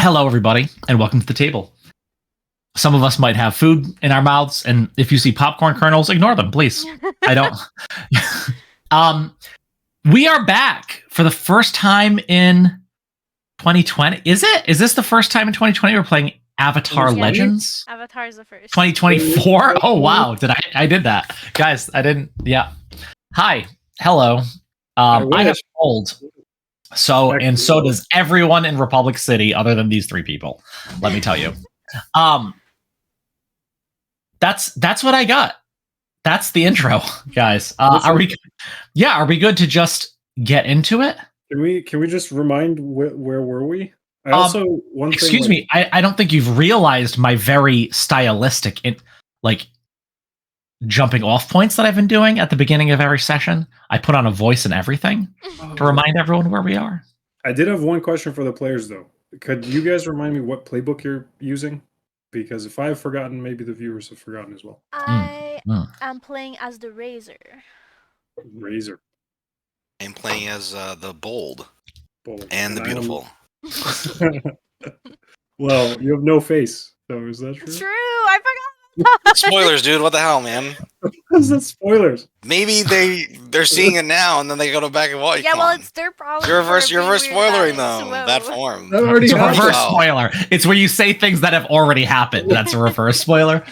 Hello, everybody, and welcome to the table. Some of us might have food in our mouths, and if you see popcorn kernels, ignore them, please. I don't. We are back for the first time in 2020. Is it? Is this the first time in 2020 we're playing Avatar Legends? Avatar is the first. 2024? Oh, wow. I did that. Guys, I didn't. Yeah. Hi. Hello. I have cold. So does everyone in Republic City other than these three people. Let me tell you. That's what I got. That's the intro, guys. Are we good to just get into it? Can we just remind where were we? Excuse me. I don't think you've realized my very stylistic jumping off points that I've been doing at the beginning of every session. I put on a voice and everything to remind everyone where we are. I did have one question for the players, though. Could you guys remind me what playbook you're using? Because if I've forgotten, maybe the viewers have forgotten as well. I am playing as the Razor. Razor. I'm playing as the Bold. And the Beautiful. Well, you have no face, so is that true? True, I forgot. Spoilers, dude. What the hell, man? How's that spoilers? Maybe they're seeing it now, and then they go back and watch. Yeah, well, it's their problem. You're reverse spoiling them. That form. It's a reverse spoiler. It's where you say things that have already happened. That's a reverse spoiler.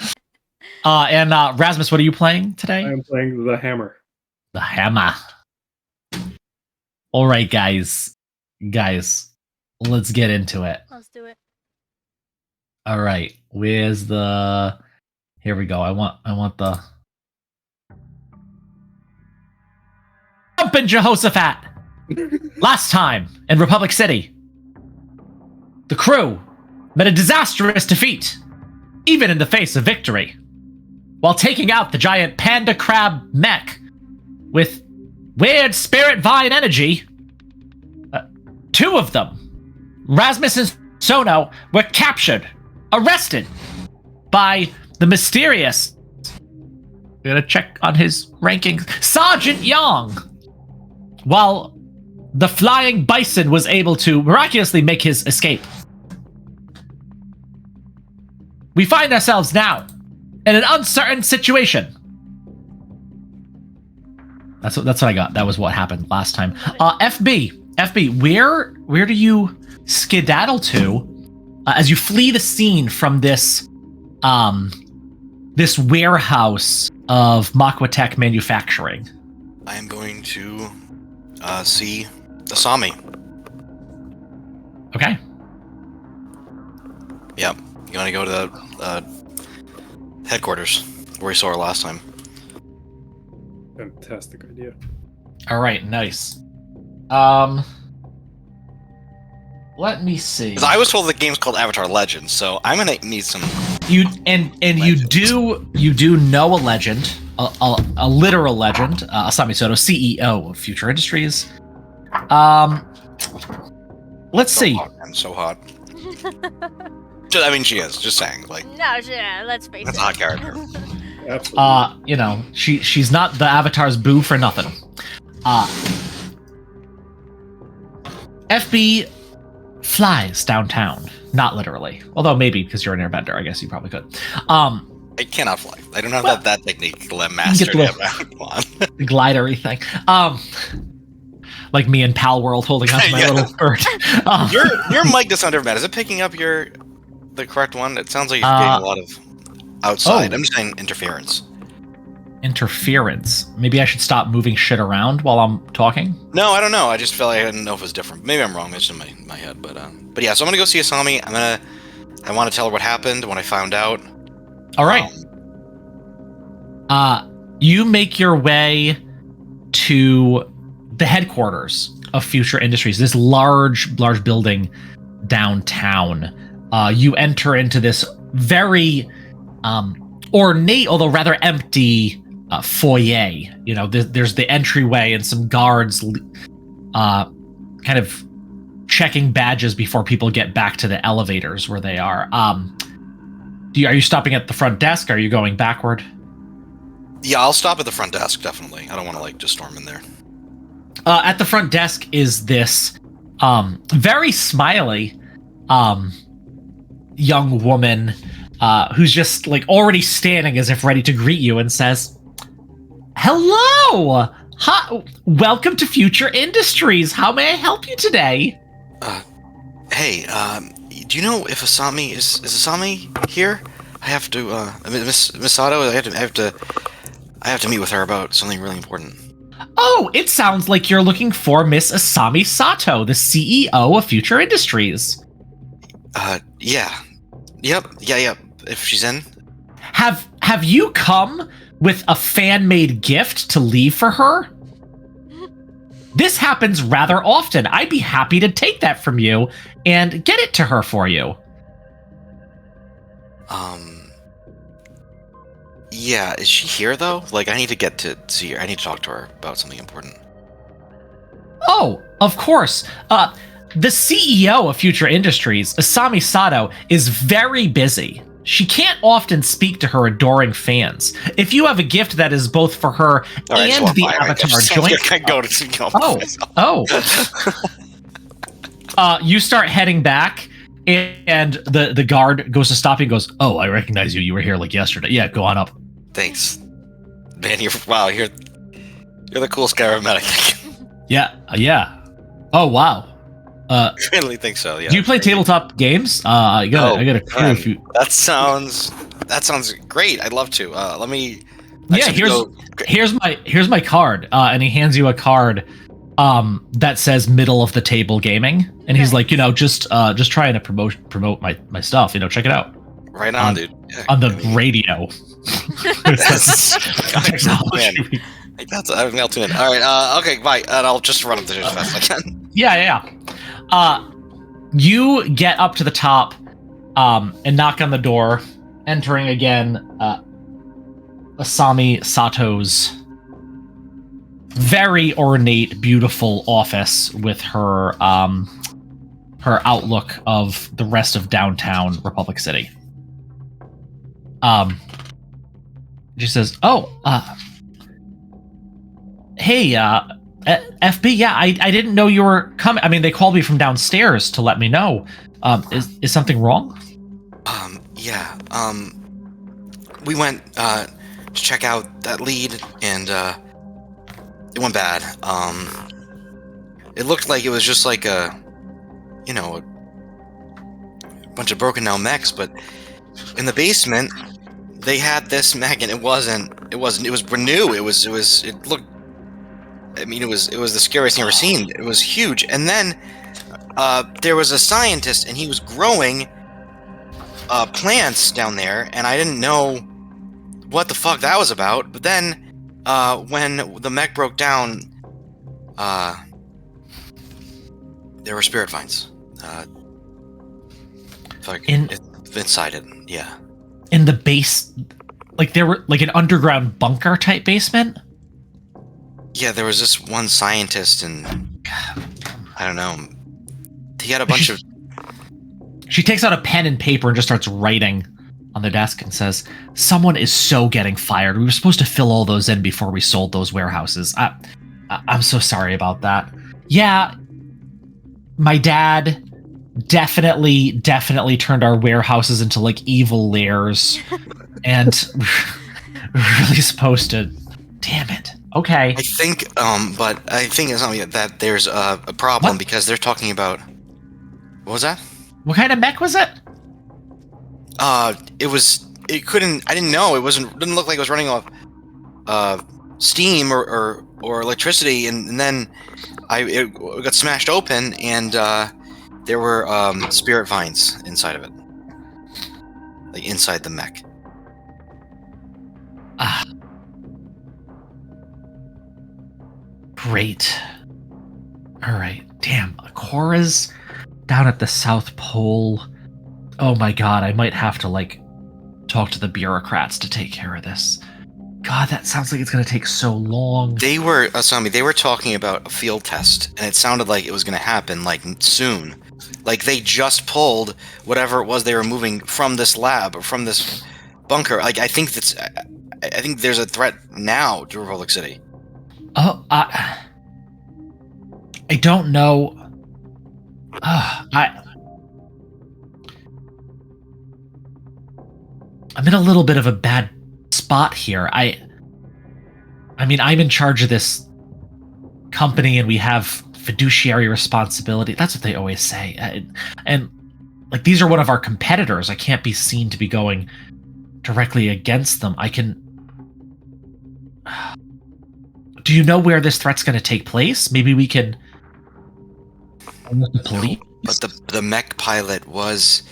And Rasmus, what are you playing today? I am playing the Hammer. The Hammer. All right, guys, let's get into it. Let's do it. All right, where's the? Here we go. I want the jumpin' Jehoshaphat. Last time in Republic City, the crew met a disastrous defeat, even in the face of victory, while taking out the giant panda crab mech with weird spirit vine energy. Two of them, Rasmus and Sono, were captured, arrested by the mysterious, I'm gonna check on his rankings, Sergeant Young, while the flying bison was able to miraculously make his escape. We find ourselves now in an uncertain situation. That's what I got. That was what happened last time. FB, where do you skedaddle to as you flee the scene from this this warehouse of Maquatech manufacturing? I am going to see Asami. Okay. Yep. You want to go to the headquarters where we saw her last time. Fantastic idea. All right, nice. Let me see. Because I was told the game's called Avatar Legends, so I'm gonna need some. You do know a legend, a literal legend, Asami Soto, CEO of Future Industries. Let's see. I'm so hot. I mean, she is. Just saying, like. No, let's face it. That's a hot character. Absolutely. She's not the Avatar's boo for nothing. FB flies downtown. Not literally. Although maybe because you're an airbender, I guess you probably could. I cannot fly. I don't have that technique mastered yet. The glidery thing. Like me in Pal World holding on to my little bird. Your mic doesn't sound bad. Is it picking up the correct one? It sounds like you're getting a lot of outside. I'm just saying interference. Interference. Maybe I should stop moving shit around while I'm talking? No, I don't know. I just felt like I didn't know if it was different. Maybe I'm wrong. It's in my head. But yeah, so I'm gonna go see Asami. I want to tell her what happened when I found out. All right. You make your way to the headquarters of Future Industries, this large building downtown. You enter into this very ornate, although rather empty foyer. You know, there's the entryway and some guards kind of checking badges before people get back to the elevators where they are. Are you stopping at the front desk? Or are you going backward? Yeah, I'll stop at the front desk, definitely. I don't want to, just storm in there. At the front desk is this very smiley young woman who's just like already standing as if ready to greet you and says, "Hello! Hi, welcome to Future Industries. How may I help you today?" Hey, do you know if Asami is Asami here? I have to, Miss Sato. I have to meet with her about something really important. Oh, it sounds like you're looking for Miss Asami Sato, the CEO of Future Industries. Yeah. Yep. If she's in. Have you come with a fan-made gift to leave for her? This happens rather often. I'd be happy to take that from you and get it to her for you. Yeah, is she here though? Like, I need to get to see her. I need to talk to her about something important. Oh, of course. The CEO of Future Industries, Asami Sato, is very busy. She can't often speak to her adoring fans. If you have a gift that is both for her and the Avatar joint... you start heading back, and the guard goes to stop you and goes, "Oh, I recognize you. You were here like yesterday. Yeah, go on up." Thanks. Man, you're the coolest guy I've ever met, I think. Yeah. Oh, wow. I really think so, yeah. Do you play tabletop games? I got a clue if you... That sounds great. I'd love to. Let me... Here's my card. And he hands you a card that says middle of the table gaming. And he's like, just trying to promote my stuff. Check it out. Right on, dude. Yeah, on the radio. That's technology. I'll tune in. All right. Okay. Bye. And I'll just run up the stairs as fast as I can. Yeah. You get up to the top, and knock on the door, entering again, Asami Sato's very ornate, beautiful office with her outlook of the rest of downtown Republic City. She says, "Hey, FB, yeah, I didn't know you were coming. I mean, they called me from downstairs to let me know. Is something wrong?" Yeah. We went to check out that lead, and it went bad. It looked like it was just like a bunch of broken down mechs, but in the basement they had this mech, and it was new. It looked, I mean, it was the scariest thing I've ever seen. It was huge. And then there was a scientist, and he was growing plants down there, and I didn't know what the fuck that was about. But then when the mech broke down, there were spirit vines. Inside it, yeah. In the base, like there were like an underground bunker type basement? Yeah, there was this one scientist, and I don't know. He had a bunch of... She takes out a pen and paper and just starts writing on the desk and says, "Someone is so getting fired. We were supposed to fill all those in before we sold those warehouses. I'm so sorry about that. Yeah, my dad definitely turned our warehouses into like evil lairs, and we're really supposed to... Damn it. Okay. I think, but I think it's something that there's a problem because they're talking about... What was that? What kind of mech was it? It couldn't... I didn't know. Didn't look like it was running off steam or electricity, and then it got smashed open, and there were spirit vines inside of it. Like inside the mech. Great. Alright. Damn. Cora's down at the South Pole. Oh my god, I might have to, like, talk to the bureaucrats to take care of this. God, that sounds like it's gonna take so long. They were, Asami, they were talking about a field test, and it sounded like it was gonna happen, like, soon. Like, they just pulled whatever it was they were moving from this lab, or from this bunker. Like, I think there's a threat now to Republic City. Oh, I don't know. I'm in a little bit of a bad spot here. I mean, I'm in charge of this company, and we have fiduciary responsibility. That's what they always say. And like, these are one of our competitors. I can't be seen to be going directly against them. I can. Do you know where this threat's going to take place? Maybe we can. The police. But the mech pilot was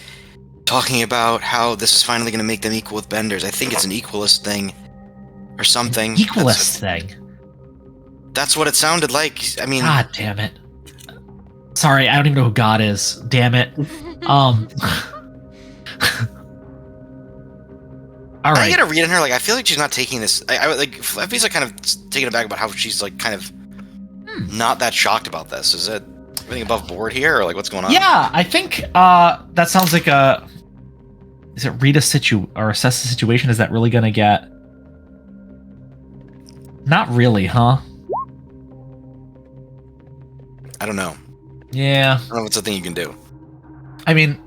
talking about how this is finally going to make them equal with benders. I think it's an equalist thing, or something. Equalist thing. That's what it sounded like. I mean, God damn it. Sorry, I don't even know who God is. Damn it. All right. I get a read on her. Like, I feel like she's not taking this. I feel like kind of taken aback about how she's like kind of not that shocked about this. Is it everything above board here, or like what's going on? Yeah, I think that sounds like a. Is it read a or assess the situation? Is that really gonna get? Not really, huh? I don't know. Yeah. I don't know if it's a thing you can do. I mean,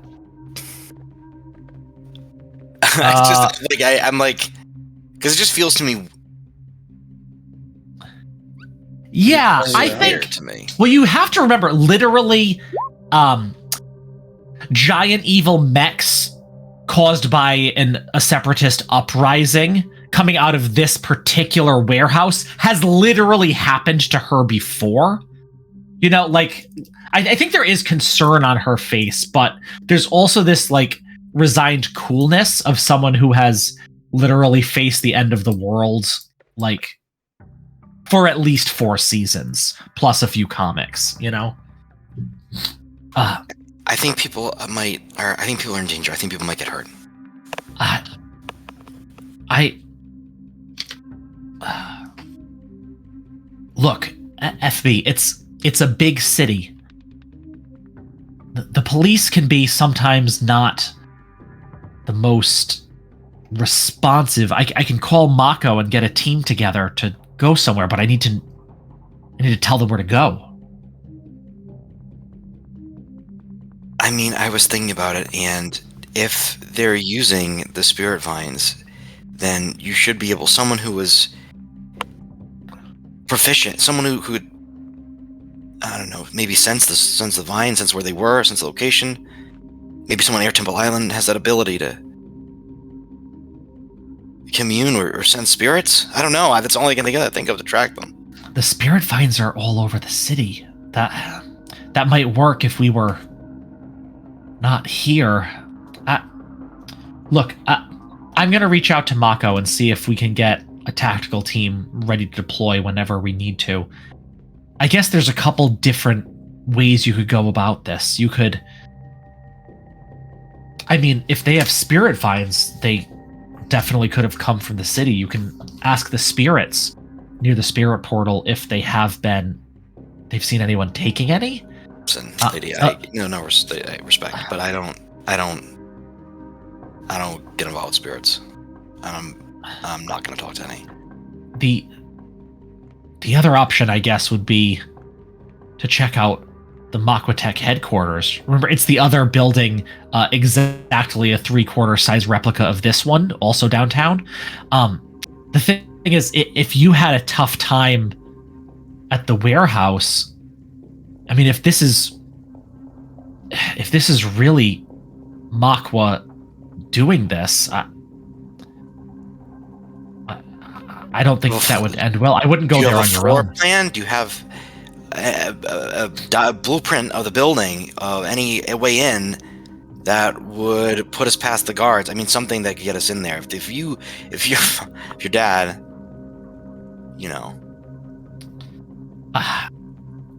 it's just like I'm like, because it just feels to me. Yeah, I weird think. To me. Well, you have to remember, literally, giant evil mechs caused by a separatist uprising coming out of this particular warehouse has literally happened to her before. You know, like, I think there is concern on her face, but there's also this, like, resigned coolness of someone who has literally faced the end of the world, like, for at least 4 seasons, plus a few comics, you know? I think people I think people are in danger. I think people might get hurt. Look, FB, it's a big city. The police can be sometimes not the most responsive. I can call Mako and get a team together to go somewhere, but I need to tell them where to go. I mean, I was thinking about it, and if they're using the spirit vines, then you should be able. Someone who was proficient, someone who could, I don't know, maybe sense the vine, sense where they were, sense the location. Maybe someone on Air Temple Island has that ability to commune or sense spirits. I don't know. That's the only thing I can think of to track them. The spirit vines are all over the city. That might work if we were not here. Look, I'm going to reach out to Mako and see if we can get a tactical team ready to deploy whenever we need to. I guess there's a couple different ways you could go about this. You could... I mean, if they have spirit vines, they definitely could have come from the city. You can ask the spirits near the spirit portal if they've seen anyone taking any. Listen, lady, I respect, but I don't get involved with spirits. I'm not going to talk to any. The other option, I guess, would be to check out the Maquatech headquarters. Remember, it's the other building, exactly a 3/4 size replica of this one, also downtown. The thing is, if you had a tough time at the warehouse, I mean, if this is really Makwa doing this, I don't think that would end well. I wouldn't go there on your own. Plan? Do you have a blueprint of the building, of any way in that would put us past the guards? I mean, something that could get us in there. If your dad, you know.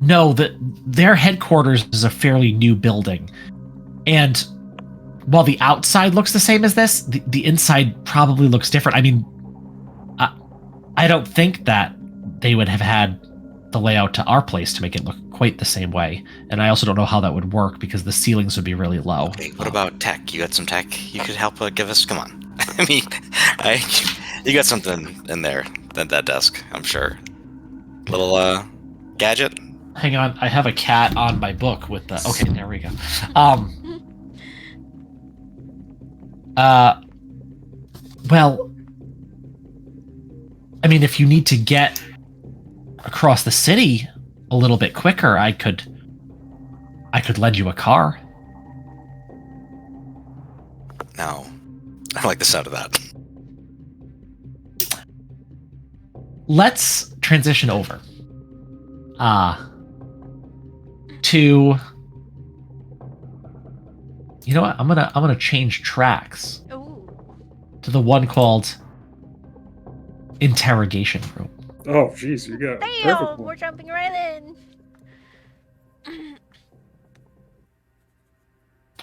No, their headquarters is a fairly new building, and while the outside looks the same as this, the inside probably looks different. I mean, I don't think that they would have had the layout to our place to make it look quite the same way, and I also don't know how that would work because the ceilings would be really low. Okay, what about tech? You got some tech you could help give us? Come on. I mean, you got something in there, that desk, I'm sure. Little gadget? Hang on, I have a cat on my book with the... Okay, there we go. Well, I mean, if you need to get across the city a little bit quicker, I could lend you a car. No. I don't like the sound of that. Let's transition over. To you know what? I'm gonna change tracks Ooh. to the one called Interrogation Room. Oh, jeez, you got a perfect Damn, one. we're jumping right in.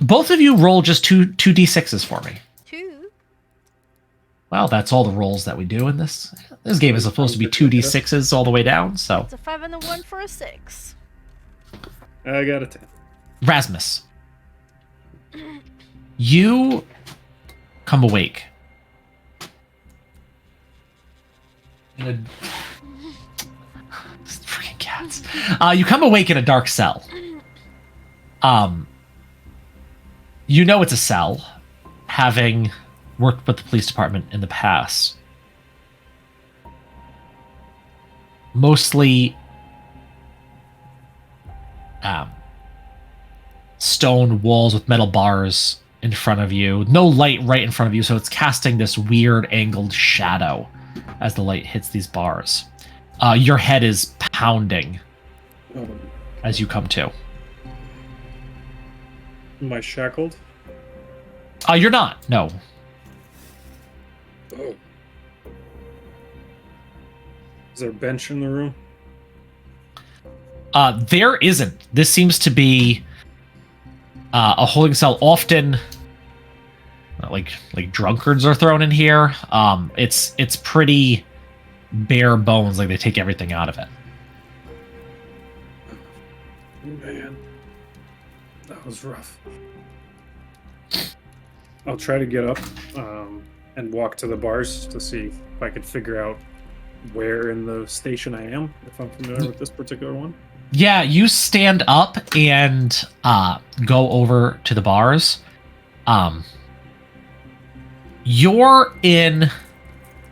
Both of you roll just two d6s for me. 2. Well, that's all the rolls that we do in this. This game is supposed to be 2d6s all the way down, so. It's a 5 and a 1 for a 6. I got a 10. Rasmus, you come awake. Freaking cats. You come awake in a dark cell. You know it's a cell, having worked with the police department in the past. Mostly stone walls with metal bars in front of you. No light right in front of you, so it's casting this weird angled shadow as the light hits these bars. Your head is pounding as you come to. Am I shackled? You're not. No. Oh. Is there a bench in the room? There isn't. This seems to be a holding cell. Often, like drunkards are thrown in here. It's pretty bare bones. Like they take everything out of it. Man, that was rough. I'll try to get up and walk to the bars to see if I could figure out where in the station I am, if I'm familiar with this particular one. Yeah, you stand up and go over to the bars. You're in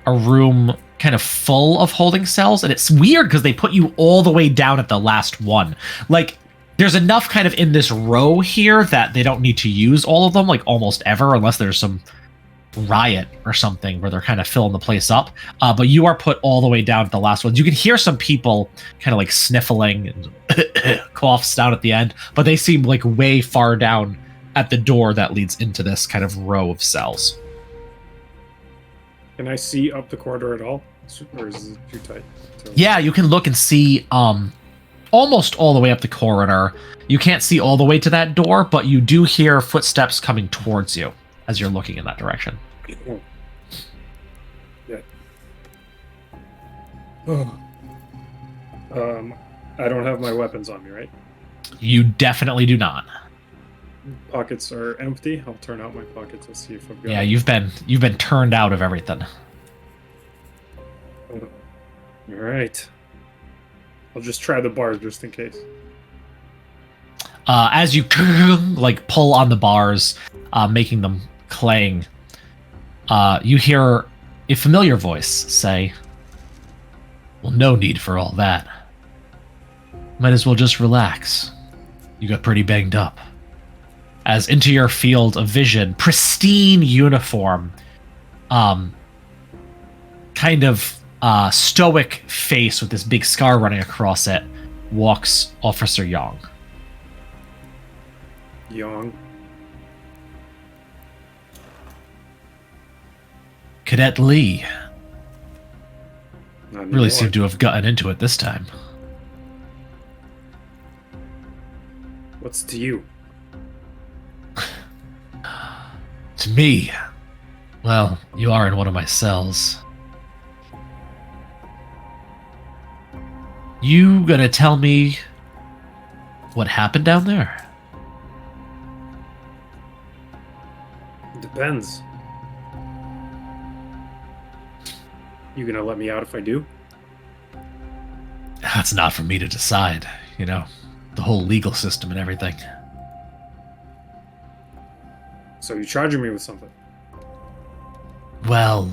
a room kind of full of holding cells, and it's weird because they put you all the way down at the last one. Like, there's enough kind of in this row here that they don't need to use all of them, like almost ever, unless there's some riot or something where they're kind of filling the place up. But you are put all the way down at the last ones. You can hear some people kind of like sniffling and coughs down at the end, but they seem like way far down at the door that leads into this kind of row of cells. Can I see up the corridor at all? Or is it too tight? Yeah, you can look and see almost all the way up the corridor. You can't see all the way to that door, but you do hear footsteps coming towards you as you're looking in that direction. Oh. Yeah. Oh. I don't have my weapons on me, right? You definitely do not. Pockets are empty. I'll turn out my pockets and see if I've got. Yeah, you've been turned out of everything. All right. I'll just try the bars just in case. As you like pull on the bars, making them clang, you hear a familiar voice say, "Well, no need for all that. Might as well just relax. You got pretty banged up." As into your field of vision, pristine uniform, kind of stoic face with this big scar running across it, walks Officer Young. Young. Cadet Lee Not really anymore. seemed to have gotten into it this time. What's to you? To me, well, you are in one of my cells. You gonna tell me what happened down there? Depends. You gonna let me out if I do? That's not for me to decide, you know, the whole legal system and everything. So you're charging me with something? Well,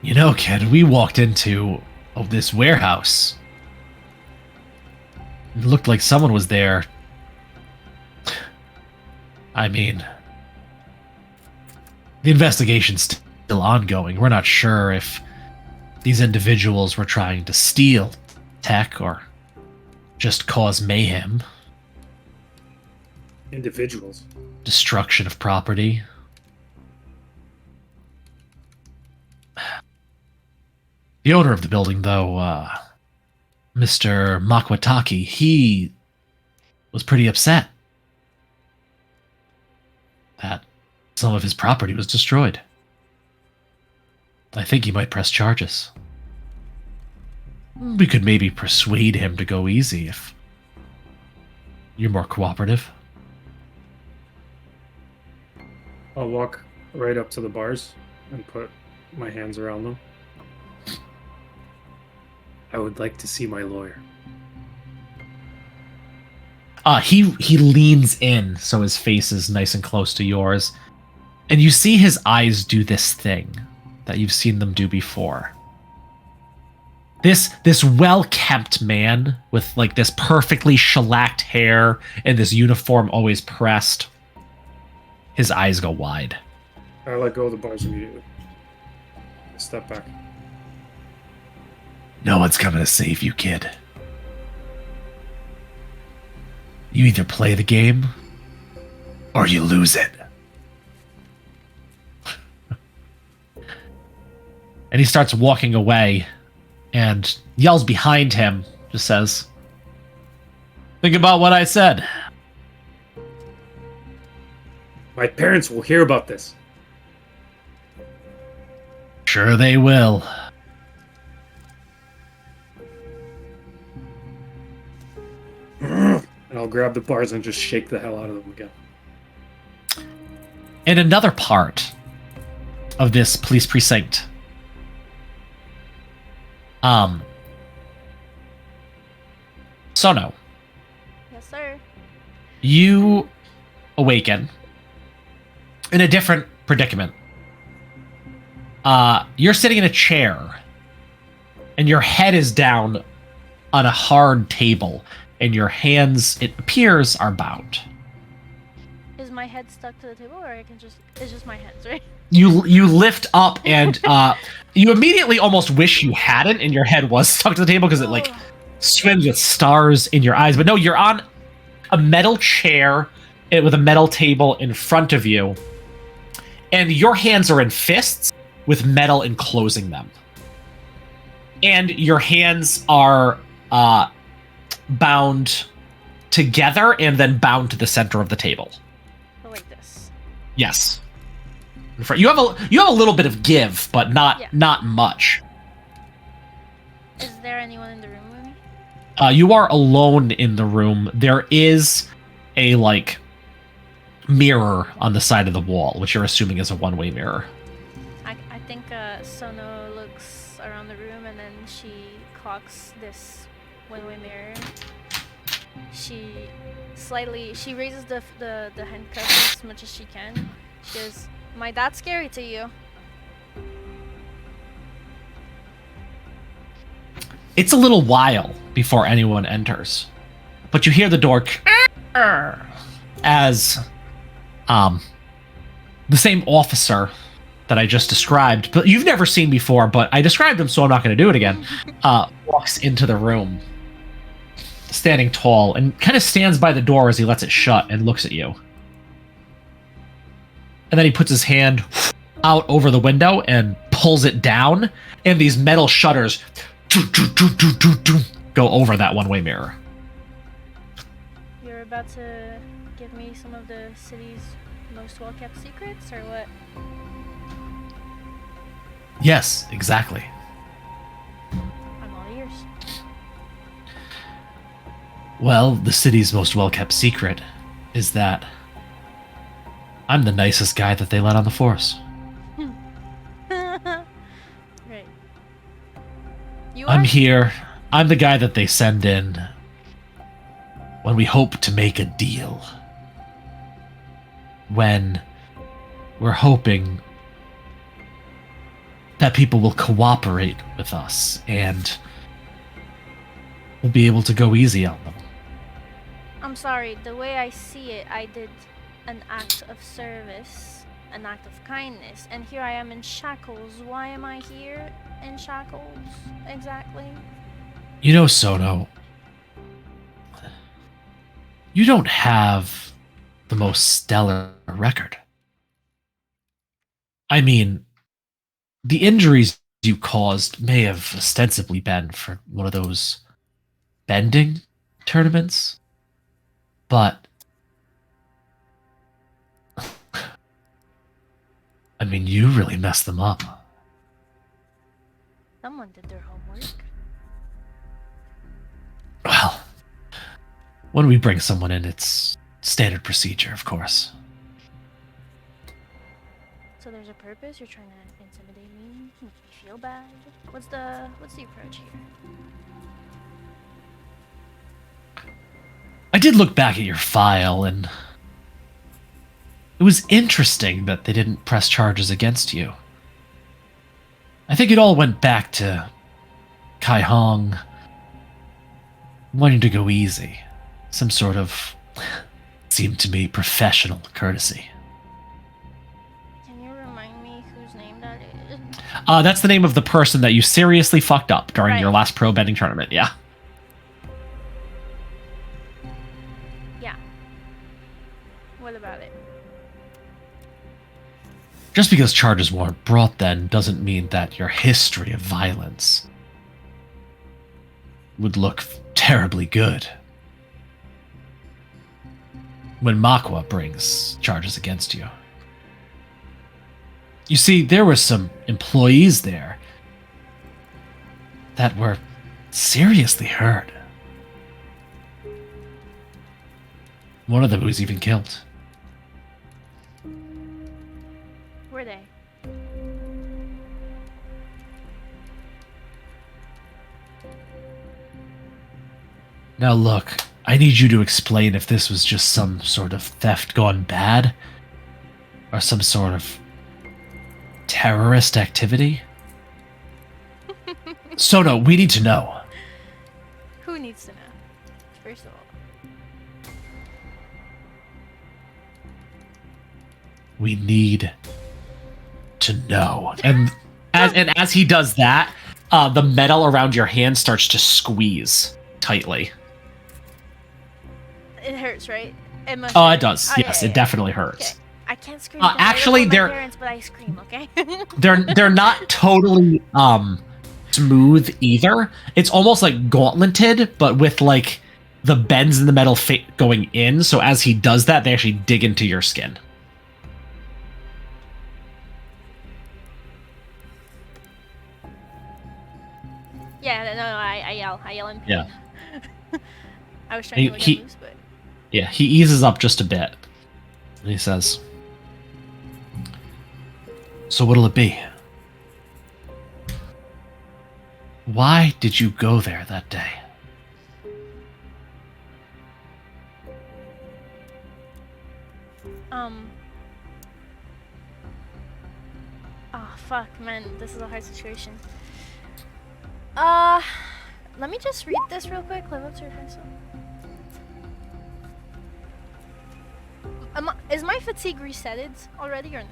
you know, kid, we walked into this warehouse. It looked like someone was there. I mean, the investigation's still ongoing. We're not sure if these individuals were trying to steal tech or just cause mayhem. Individuals. Destruction of property. The owner of the building, though, Mr. Makwataki, he was pretty upset that some of his property was destroyed. I think he might press charges. We could maybe persuade him to go easy if you're more cooperative. I'll walk right up to the bars and put my hands around them. I would like to see my lawyer. He leans in so his face is nice and close to yours, and you see his eyes do this thing that you've seen them do before. This well-kept man with like this perfectly shellacked hair and this uniform always pressed. His eyes go wide. I let go of the bars immediately. Step back. No one's coming to save you, kid. You either play the game or you lose it. And he starts walking away and yells behind him, just says, "Think about what I said." My parents will hear about this. Sure they will. And I'll grab the bars and just shake the hell out of them again. In another part of this police precinct, Sono, Yes, sir. you awaken in a different predicament. You're sitting in a chair, and your head is down on a hard table, and your hands, it appears, are bound. Is my head stuck to the table, or I can just... It's just my hands, right? You lift up, and you immediately almost wish you hadn't, and your head was stuck to the table because it like swims with stars in your eyes. But no, you're on a metal chair with a metal table in front of you, and your hands are in fists with metal enclosing them. And your hands are bound together and then bound to the center of the table. So like this. Yes. You have a little bit of give, but not much. Is there anyone in the room with me? You are alone in the room. There is a like mirror on the side of the wall, which you're assuming is a one-way mirror. I think Sono looks around the room and then she clocks this one-way mirror. She raises the handcuffs as much as she can. She goes, "My dad's scary to you." It's a little while before anyone enters, but you hear the door as the same officer that I just described, but you've never seen before, but I described him, so I'm not going to do it again, walks into the room, standing tall, and kind of stands by the door as he lets it shut and looks at you. And then he puts his hand out over the window and pulls it down, and these metal shutters go over that one-way mirror. You're about to give me some of the city's most well-kept secrets, or what? Yes, exactly. I'm all ears. Well, the city's most well-kept secret is that I'm the nicest guy that they let on the force. Right. You are? I'm here. I'm the guy that they send in when we hope to make a deal. When we're hoping that people will cooperate with us and we'll be able to go easy on them. I'm sorry, the way I see it, I did an act of service, an act of kindness, and here I am in shackles. Why am I here in shackles, exactly? You know, Sono, you don't have the most stellar record. I mean, the injuries you caused may have ostensibly been for one of those bending tournaments, but I mean, you really messed them up. Someone did their homework. Well, when we bring someone in, it's standard procedure, of course. So there's a purpose? You're trying to intimidate me? Make me feel bad? What's the approach here? I did look back at your file, and it was interesting that they didn't press charges against you. I think it all went back to Kai Hong wanting to go easy. Some sort of, seemed to me, professional courtesy. Can you remind me whose name that is? That's the name of the person that you seriously fucked up during your last pro bending tournament, yeah. Yeah. What about it? Just because charges weren't brought then doesn't mean that your history of violence would look terribly good when Makwa brings charges against you. You see, there were some employees there that were seriously hurt. One of them was even killed. Were they? Now look, I need you to explain if this was just some sort of theft gone bad, or some sort of terrorist activity. Sono, we need to know. Who needs to know? First of all. We need to know. And as he does that, the metal around your hand starts to squeeze tightly. It hurts, right? It must. Oh, it does. Oh, yes, yeah, it definitely hurts. Okay. I can't scream. Actually, my they're parents, but I scream. Okay. they're not totally smooth either. It's almost like gauntleted, but with like the bends in the metal going in. So as he does that, they actually dig into your skin. Yeah, no, I yell in pain. Yeah. I was trying to get loose, but yeah, he eases up just a bit. And he says, "So what'll it be? Why did you go there that day?" oh fuck, man, this is a hard situation. Let me just read this real quick. Let's read this. Is my fatigue resetted already or no?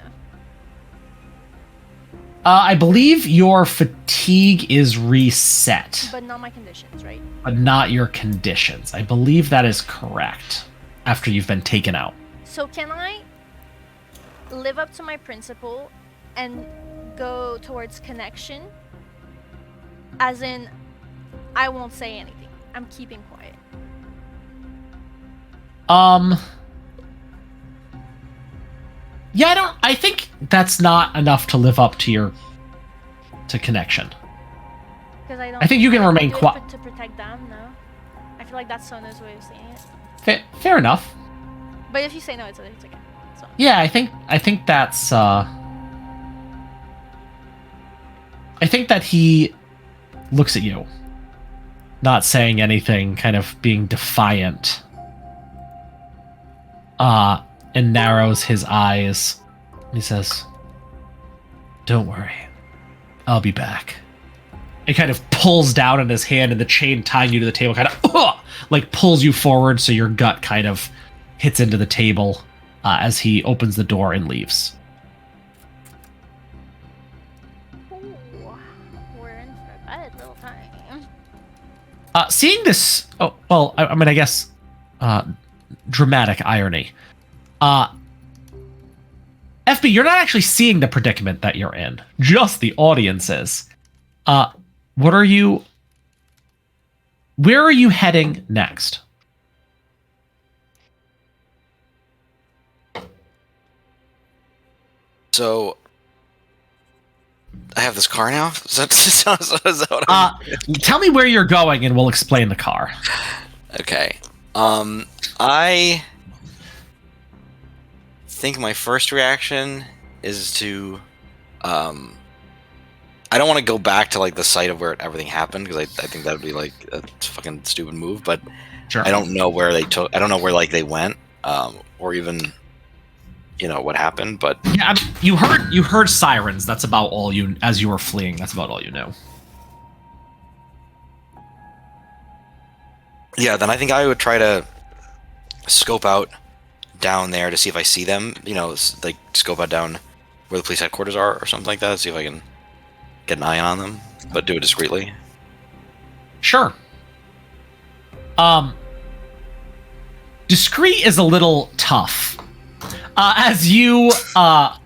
I believe your fatigue is reset, But not my conditions, right? but not your conditions. I believe that is correct after you've been taken out. So can I live up to my principle and go towards connection? As in, I won't say anything. I'm keeping quiet. Yeah, I think that's not enough to live up to connection. Because I don't. I think you can remain do it quiet. to protect them. No, I feel like that's Sona's way of saying it. Fair enough. But if you say no, it's okay. So. Yeah, I think that's I think that he looks at you, not saying anything, kind of being defiant. And narrows his eyes He says, "Don't worry. I'll be back." It kind of pulls down in his hand, and the chain tying you to the table kind of like pulls you forward, so your gut kind of hits into the table as he opens the door and leaves. Ooh, we're in for a bad little time. Seeing this, I guess, dramatic irony. FB, you're not actually seeing the predicament that you're in. Just the audience is. Where are you heading next? So, I have this car now? Is that what Tell me where you're going and we'll explain the car. Okay. I think my first reaction is to, I don't want to go back to like the site of where everything happened, because I think that would be like a fucking stupid move, but Sure. I don't know where like they went, or even, what happened, but Yeah, you heard sirens. That's about all as you were fleeing. That's about all you know. yeah, then I think I would try to scope out down there to see if I see them, like scope out down where the police headquarters are or something like that, see if I can get an eye on them, but do it discreetly. Sure. Discreet is a little tough. As a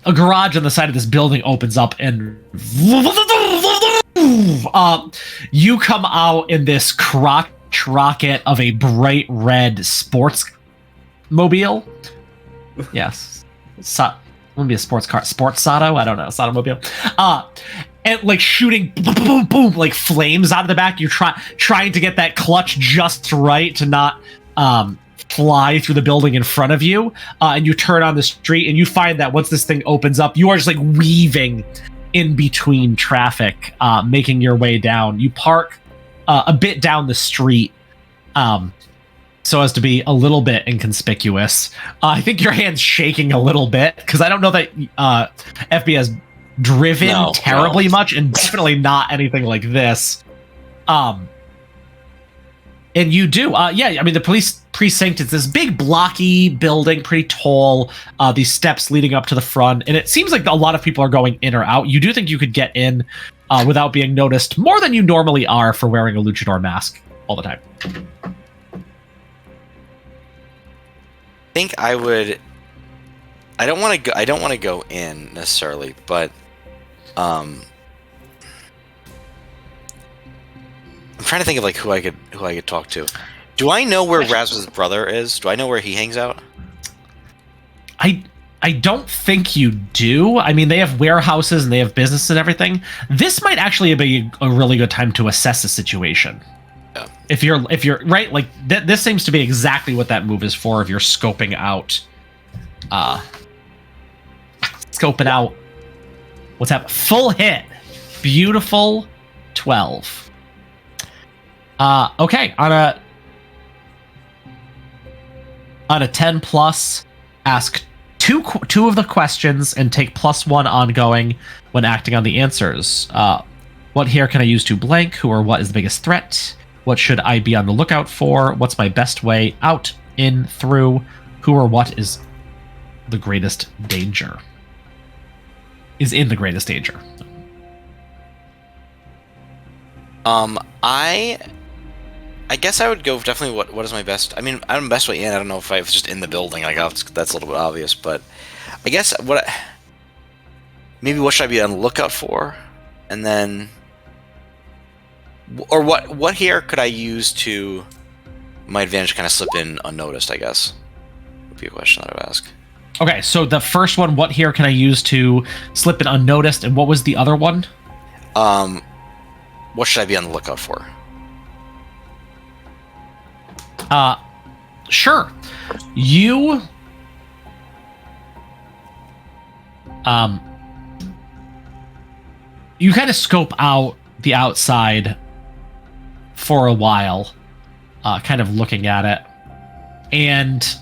garage on the side of this building opens up and you come out in this crotch rocket of a bright red sports mobile. Yes. Wouldn't be a sports car. Sports Sato? I don't know. Satomobile. And like shooting boom, boom, boom, like flames out of the back. You're trying to get that clutch just right to not fly through the building in front of you. And you turn on the street and you find that once this thing opens up, you are just like weaving in between traffic, making your way down. You park a bit down the street, so as to be a little bit inconspicuous. I think your hand's shaking a little bit, because I don't know that FB has driven terribly much, and definitely not anything like this. And you do, the police precinct is this big blocky building, pretty tall, these steps leading up to the front, and it seems like a lot of people are going in or out. You do think you could get in without being noticed more than you normally are for wearing a luchador mask all the time. I think I would. I don't want to go in necessarily, but I'm trying to think of like who I could talk to. Do I know where Raz's brother is? Do I know where he hangs out? I don't think you do. I mean, they have warehouses and they have business and everything. This might actually be a really good time to assess the situation. Yeah. If you're right, like this seems to be exactly what that move is for. If you're scoping out, what's happening. Full hit, beautiful, 12. Okay, on a 10 plus, ask two of the questions and take +1 ongoing when acting on the answers. What here can I use to blank? Who or what is the biggest threat? What should I be on the lookout for? What's my best way out, in, through? Who or what is the greatest danger? Is in the greatest danger. I guess I would go definitely what is my best. I mean, I'm best way in. I don't know if I was just in the building. Like that's a little bit obvious, but I guess what should I be on the lookout for, and then. Or what here could I use to my advantage, kind of slip in unnoticed, I guess, would be a question that I would ask. Okay, so the first one, what here can I use to slip in unnoticed, and what was the other one? What should I be on the lookout for? Sure. You you kind of scope out the outside for a while, kind of looking at it, and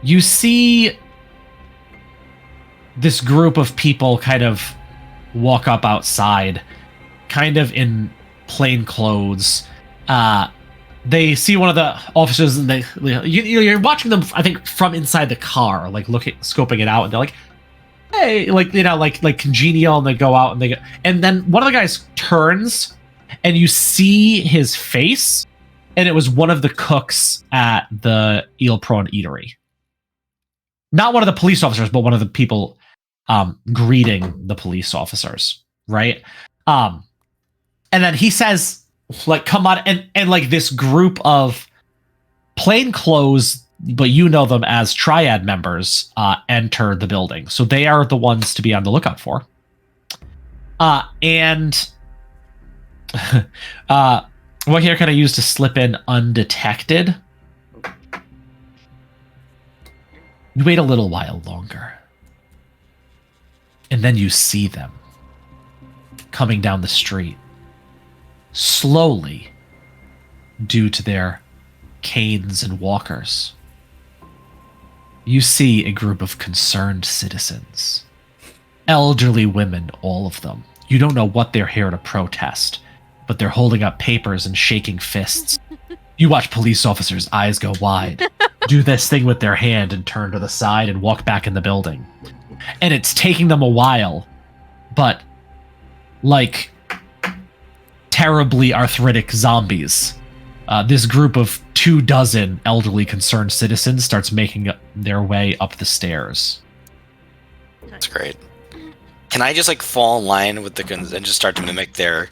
you see this group of people kind of walk up outside, kind of in plain clothes. They see one of the officers, and you're watching them, I think, from inside the car, like scoping it out, and they're like, "Hey," like congenial, and they go out and they go, and then one of the guys turns, and you see his face, and it was one of the cooks at the Eel Prawn Eatery. Not one of the police officers, but one of the people greeting the police officers, right? And then he says, like, come on, and like this group of plainclothes, but you know them as Triad members, enter the building. So they are the ones to be on the lookout for. And what here can I use to slip in undetected? You wait a little while longer. And then you see them coming down the street. Slowly, due to their canes and walkers. You see a group of concerned citizens. Elderly women, all of them. You don't know what they're here to protest, but they're holding up papers and shaking fists. You watch police officers' eyes go wide, do this thing with their hand and turn to the side and walk back in the building. And it's taking them a while, but like terribly arthritic zombies, this group of 24 elderly concerned citizens starts making their way up the stairs. That's great. Can I just like fall in line with the guns and just start to mimic their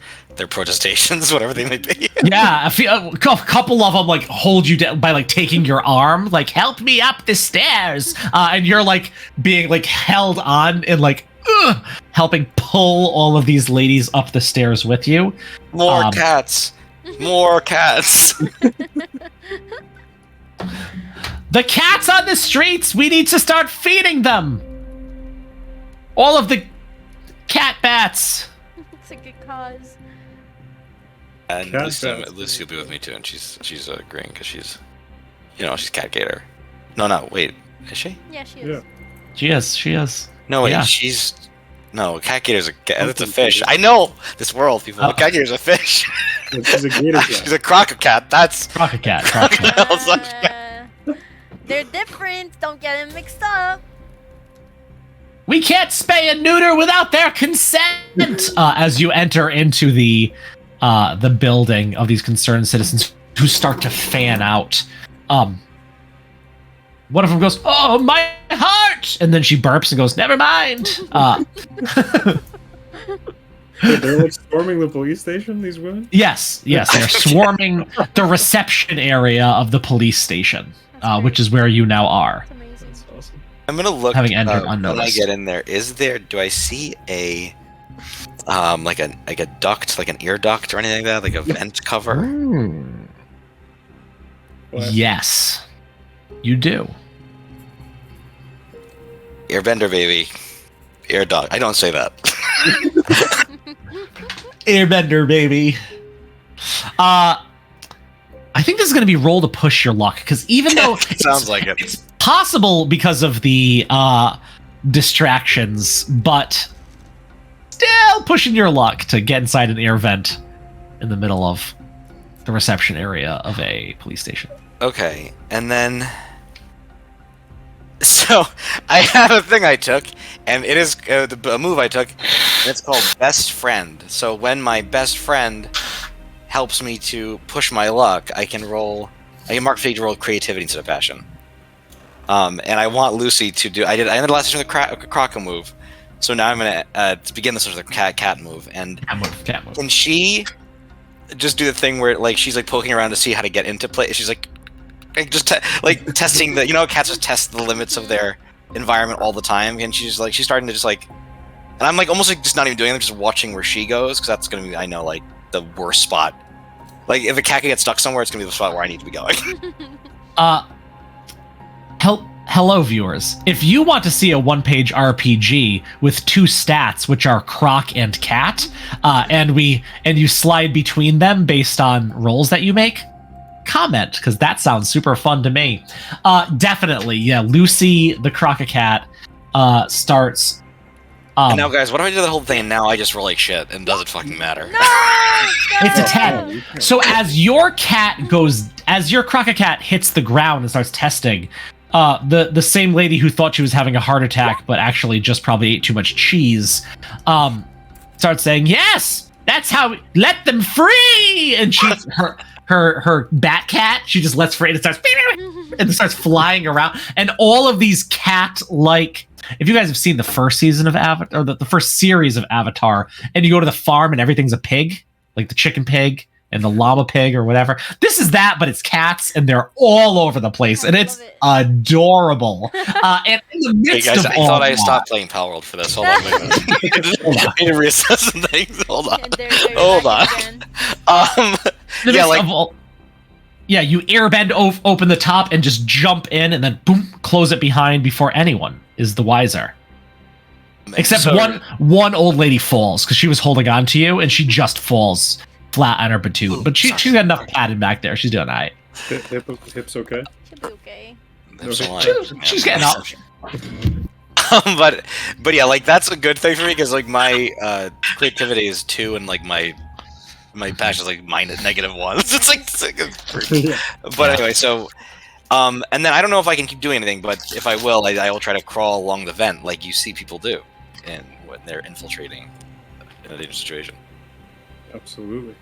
protestations, whatever they may be? Yeah, a couple of them like hold you down by like taking your arm, like help me up the stairs, and you're like being like held on and like helping pull all of these ladies up the stairs with you. More cats. More cats. The cats on the streets, we need to start feeding them. All of the cat bats. It's a good cause. And Lucy will be with me too, and she's agreeing because she's cat gator. No, wait, is she? Yeah, she is. Yeah. She is. No, wait, Yeah. No, cat gator's it's a fish. I know this world, people. Cat gator's a fish. She's a gator cat. She's a crococat. That's Crococat. They're different. Don't get them mixed up. We can't spay and neuter without their consent. As you enter into the building of these concerned citizens who start to fan out. One of them goes, "Oh, my heart!" And then she burps and goes, "Never mind." Wait, they're like storming the police station, these women? Yes, they're swarming the reception area of the police station, which is where you now are. It's amazing. That's awesome. I'm gonna look. Having entered when I unnoticed. get in there, do I see a like a duct, like an ear duct or anything like that, like a vent cover? What? Yes, you do. Airbender, baby. Air duct. I don't say that. Airbender, baby. I think this is going to be roll to push your luck, because even though Sounds like it. it's possible because of the distractions, but still pushing your luck to get inside an air vent in the middle of the reception area of a police station. Okay, and then so I have a thing I took, and it is a move I took, and it's called Best Friend. So when my best friend helps me to push my luck, I can mark fate to roll creativity instead of passion. And I want Lucy to do. I ended last session with the Croco move, so now I'm gonna to begin this with the cat move. And Cat move. can she just do the thing where like she's like poking around to see how to get into play? She's like testing the cats just test the limits of their environment all the time, and she's starting to just like, and I'm like almost like just not even doing it, I'm just watching where she goes, because that's gonna be, I know, like the worst spot. Like if a cat can get stuck somewhere, it's gonna be the spot where I need to be going. Hello, viewers. If you want to see a one-page RPG with 2 stats, which are Croc and Cat, and you slide between them based on rolls that you make, comment? Because that sounds super fun to me. Definitely, yeah. Lucy the Crococat starts. And now, guys, what do I do that whole thing? And now I just roll like shit, and doesn't fucking matter. No! It's a 10. So as your Crococat hits the ground and starts testing, the same lady who thought she was having a heart attack but actually just probably ate too much cheese, starts saying, "Yes, that's how. Let them free!" And she's her bat cat. She just lets free and it starts flying around, and all of these cat-like. If you guys have seen the first season of Avatar, or the first series of Avatar, and you go to the farm and everything's a pig, like the chicken pig and the llama pig or whatever, this is that, but it's cats, and they're all over the place, and it's adorable. And in the midst hey guys, of I all thought I that, stopped playing Power World for this. Hold on, wait a minute. I need to reassess some things. Hold on. There Hold on. Yeah, like. Yeah, you airbend open the top and just jump in, and then boom, close it behind before anyone is the wiser. Except one old lady falls because she was holding on to you, and she just falls flat on her batoon. But she's got enough padding back there. She's doing all right. Hips okay? She'll be okay. She's getting up. But yeah, like that's a good thing for me because like my creativity is 2 and like my passion is like -1. It's like but anyway, so and then I don't know if I can keep doing anything, but if I will, I will try to crawl along the vent like you see people do, and when they're infiltrating in a dangerous situation. Absolutely.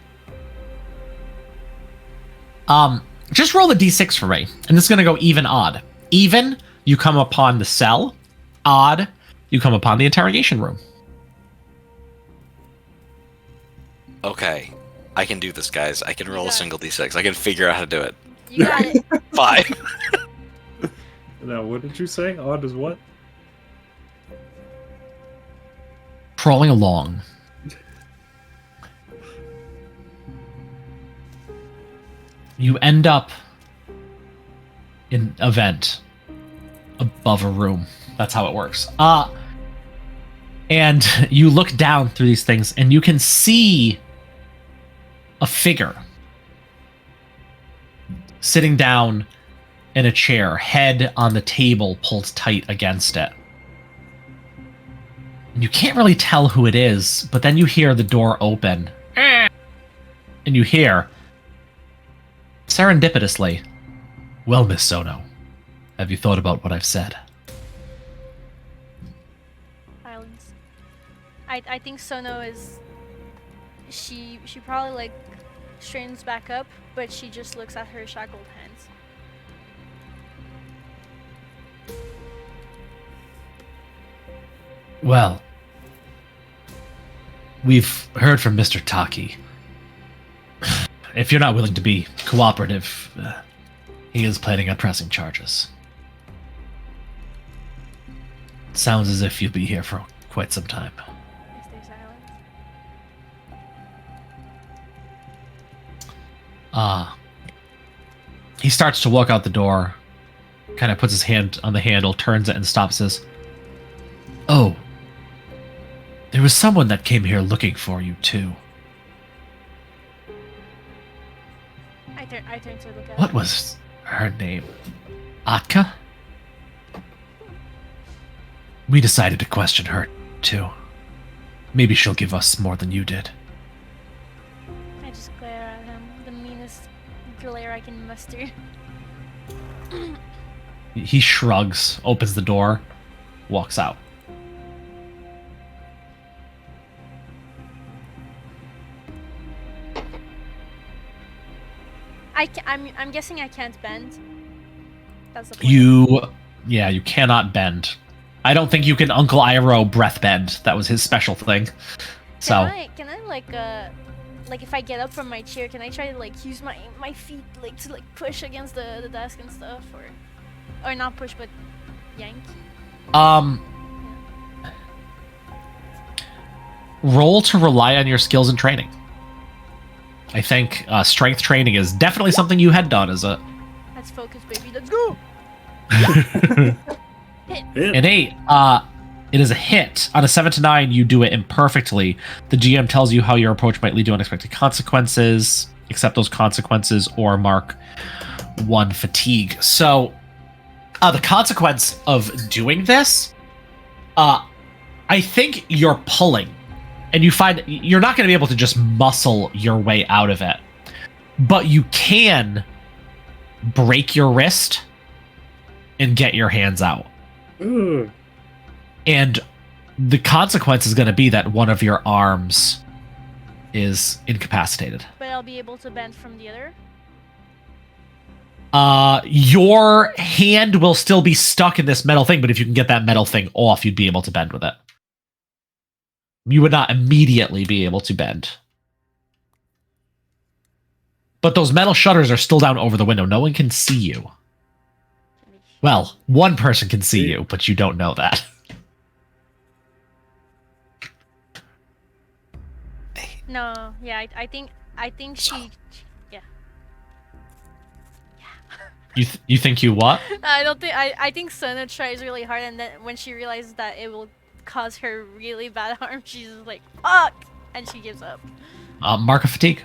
Just roll a d6 for me, and this is gonna go even odd. Even, you come upon the cell. Odd, you come upon the interrogation room. Okay, I can do this, guys. I can roll a single d6. I can figure out how to do it. You got it. 5. Now, what did you say? Odd as what? Crawling along. You end up in a vent above a room. That's how it works. And you look down through these things, and you can see a figure sitting down in a chair, head on the table pulled tight against it. And you can't really tell who it is, but then you hear the door open. And you hear, serendipitously, "Well, Miss Sono, have you thought about what I've said?" Silence. I think Sono is... She probably like straightens back up, but she just looks at her shackled hands. Well, we've heard from Mr. Taki. If you're not willing to be cooperative, he is planning on pressing charges. Sounds as if you'll be here for quite some time. Is there silence? He starts to walk out the door, kind of puts his hand on the handle, turns it, and stops, says, "Oh, there was someone that came here looking for you, too. I turn to look at What her. was her name? Atka? We decided to question her, too. Maybe she'll give us more than you did." I just glare at him, the meanest glare I can muster. He shrugs, opens the door, walks out. I'm guessing I can't bend. That's the point. You cannot bend. I don't think you can Uncle Iroh breath bend. That was his special thing. So Can I like if I get up from my chair, can I try to like use my feet like to like push against the desk and stuff, or not push but yank? Roll to rely on your skills and training. I think strength training is definitely something you had done as a... Let's focus, baby. Let's go. Hit. An 8. It is a hit. On a 7 to 9, you do it imperfectly. The GM tells you how your approach might lead to unexpected consequences. accept those consequences or mark 1 fatigue. So, the consequence of doing this, I think you're pulling, and you find you're not going to be able to just muscle your way out of it, but you can break your wrist and get your hands out. Ooh. And the consequence is going to be that one of your arms is incapacitated. But I'll be able to bend from the other? Your hand will still be stuck in this metal thing, but if you can get that metal thing off, you'd be able to bend with it. You would not immediately be able to bend. But those metal shutters are still down over the window. No one can see you. Well, one person can see you, but you don't know that. No, yeah, I think she, yeah. You think you what? I don't think I think Sona tries really hard, and then when she realizes that it will cause her really bad harm, she's just like fuck, and she gives up. Mark of fatigue.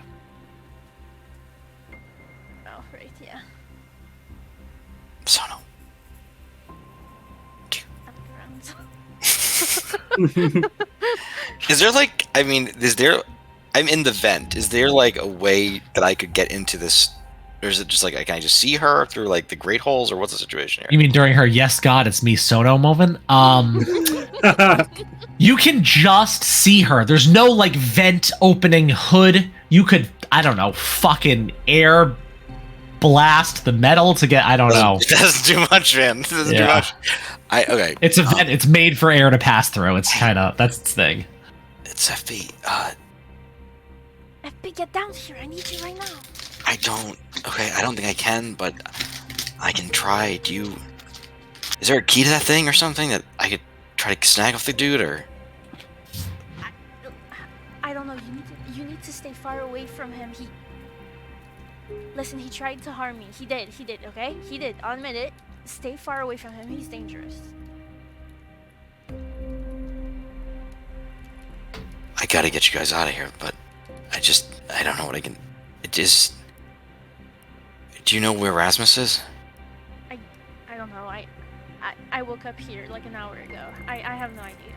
Oh right, yeah. Sono. Is there like, I mean, I'm in the vent. Is there like a way that I could get into this? Or is it just like, can I just see her through like the grate holes, or what's the situation here? You mean during her "Yes, God, it's me" Sono moment? You can just see her. There's no like vent opening hood. You could, I don't know, fucking air blast the metal to get. I don't know. It doesn't do much, man. It doesn't do much. Okay. It's a vent. It's made for air to pass through. It's kind of, that's its thing. It's FB. FB, get down here. I need you right now. I don't think I can, but I can try. Is there a key to that thing or something that I could try to snag off the dude, or? I don't know. You need to stay far away from him. Listen, he tried to harm me. He did, okay? He did. I'll admit it. Stay far away from him. He's dangerous. I gotta get you guys out of here, but I don't know what I can. Do you know where Rasmus is? I don't know. I woke up here like an hour ago. I have no idea.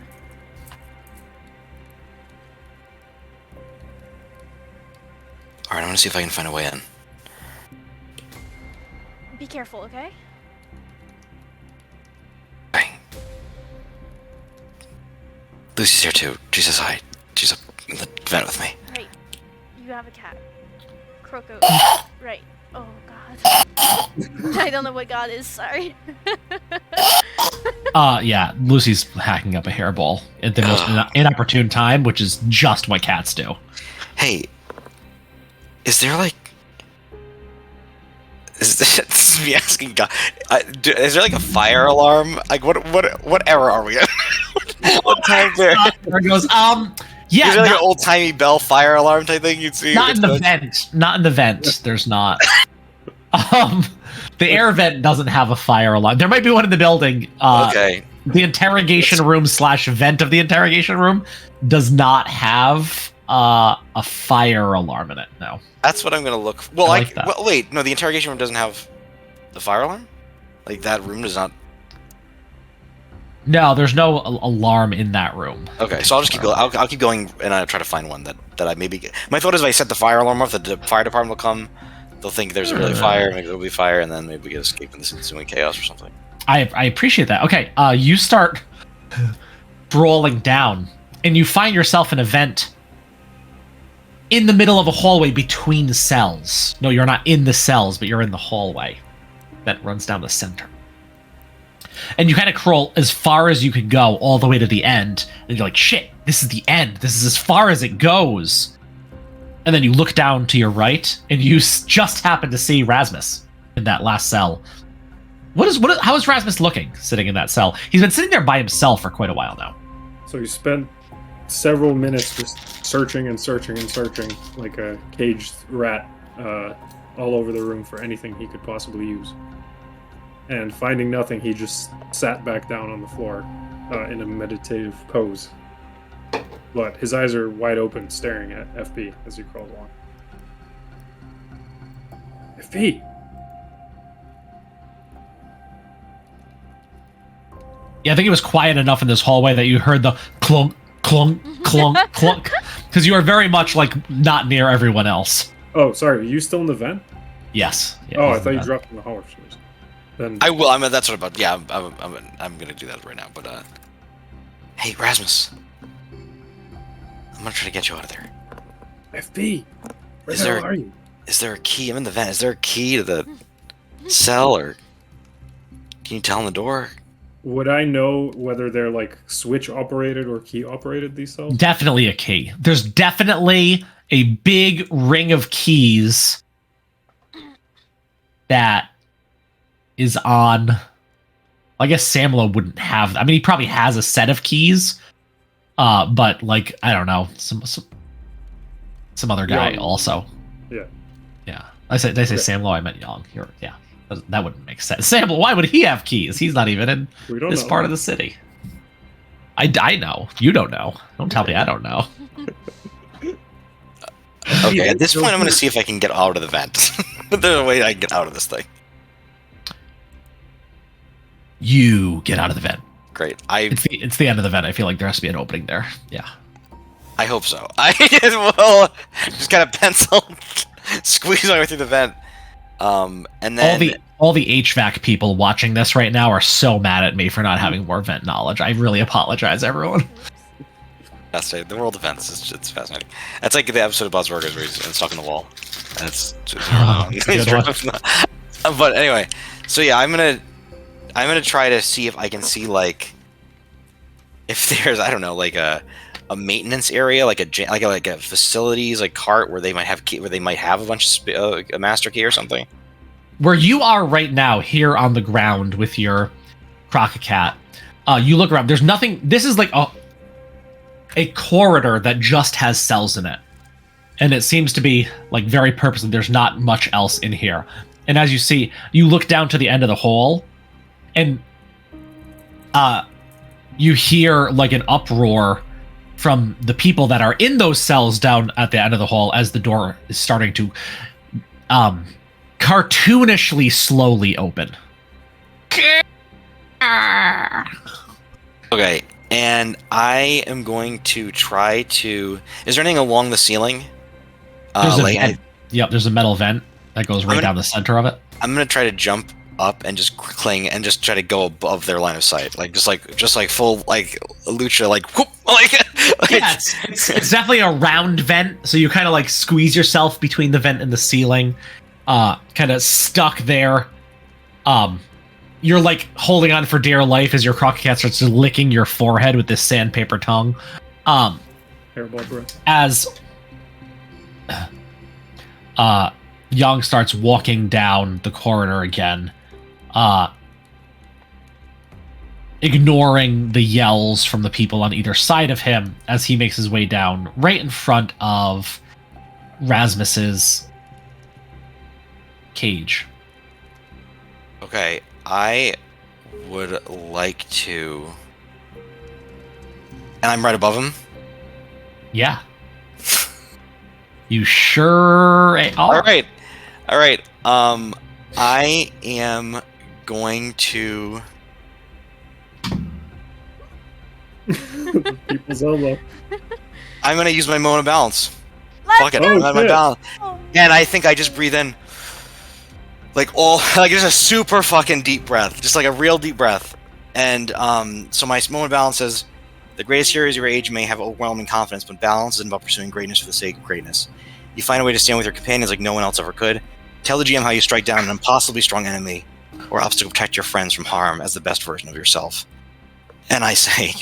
Alright, I'm gonna see if I can find a way in. Be careful, okay? Okay. Lucy's here too. She says hi. She's up in the vent with me. Right. You have a cat. Croco. Right. Oh god. I don't know what god is, sorry. Yeah, Lucy's hacking up a hairball at the most inopportune time, which is just what cats do. Hey, is there like... This is me asking God. Is there like a fire alarm? Like what era are we at? What time there? There goes, yeah. Is there like an old timey bell fire alarm type thing you'd see? Not in the vent. Not in the vent. There's not. The air vent doesn't have a fire alarm. There might be one in the building. Okay. The interrogation room / vent of the interrogation room does not have a fire alarm in it. No. That's what I'm gonna look for. Well, I like that. Well, wait, no, the interrogation room doesn't have the fire alarm? Like, that room does not... No, there's no alarm in that room. Okay, so I'll just keep going. I'll keep going, and I'll try to find one that I maybe... My thought is if I set the fire alarm off, the fire department will come, they'll think there's a really fire, maybe there'll be fire, and then maybe we get escape in this ensuing chaos or something. I appreciate that. Okay, you start brawling down, and you find yourself in a vent in the middle of a hallway between cells. No, you're not in the cells, but you're in the hallway that runs down the center. And you kind of crawl as far as you can go, all the way to the end, and you're like, shit, this is the end. This is as far as it goes. And then you look down to your right, and you just happen to see Rasmus in that last cell. How is Rasmus looking, sitting in that cell? He's been sitting there by himself for quite a while now. So you spent several minutes just searching and searching and searching like a caged rat all over the room for anything he could possibly use. And finding nothing, he just sat back down on the floor in a meditative pose. But his eyes are wide open, staring at FB as he crawls along. FP. Yeah, I think it was quiet enough in this hallway that you heard the clunk, clunk, clunk, clunk. Because you are very much like not near everyone else. Oh, sorry. Are you still in the vent? Yes. Yeah, Oh, he's I thought in you the dropped in the hall. Then I will. I mean, that's what about. Yeah, I'm gonna do that right now. But hey, Rasmus, I'm gonna try to get you out of there. FP. Where Is the there- hell are you? Is there a key? I'm in the vent. Is there a key to the cell, or can you tell on the door? Would I know whether they're like switch operated or key operated? These cells. Definitely a key. There's definitely a big ring of keys that is on. I guess Samlo wouldn't have. I mean, he probably has a set of keys, but like I don't know, some other guy Young. also. Yeah. Yeah. Did I say Okay. Samlo? I meant Young. Yeah. That wouldn't make sense. Samlo, why would he have keys? He's not even in We don't this know. part of the city. I know. You don't know. Don't tell me I don't know. Okay, at this point, I'm gonna see if I can get out of the vent. There's a way I can get out of this thing. You get out of the vent. Great. It's the end of the vent. I feel like there has to be an opening there. Yeah. I hope so. I will just kind of pencil squeeze my way through the vent. And then All the HVAC people watching this right now are so mad at me for not having more vent knowledge. I really apologize, everyone. fascinating. The world of vents it's fascinating. That's like the episode of Buzzburgers where he's stuck in the wall. And it's Good one. but anyway, so yeah, I'm gonna try to see if I can see like if there's I don't know like a maintenance area like a facilities like cart where they might have a bunch of a master key or something. Where you are right now, here on the ground with your Crococat, you look around. There's nothing. This is like a corridor that just has cells in it, and it seems to be like very purposely. There's not much else in here. And as you see, you look down to the end of the hall, and you hear like an uproar from the people that are in those cells down at the end of the hall as the door is starting to cartoonishly slowly open. Okay, and I am going to try to. Is there anything along the ceiling? There's a vent. Yep, there's a metal vent that goes right down the center of it. I'm gonna try to jump up and just cling and just try to go above their line of sight, just like full like lucha, like whoop, like. Yeah, it's definitely a round vent, so you kind of like squeeze yourself between the vent and the ceiling, kind of stuck there. You're like holding on for dear life as your Crococat starts licking your forehead with this sandpaper tongue. Hairball breath. As Young starts walking down the corridor again, ignoring the yells from the people on either side of him as he makes his way down right in front of Rasmus's cage. Okay, I would like to, and I'm right above him. Yeah. You sure are. All right. I am going to. People's elbow. I'm gonna use my Mona balance. Let's Fuck it, go. I'm at my Shit. balance, go. and I think I just breathe in, like just a super fucking deep breath, just like a real deep breath, and so my Mona balance says, "The greatest heroes of your age may have overwhelming confidence, but balance isn't about pursuing greatness for the sake of greatness. You find a way to stand with your companions like no one else ever could. Tell the GM how you strike down an impossibly strong enemy, or obstacle protect your friends from harm as the best version of yourself." And I say,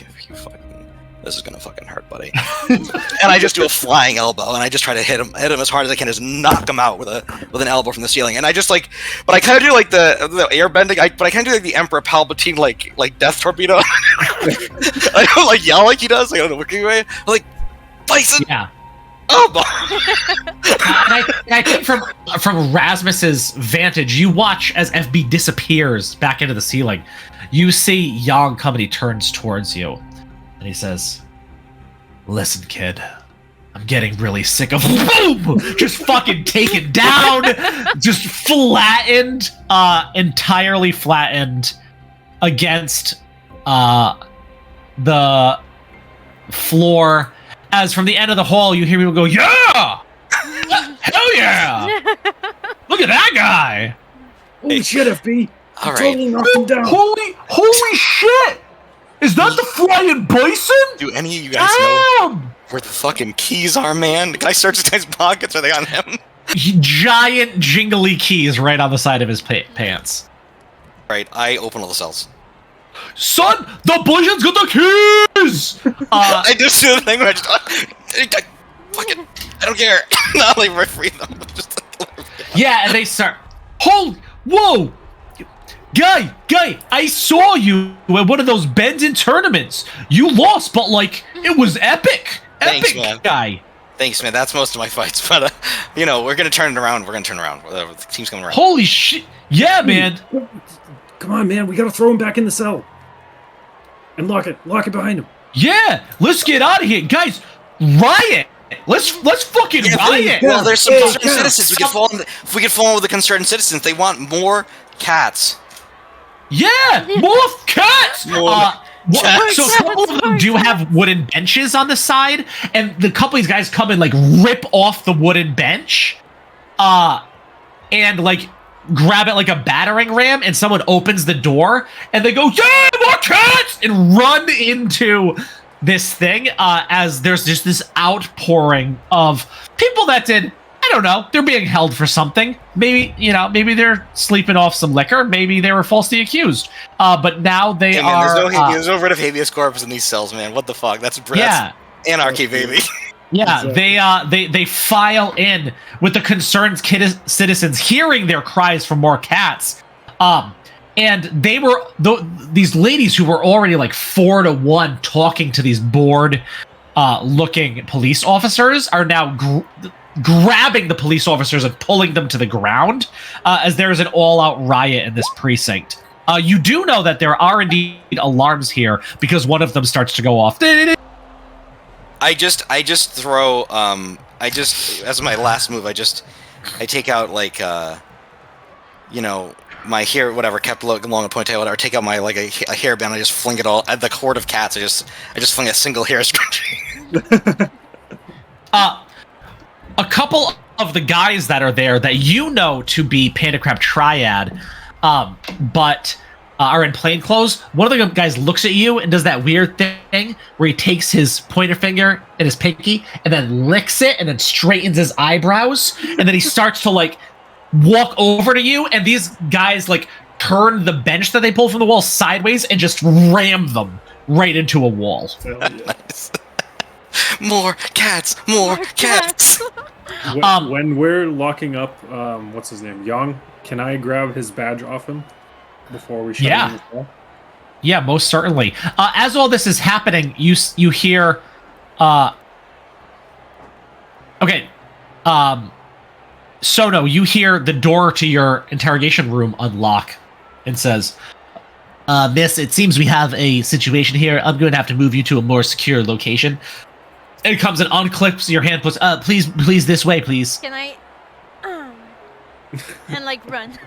this is gonna fucking hurt, buddy. And I just do a flying elbow, and I just try to hit him as hard as I can, just knock him out with an elbow from the ceiling. And I just like, but I kind of do like the air bending, but I kind of do like the Emperor Palpatine like death torpedo. I don't like yell like he does. Like, I don't know what way. I'm like, Bison. Yeah. Oh, And I think from Rasmus's vantage, you watch as FB disappears back into the ceiling. You see Yang come and he turns towards you. And he says, "Listen, kid, I'm getting really sick of boom, just fucking taken down, just flattened, entirely flattened against the floor. As from the end of the hall, you hear people go, "Yeah, hell yeah! Look at that guy! Holy shit, FB! All right. Totally knocked him down. Holy shit! Is that the flying bison? Do any of you guys know where the fucking keys are, man? Can I search this guy's pockets? Are they on him? Giant jingly keys right on the side of his pants. Right, I open all the cells. Son, the bullshit's got the keys! I just do the thing where I just... fuck it. I don't care. Not like free them. Just, Yeah, and they start... Whoa! Guy, I saw you at one of those Benton tournaments. You lost, but, like, it was epic. Thanks, Epic, man. guy. Thanks, man. That's most of my fights. But, we're going to turn it around. The team's coming around. Holy shit. Yeah, man. Come on, man. We gotta throw him back in the cell. And lock it behind him. Yeah, let's get out of here. Guys, riot. Let's fucking riot. Well, there's some Hey, concerned yeah. citizens. If we could fall in with the concerned citizens, they want more cats. Yeah, more cats. Cats. So a couple of them do have wooden benches on the side, and the couple of these guys come and like rip off the wooden bench, and like grab it like a battering ram, and someone opens the door, and they go, "Yeah, more cats!" and run into this thing. As there's just this outpouring of people that did. I don't know. They're being held for something. Maybe they're sleeping off some liquor. Maybe they were falsely accused. But now they are. There's no rid of habeas corpus in these cells, man. What the fuck? That's anarchy, baby. Yeah, they file in with the concerned citizens, hearing their cries for more cats. And they were these ladies who were already like 4-1 talking to these bored, looking police officers are now grabbing the police officers and pulling them to the ground, as there is an all-out riot in this precinct. You do know that there are indeed alarms here because one of them starts to go off. I just throw as my last move, I take out like my hair, whatever, kept long a ponytail, whatever. Take out my like a hairband. I just fling it all at the horde of cats. I just fling a single hair scrunchie. A couple of the guys that are there that you know to be Panda Crab Triad, but are in plain clothes. One of the guys looks at you and does that weird thing where he takes his pointer finger and his pinky and then licks it and then straightens his eyebrows, and then he starts to like walk over to you, and these guys like turn the bench that they pulled from the wall sideways and just ram them right into a wall. Nice. More cats. When we're locking up, what's his name, Young, can I grab his badge off him before we shut him in the cell? Yeah, most certainly. As all this is happening, you hear, okay, Sono, you hear the door to your interrogation room unlock and says, Miss, it seems we have a situation here. I'm going to have to move you to a more secure location. It comes and unclips your hand, puts, please this way, please. Can I, and like run?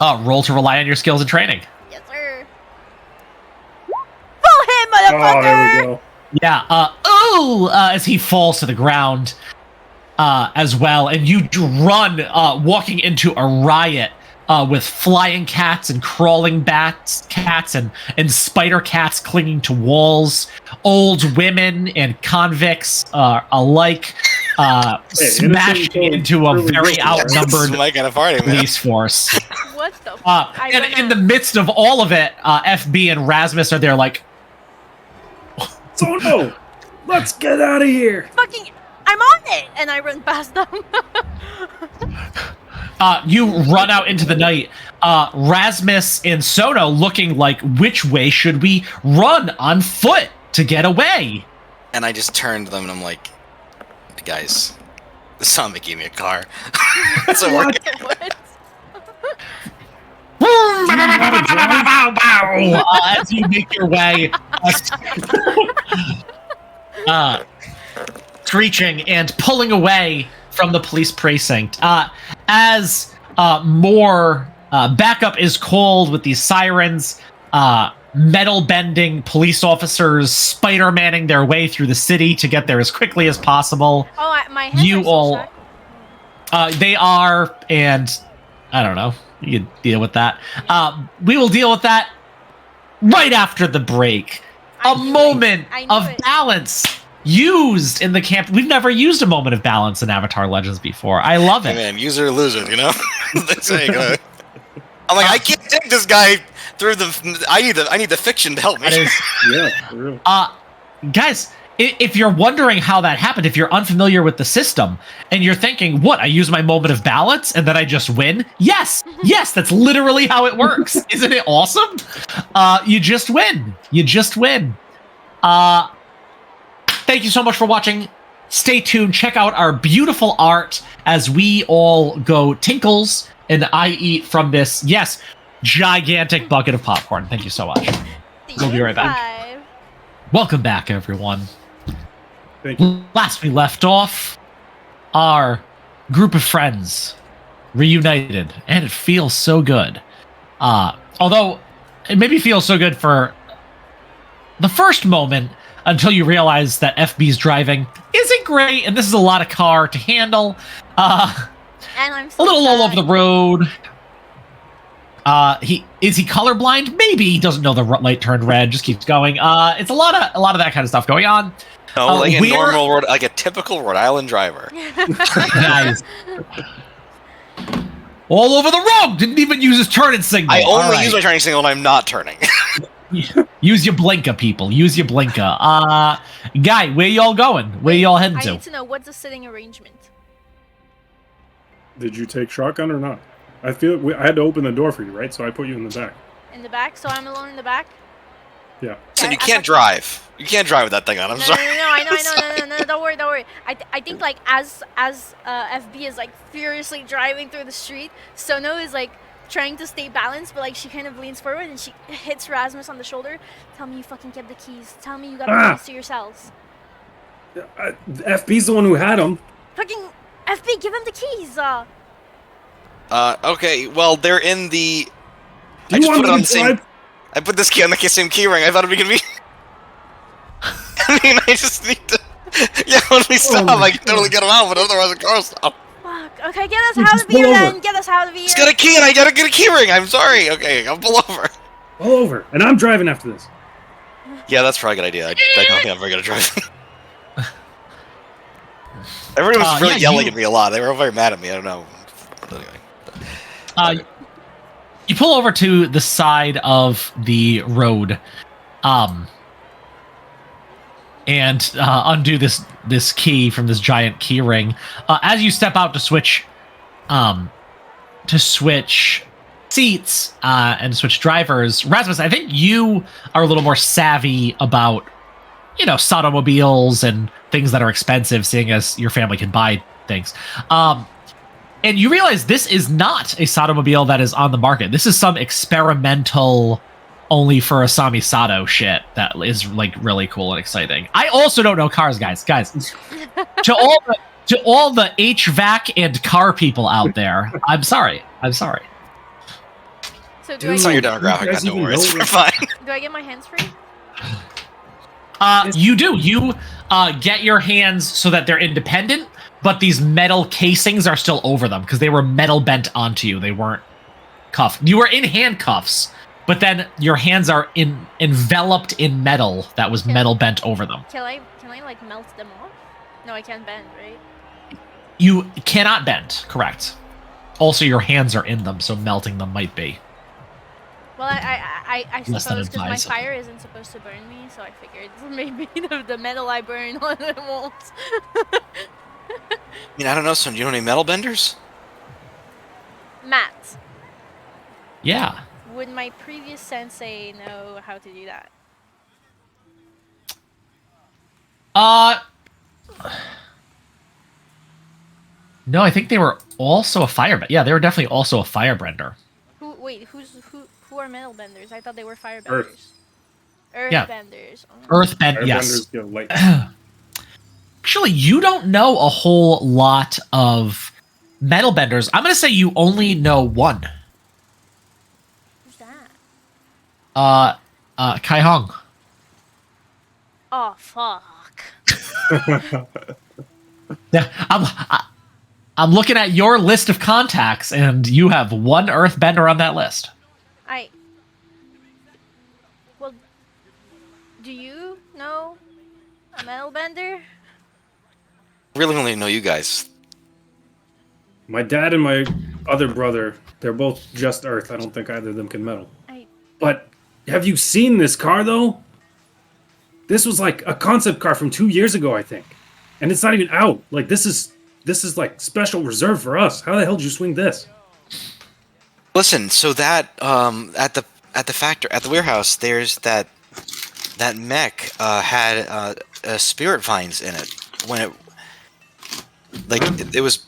Roll to rely on your skills and training. Yes, sir. Pull him, motherfucker! Oh, there we go. Yeah, as he falls to the ground, as well, and you run, walking into a riot, with flying cats and crawling cats and spider cats clinging to walls, old women and convicts alike, smashing into a very outnumbered police force. What the and in the midst of all of it, FB and Rasmus are there like, So no! Let's get out of here! fucking, I'm on it! And I run past them. You run out into the night. Rasmus and Sono looking like, which way should we run on foot to get away? And I just turned to them and I'm like, guys, the Sonic gave me a car. So What? As you make your way screeching and pulling away from the police precinct. As more backup is called with these sirens, metal bending police officers Spider-Manning their way through the city to get there as quickly as possible. Oh, my hands are still shut. They are, and I don't know. You can deal with that. We will deal with that right after the break. A moment of balance used in the camp. We've never used a moment of balance in Avatar Legends before. I love it. Hey man, use it or lose it, you know? That's how you go. I'm like, I can't take this guy through the. I need the fiction to help me. Yeah, for real. Guys, if you're wondering how that happened, if you're unfamiliar with the system and you're thinking, what, I use my moment of balance and then I just win? Yes, that's literally how it works. Isn't it awesome? You just win. You just win. Thank you so much for watching. Stay tuned. Check out our beautiful art as we all go tinkles and I eat from this, yes, gigantic bucket of popcorn. Thank you so much. We'll be right back. Welcome back, everyone. Thank you. Last we left off, our group of friends reunited, and it feels so good. Although, it maybe feels so good for the first moment until you realize that FB's driving isn't great, and this is a lot of car to handle. And I'm so a little all sad. over the road. Is he colorblind? Maybe he doesn't know the light turned red. Just keeps going. It's a lot of that kind of stuff going on. No, like a normal, like a typical Rhode Island driver. Guys, all over the road. Didn't even use his turning signal. I only use my turning signal when I'm not turning. Use your blinker, people. Use your blinker. Guy, where y'all going? Where y'all heading I to? need to know what's the sitting arrangement. Did you take shotgun or not? I feel I had to open the door for you, right? So I put you in the back. In the back, so I'm alone in the back. Yeah. So you can't drive. You can't drive with that thing on. I'm sorry. No, I know. No, don't worry. I think like as FB is like furiously driving through the street, Sono is like trying to stay balanced, but like she kind of leans forward and she hits Rasmus on the shoulder. Tell me you fucking kept the keys. Tell me you got the keys to your cells. FB's the one who had them. Fucking FB, give him the keys. Okay. Well, they're in the. Do I you just want put it me on to the same. drive? I put this key on the same key ring. I thought it'd be convenient. I mean, I just need to. Yeah, when we stop, I can totally get him out, but otherwise the car will stop. Fuck. Okay, get us out of here then. Get us out of here. It's got a key, and I gotta get a key ring. I'm sorry. Okay, I'll pull over. All over. And I'm driving after this. Yeah, that's probably a good idea. I don't think I'm very good at driving. Everybody was really yelling at me a lot. They were all very mad at me. I don't know. Anyway. You pull over to the side of the road, and undo this key from this giant key ring. As you step out to switch seats and switch drivers, Rasmus, I think you are a little more savvy about, automobiles and things that are expensive, seeing as your family can buy things. And you realize this is not a Satomobile that is on the market. This is some experimental, only for Asami Sato shit that is like really cool and exciting. I also don't know cars, guys. to all the HVAC and car people out there, I'm sorry. So It's not your demographic, man. Don't worry. It's fine. Do I get my hands free? You do. You get your hands so that they're independent, but these metal casings are still over them because they were metal bent onto you. They weren't cuffed. You were in handcuffs, but then your hands are enveloped in metal that was metal bent over them. Can I like melt them off? No, I can't bend, right? You cannot bend, correct. Also, your hands are in them, so melting them might be. Well, I Less than suppose because my advisable. fire isn't supposed to burn me, so I figured maybe the metal I burn on it won't. I mean, I don't know, son. Do you know any metal benders? Matt, Yeah. would my previous sensei know how to do that? No, I think they were also a firebender. Yeah, they were definitely also a firebender. Who are metal benders? I thought they were firebenders. Earth. Earth Yeah. benders. Oh. Earthbend, yes. Airbenders go light. actually, you don't know a whole lot of metal benders. I'm gonna say you only know one. Who's that? Kai Hong. Oh fuck. Yeah, I'm looking at your list of contacts, and you have one earthbender on that list. Well, do you know a metal bender? I really only know you guys. My dad and my other brother, they're both just Earth. I don't think either of them can metal. But have you seen this car, though? This was like a concept car from 2 years ago, I think. And it's not even out. Like, this is like special reserve for us. How the hell did you swing this? Listen, so that at the warehouse, there's that mech had spirit vines in it when it he was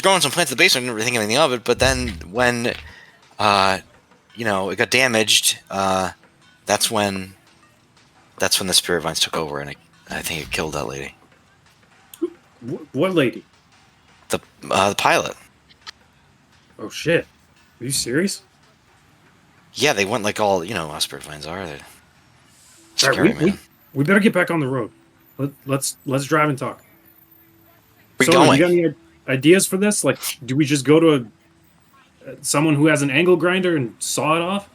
growing some plants in the basement. I didn't really think anything of it, but then when it got damaged, that's when the spirit vines took over, and I think it killed that lady. What lady? The pilot. Oh shit! Are you serious? Yeah, they went like all how spirit vines are. They're All scary, right, man. we better get back on the road. Let's drive and talk. We're So, going. you got any ideas for this? Like, do we just go to someone who has an angle grinder and saw it off?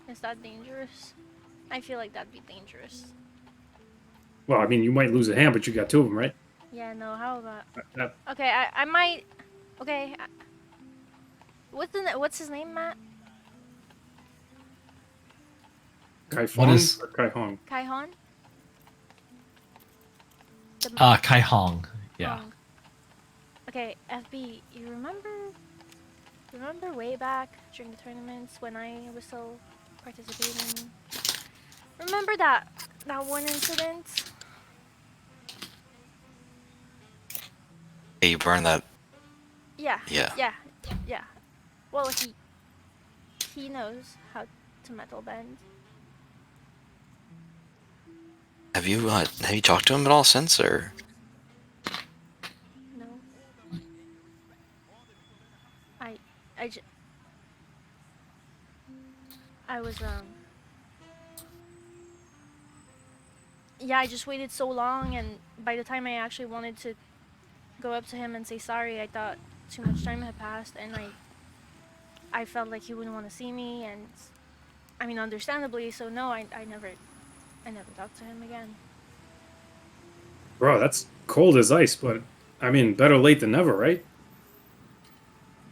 Is that dangerous? I feel like that'd be dangerous. Well, I mean, you might lose a hand, but you got two of them, right? Yeah, no, how about... Uh, Okay, I might... Okay, what's his name, Matt? Kai Fong or Kai Hong? Kai Hon? Kai Hong. Yeah. Hong. Okay, FB, you remember way back during the tournaments when I was still participating? Remember that one incident? Hey, you burned that. Yeah. Yeah. Yeah. Well, he knows how to metal bend. Have you talked to him at all since, or? No. I was yeah, I just waited so long, and by the time I actually wanted to go up to him and say sorry, I thought too much time had passed, and I felt like he wouldn't want to see me, and I mean, understandably, so no, I never talked to him again. Bro, that's cold as ice, but I mean, better late than never, right?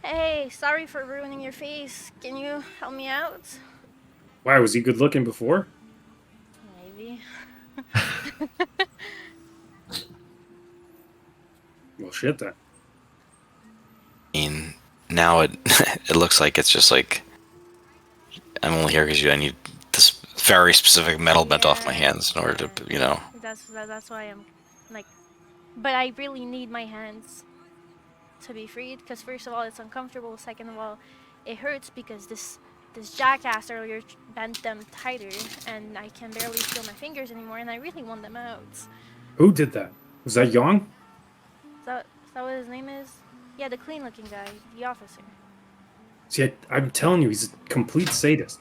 Hey, sorry for ruining your face. Can you help me out? Why, was he good looking before? Maybe. Well, shit then. I mean, now it it looks like it's just like I'm only here because I need this very specific metal bent off my hands in order to, That's why I'm like, but I really need my hands to be freed, because first of all, it's uncomfortable. Second of all, it hurts because this jackass earlier bent them tighter, and I can barely feel my fingers anymore, and I really want them out. Who did that? Was that Yang? Is that what his name is? Yeah, the clean-looking guy, the officer. See, I'm telling you, he's a complete sadist.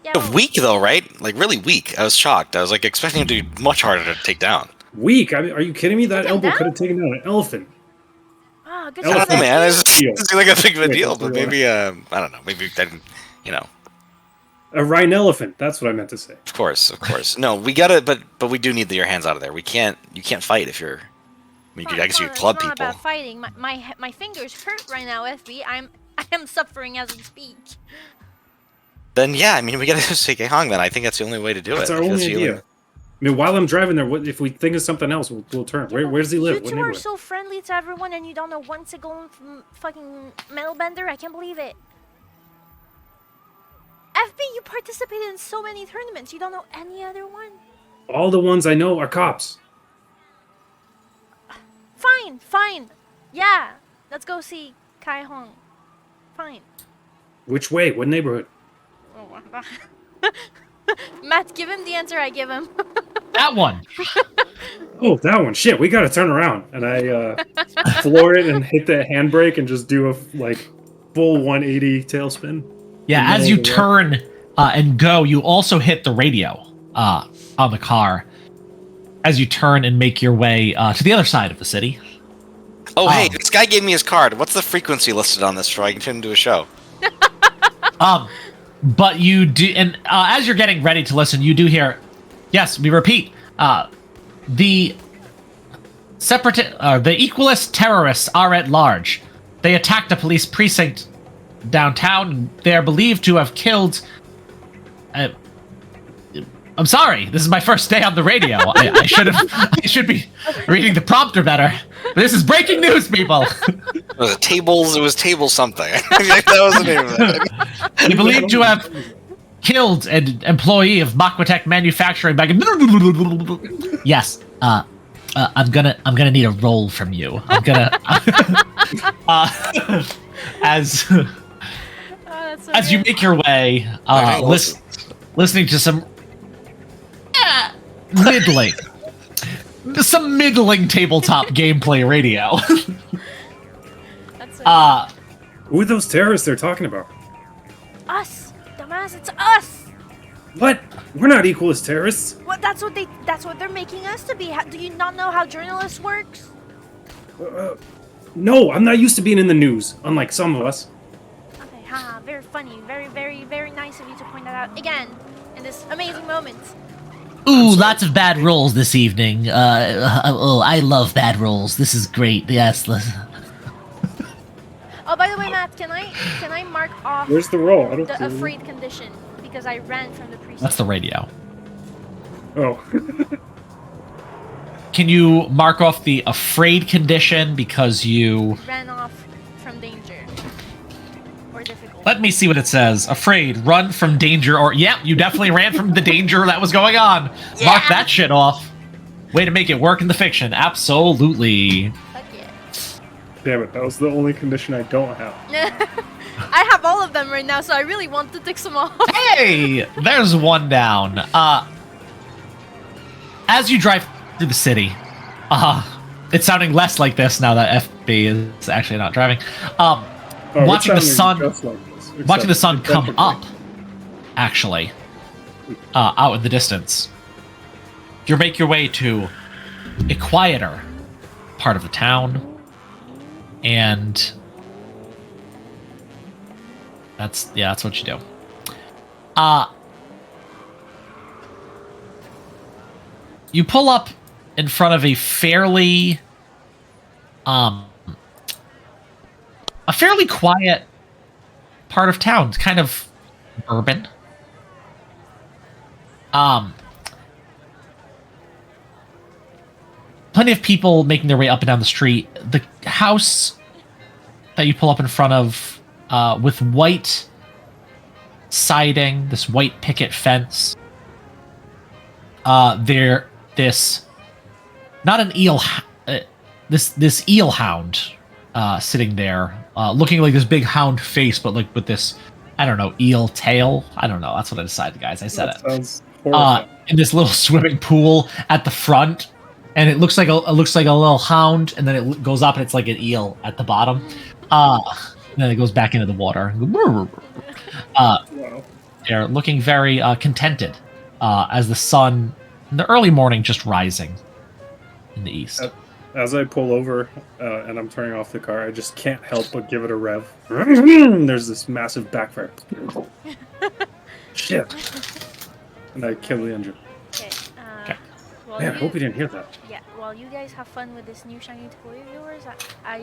Yeah, well, weak though, right? Like really weak. I was shocked. I was like expecting him to be much harder to take down. Weak? I mean, are you kidding me? That Take him elbow down? could have taken down an elephant. ah, good I don't job, know, man. FB. It doesn't seem like a big of a Wait, deal, that's but real. maybe I don't know. Maybe then, A rhine elephant. That's what I meant to say. of course. No, we gotta, but we do need your hands out of there. You can't fight if you're. I mean, I guess you club It's not people. about fighting. My fingers hurt right now, FB. I am suffering as we speak. Then yeah, I mean, we gotta just take a hong. Then I think that's the only way to do That's it. our If only the only- idea. I mean, while I'm driving there, if we think of something else, we'll turn. Where does he live? You What two are neighborhood? so friendly to everyone, and you don't know one single fucking metal bender. I can't believe it. FB, you participated in so many tournaments. You don't know any other one. All the ones I know are cops. Fine. Yeah, let's go see Kai Hong. Fine. Which way? What neighborhood? Matt, give him the answer I give him. That one. Oh, that one. Shit, we gotta turn around. And I floor it and hit the handbrake and just do a full 180 tailspin. Yeah, And as then you the turn and go, you also hit the radio on the car. As you turn and make your way to the other side of the city. Oh, hey, this guy gave me his card. What's the frequency listed on this so I can turn into a show? But you do, and as you're getting ready to listen, you do hear, yes, we repeat, the the equalist terrorists are at large. They attacked a police precinct downtown. They are believed to have killed. I'm sorry. This is my first day on the radio. I should be reading the prompter better. This is breaking news, people. It was tables. It was table something. That was the name of it. They believed to have killed an employee of Magpie Manufacturing back in. Yes. I'm gonna need a roll from you. I'm gonna. As you make your way, listening to some middling tabletop gameplay radio. Who are those terrorists they're talking about? Us, dumbass, it's us. What? We're not equal as terrorists. Well, that's what they're making us to be. Do you not know how journalists works? No, I'm not used to being in the news, unlike some of us. Okay, haha, very funny, very, very, very nice of you to point that out again in this amazing moment. Ooh, lots of bad rolls this evening. I love bad rolls. This is great. Yes. Oh, by the way, Matt, can I mark off Where's the roll? I don't the see it. afraid condition because I ran from the precinct? That's the radio. Oh. Can you mark off the afraid condition because you ran off from danger or difficult? Let me see what it says. Afraid, run from danger, or yep, you definitely ran from the danger that was going on. Yeah. Mark that shit off. Way to make it work in the fiction. Absolutely. Fuck yeah. Damn it, that was the only condition I don't have. I have all of them right now, so I really want to tick them off. Hey, there's one down. As you drive through the city, it's sounding less like this now that FB is actually not driving. Watching the sun, watching the sun come up, actually, out in the distance. You make your way to a quieter part of the town, and that's what you do. You pull up in front of a fairly quiet part of town. It's kind of urban. Plenty of people making their way up and down the street. The house that you pull up in front of, with white siding, this white picket fence. This eel hound sitting there, looking like this big hound face, but like with this, I don't know, eel tail. I don't know. That's what I decided, guys. I said that it. Sounds horrifying. In this little swimming pool at the front, and it looks like a little hound, and then it goes up and it's like an eel at the bottom. And then it goes back into the water. Wow. They're looking very contented as the sun in the early morning just rising in the east. As I pull over and I'm turning off the car, I just can't help but give it a rev. There's this massive backfire. Shit. And I kill the engine. Okay. Man, I hope you didn't hear that. Yeah. While you guys have fun with this new shiny toy of yours, I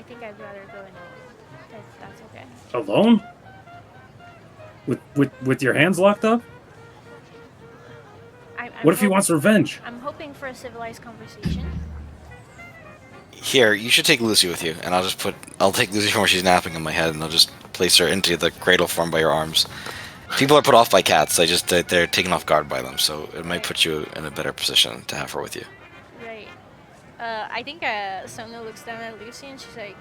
think I'd rather go alone. If that's okay. Alone? With your hands locked up? What if he wants revenge? I'm hoping for a civilized conversation. Here, you should take Lucy with you, and I'll take Lucy from where she's napping on my head, and I'll just place her into the cradle form by your arms. People are put off by cats. They're taken off guard by them, so it might put you in a better position to have her with you. Right. I think Sona looks down at Lucy and she's like,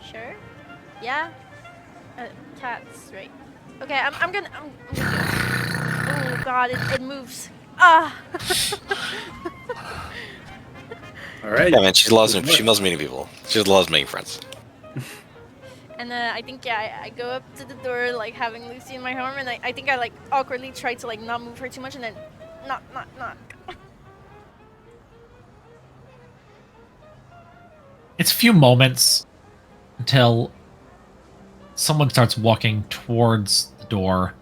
"Sure? Yeah? Cats, right? Okay, I'm gonna. Oh god, it moves. Ah. All right. Yeah, man, she loves Good it. She luck. loves meeting people. She just loves making friends. And I think I go up to the door like having Lucy in my arm, and I think I like awkwardly try to like not move her too much, and then knock. It's a few moments until someone starts walking towards the door.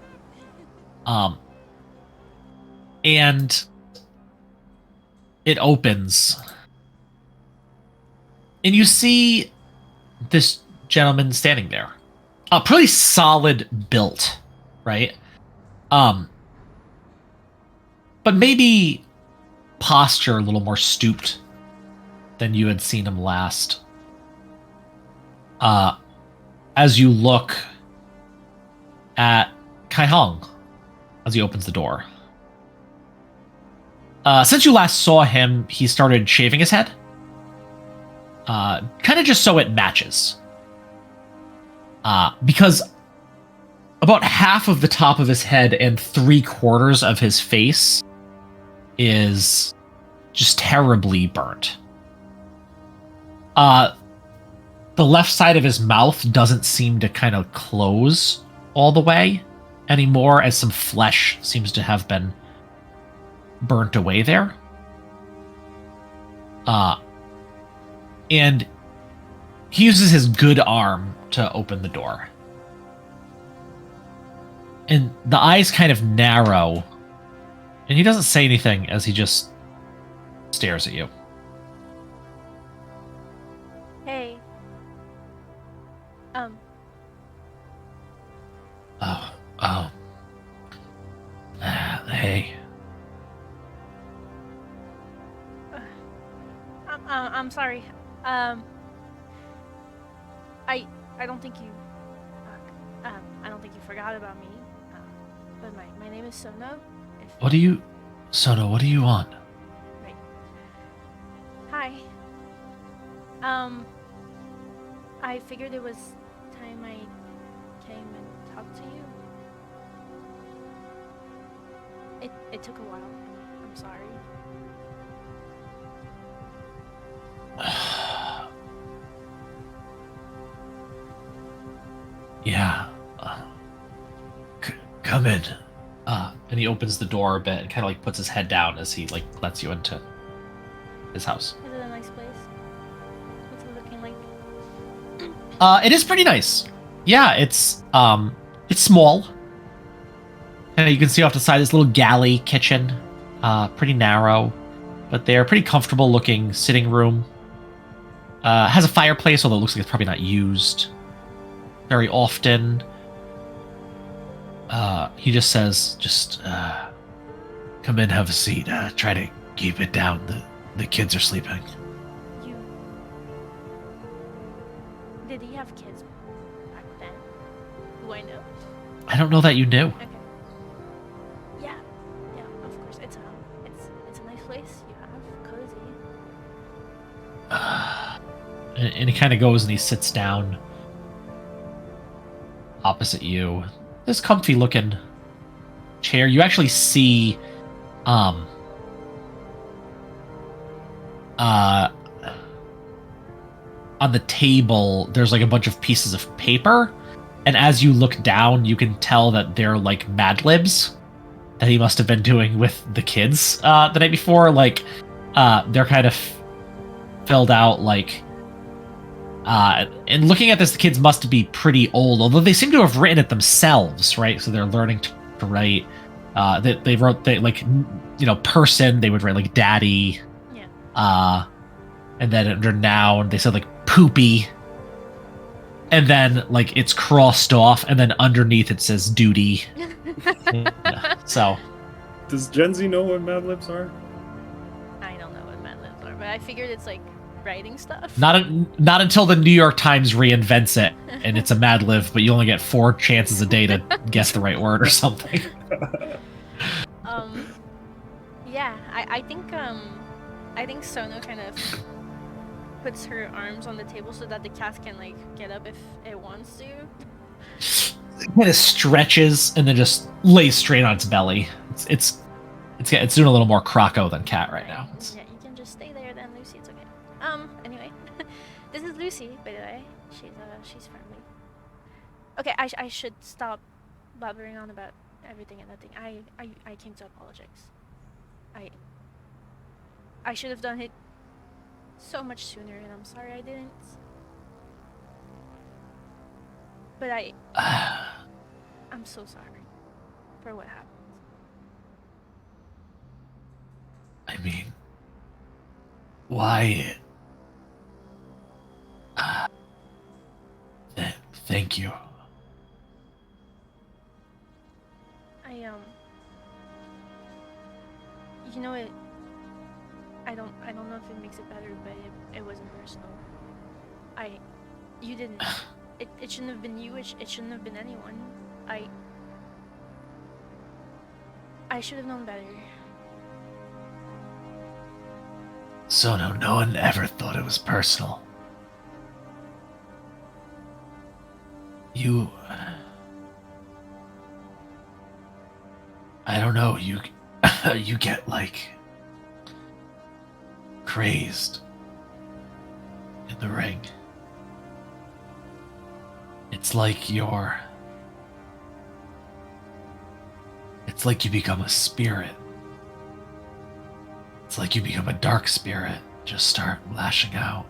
And it opens. And you see this gentleman standing there. Pretty solid built, right? But maybe posture a little more stooped than you had seen him last. As you look at Kai Hong as he opens the door. Since you last saw him, he started shaving his head. Kind of just so it matches. Because about half of the top of his head and 3/4 of his face is just terribly burnt. The left side of his mouth doesn't seem to kind of close all the way anymore, as some flesh seems to have been burnt away there. And he uses his good arm to open the door. And the eyes kind of narrow, and he doesn't say anything as he just stares at you. Hey. Hey. I'm sorry. I don't think you. I don't think you forgot about me. But my name is Sono. What do you... Sono, what do you want? Right. Hi. I figured it was time I came and talked to you. It took a while. I'm sorry. Yeah. Come in. And he opens the door a bit and kind of like puts his head down as he like lets you into his house. Is it a nice place? What's it looking like? It is pretty nice. Yeah, it's small. And you can see off the side this little galley kitchen. Pretty narrow, but they're pretty comfortable looking sitting room. Has a fireplace, although it looks like it's probably not used very often. He just says, come in, have a seat. Try to keep it down. The kids are sleeping. Did he have kids back then? Do I know? I don't know that you knew. Okay. Yeah, of course. It's a nice place you have, cozy. And he kind of goes and he sits down opposite you. This comfy looking chair. You actually see on the table there's like a bunch of pieces of paper, and as you look down you can tell that they're like Mad Libs that he must have been doing with the kids the night before. Like they're kind of filled out like and looking at this, the kids must be pretty old, although they seem to have written it themselves, right? So they're learning to write. They wrote, person, they would write like daddy. Yeah. And then under noun, they said like poopy. And then like it's crossed off, and then underneath it says duty. Yeah, so. Does Gen Z know what Mad Libs are? I don't know what Mad Libs are, but I figured it's like writing stuff. Not until the New York Times reinvents it, and it's a Mad Lib, but you only get 4 chances a day to guess the right word or something. Yeah, I think Sono kind of puts her arms on the table so that the cat can like get up if it wants to. kind of stretches and then just lays straight on its belly. It's doing a little more Croco than cat right now. Yeah, you can just stay there then, Lucy. It's okay. Anyway, this is Lucy, by the way. She's friendly. Okay, I should stop blabbering on about everything and nothing. I came to apologize. I should have done it so much sooner, and I'm sorry I didn't. But I'm so sorry for what happened. I mean, why? Thank you. You know it. I don't know if it makes it better, but it wasn't personal. You didn't. It shouldn't have been you. It shouldn't have been anyone. I should have known better. So no one ever thought it was personal. You... I don't know, you get, like, crazed in the ring. It's like it's like you become a spirit. It's like you become a dark spirit. Just start lashing out.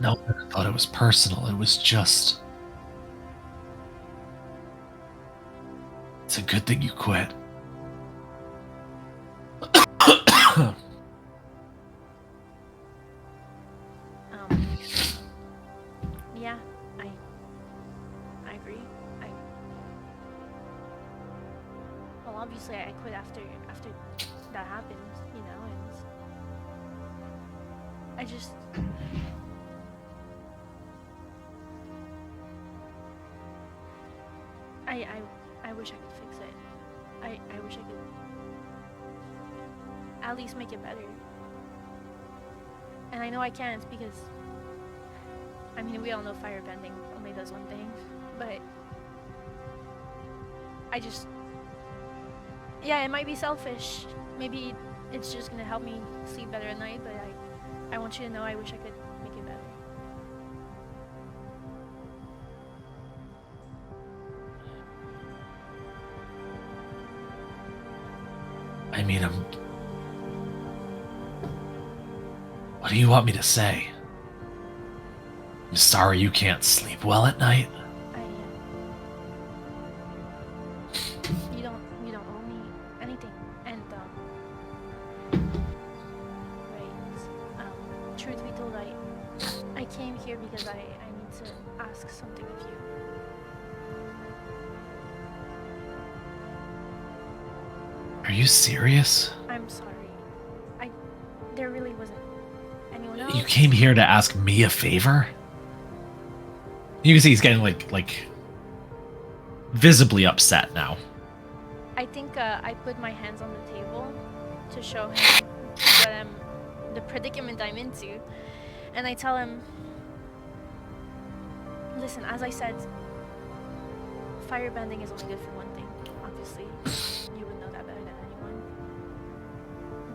No one ever thought it was personal. It was just... It's a good thing you quit. Yeah, I agree. Well, obviously I quit after that happened, you know, and I just... I wish I could fix it. I wish I could at least make it better. And I know I can't because, I mean, we all know firebending only does one thing, but I just... Yeah, it might be selfish. Maybe it's just gonna help me sleep better at night, but I want you to know I wish I could make it better. I mean, what do you want me to say? I'm sorry you can't sleep well at night. You don't owe me anything, and truth be told, I came here because I need to ask something of you. Are you serious? I'm sorry. There really wasn't anyone else. You came here to ask me a favor? You can see he's getting like visibly upset now. I think I put my hands on the table to show him the predicament I'm into, and I tell him, listen, as I said, firebending is only good for one thing. Obviously, you would know that better than anyone.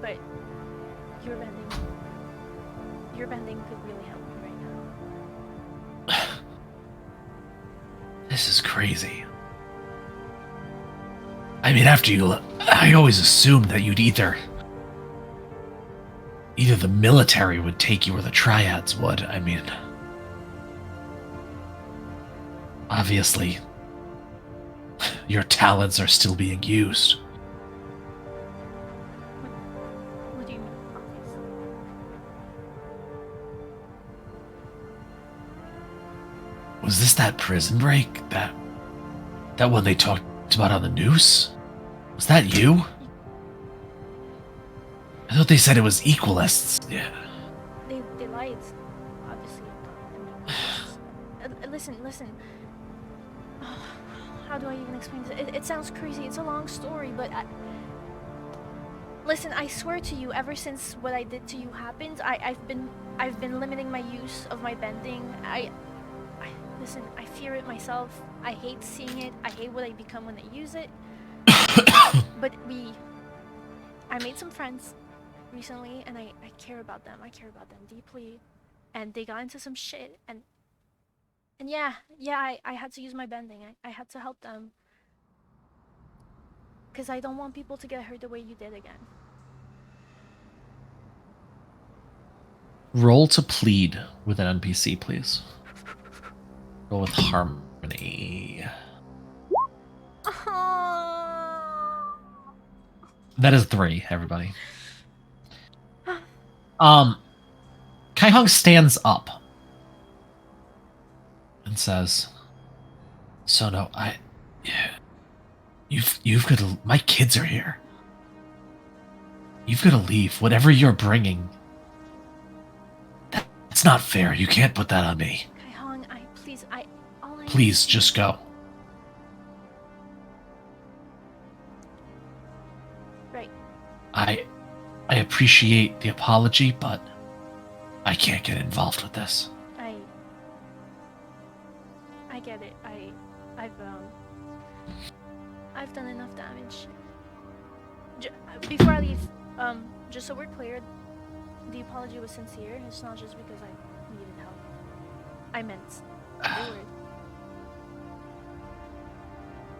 But your bending could really help me right now. This is crazy. I mean, I always assumed that you'd either the military would take you or the triads would. I mean, obviously, your talents are still being used. What do you mean, obviously? Was this that prison break? That one they talked about on the news? Was that you? I thought they said it was equalists. Yeah. They lied, obviously. Listen. Oh, how do I even explain this? It sounds crazy. It's a long story, but listen. I swear to you, ever since what I did to you happened, I've been limiting my use of my bending. Listen, I fear it myself. I hate seeing it. I hate what I become when I use it. But I made some friends recently, and I care about them. I care about them deeply. And they got into some shit, and yeah, I had to use my bending. I had to help them. Because I don't want people to get hurt the way you did again. Roll to plead with an NPC, please. Roll with harmony. That is 3, everybody. Kai Hong stands up and says, "Sono, you've got to. My kids are here. You've got to leave. Whatever you're bringing, that's not fair. You can't put that on me. Kai Hong, Please, just go." Right. I appreciate the apology, but I can't get involved with this. I get it. I've done enough damage. Before I leave, just so we're clear, the apology was sincere. It's not just because I needed help. I meant every word.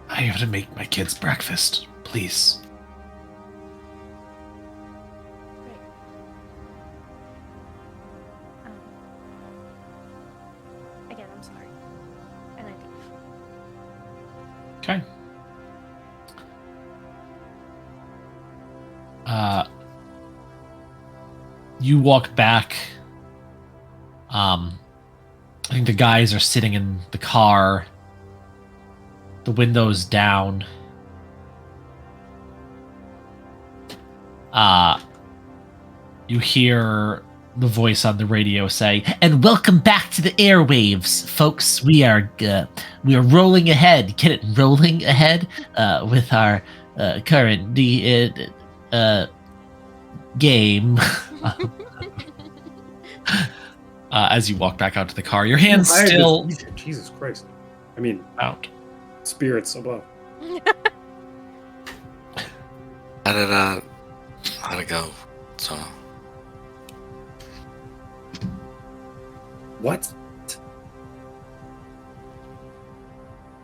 I have to make my kids breakfast, please. Right. Again, I'm sorry. And I leave. Okay. You walk back. I think the guys are sitting in the car. The window's down. You hear the voice on the radio say, "And welcome back to the airwaves, folks. We are rolling ahead. Get it? Rolling ahead with our current game." As you walk back out to the car, your hands still. Jesus Christ! I mean, out. Spirits above. How'd it go? So. What?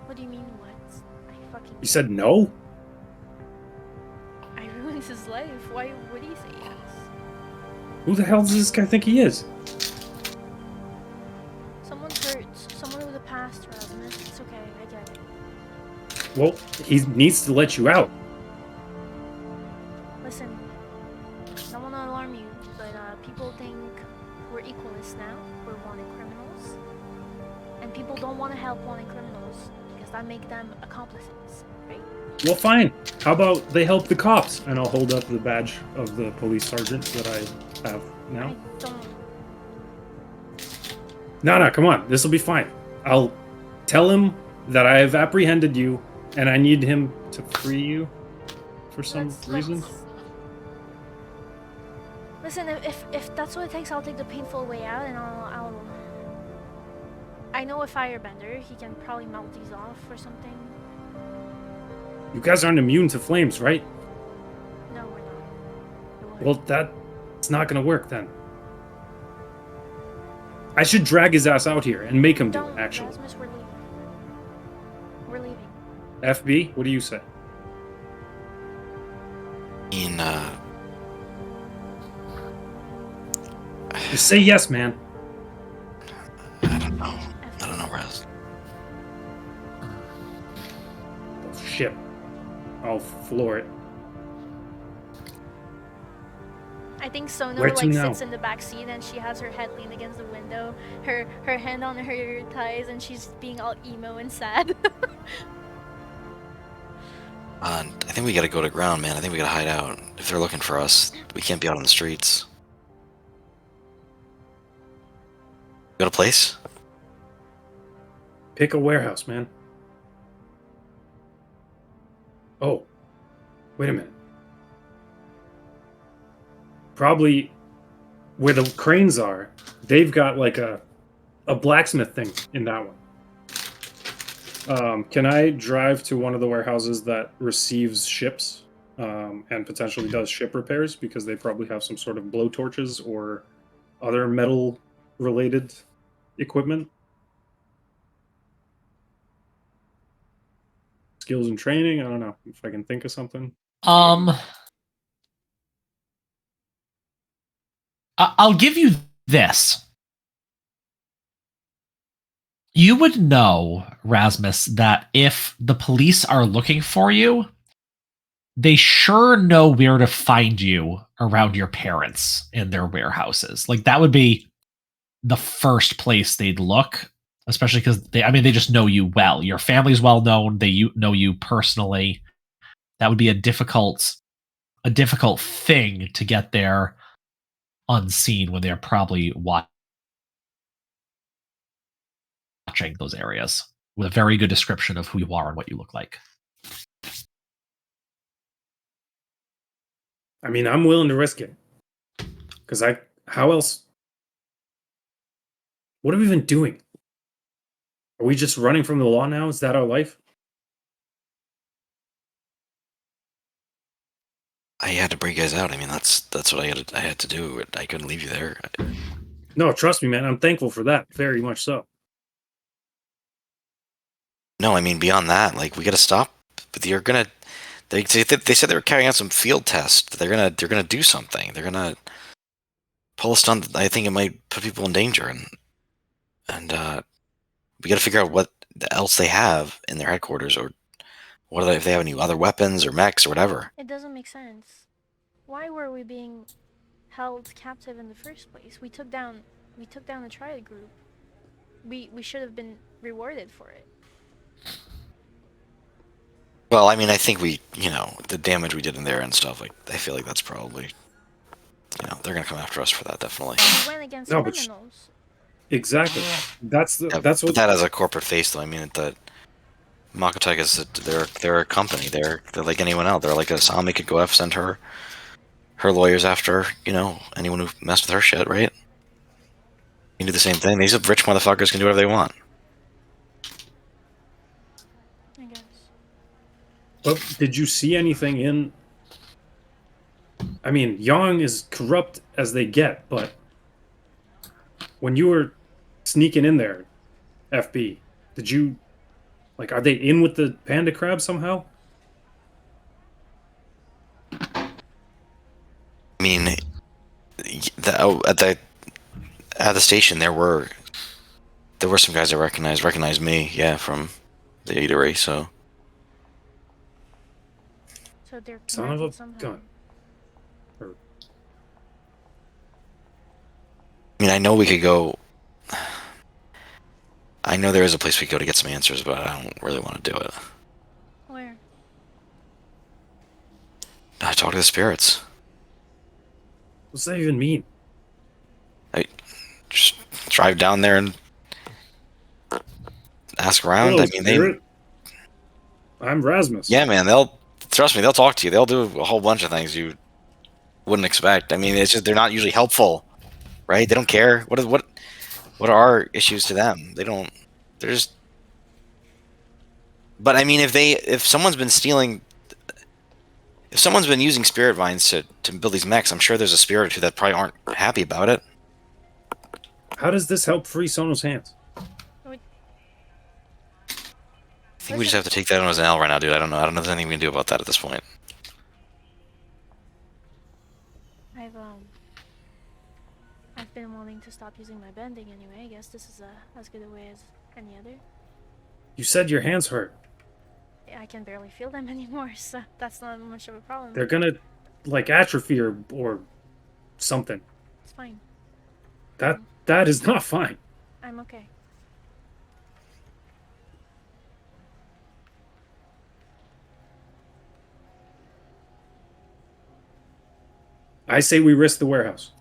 What do you mean, what? You said no? I ruined his life. Why would he say yes? Who the hell does this guy think he is? Someone's hurt. Someone with a past, Rasmus. It's okay. I get it. Well, he needs to let you out. Listen, don't want to alarm you, but people think we're equalists now. We're wanted criminals. And people don't want to help wanted criminals because that make them accomplices, right? Well, fine. How about they help the cops? And I'll hold up the badge of the police sergeant that I have now. I don't... No, come on. This will be fine. I'll tell him that I have apprehended you and I need him to free you for some reason. Listen, if that's what it takes, I'll take the painful way out, and I know a firebender. He can probably melt these off or something. You guys aren't immune to flames, right? No, we're not. Well, that's not gonna work then. I should drag his ass out here and make him do it, actually. Rasmus, we're leaving. We're leaving. FB, what do you say? Just say yes, man. I don't know, Raz. Oh, shit. I'll floor it. I think Sono Where to now? sits in the back seat and she has her head leaned against the window, her hand on her thighs, and she's being all emo and sad. I think we gotta go to ground, man. I think we gotta hide out. If they're looking for us, we can't be out on the streets. Got a place? Pick a warehouse, man. Oh. Wait a minute. Probably where the cranes are, they've got like a blacksmith thing in that one. Can I drive to one of the warehouses that receives ships and potentially does ship repairs because they probably have some sort of blow torches or other metal related equipment? Skills and training? I don't know if I can think of something. I'll give you this. You would know, Rasmus, that if the police are looking for you, they sure know where to find you around your parents in their warehouses. Like that would be the first place they'd look, especially because they just know you well. Your family's well known. They know you personally. That would be a difficult thing to get there unseen when they're probably watching those areas with a very good description of who you are and what you look like. I mean, I'm willing to risk it. Because how else? What are we even doing? Are we just running from the law now? Is that our life? I had to bring you guys out. I mean, that's what I had to do. I couldn't leave you there. No, trust me, man. I'm thankful for that. Very much so. No, I mean beyond that, like we got to stop. But you're gonna. They said they were carrying out some field tests. They're gonna do something. They're gonna pull a stunt. I think it might put people in danger, and we got to figure out what else they have in their headquarters, or what if they have any other weapons or mechs or whatever. It doesn't make sense. Why were we being held captive in the first place? We took down the triad group. We should have been rewarded for it. Well, I mean, I think the damage we did in there and stuff. Like, I feel like that's probably, they're gonna come after us for that, definitely. We went against No, criminals. Exactly. That's Yeah, what. but that as a corporate face, though. I mean, Makotech is they're a company. They're like anyone else. They're like a Sami could go after, send her lawyers after anyone who messed with her shit, right? You can do the same thing. These rich motherfuckers can do whatever they want. I guess. But did you see anything in? I mean, Yang is corrupt as they get, but when you were sneaking in there, FB, did you are they in with the panda crab somehow? I mean, at the station there were some guys that recognized me, yeah, from the eatery. So They're Son of a connected somehow. gun. I mean, I know we could go. I know there is a place we could go to get some answers, but I don't really want to do it. Where? I talk to the spirits. What's that even mean? I just drive down there and ask around. Hello, I mean, spirit. I'm Rasmus. yeah, man, they'll trust me. They'll talk to you. They'll do a whole bunch of things you wouldn't expect. I mean, it's just they're not usually helpful, right? They don't care. What are our issues to them? They don't. They're just. But I mean, if someone's been stealing, if someone's been using spirit vines to build these mechs, I'm sure there's a spirit or two that probably aren't happy about it. How does this help free Sono's hands? I think we just have to take that on as an L right now, dude. I don't know. I don't know if there's anything we can do about that at this point. I've been wanting to stop using my bending anyway. I guess this is as good a way as any other. You said your hands hurt. I can barely feel them anymore, so that's not much of a problem. They're gonna atrophy or something. It's fine. That is not fine. I'm okay. I say we risk the warehouse.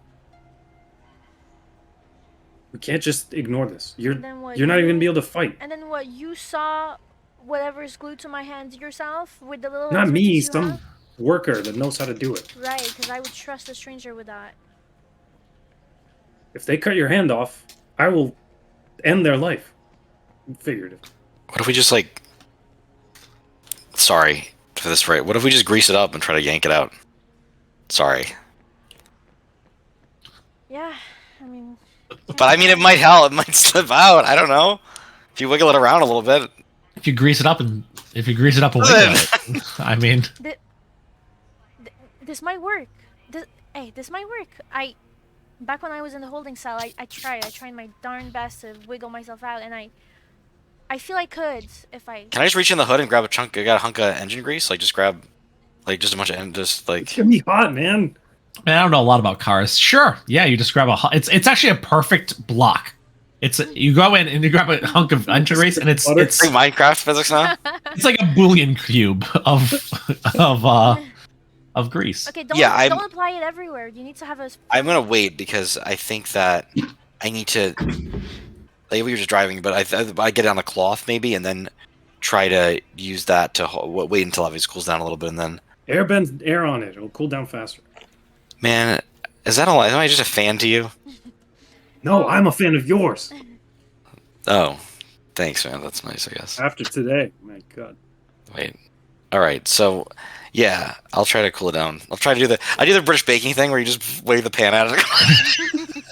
We can't just ignore this. You're not even gonna be able to fight. And then what? You saw whatever is glued to my hands yourself with the little. Not me, expertise you some have? worker that knows how to do it. Right, because I would trust a stranger with that. If they cut your hand off, I will end their life. Figurative. What if we just like? Sorry for this, right? What if we just grease it up and try to yank it out? Sorry, Yeah, I mean. but I mean it might help. It might slip out. I don't know. If you wiggle it around a little bit. If you grease it up and wiggle it, I mean, This might work. This might work. Back when I was in the holding cell, I tried my darn best to wiggle myself out, and I feel I could if I. Can I just reach in the hood and grab a chunk? I got a hunk of engine grease. Like just grab, like just a bunch of It's gonna be hot, man. I don't know a lot about cars. Sure, yeah, you just grab it's actually a perfect block. You go in and you grab a hunk of engine grease, and it's Minecraft physics now. it's like a Boolean cube of grease. Okay, don't apply it everywhere. You need to have a. I'm gonna wait because I think that I need to. Like we were just driving, but I get it on a cloth maybe, and then try to use that to wait until obviously it cools down a little bit, and then Airbend air on it. It'll cool down faster. Man, is that all? Am I just a fan to you? No, I'm a fan of yours. Oh, thanks, man. That's nice, I guess. After today, my God. Wait. All right. So, yeah, I'll try to cool it down. I'll try to do the British baking thing where you just wave the pan at it.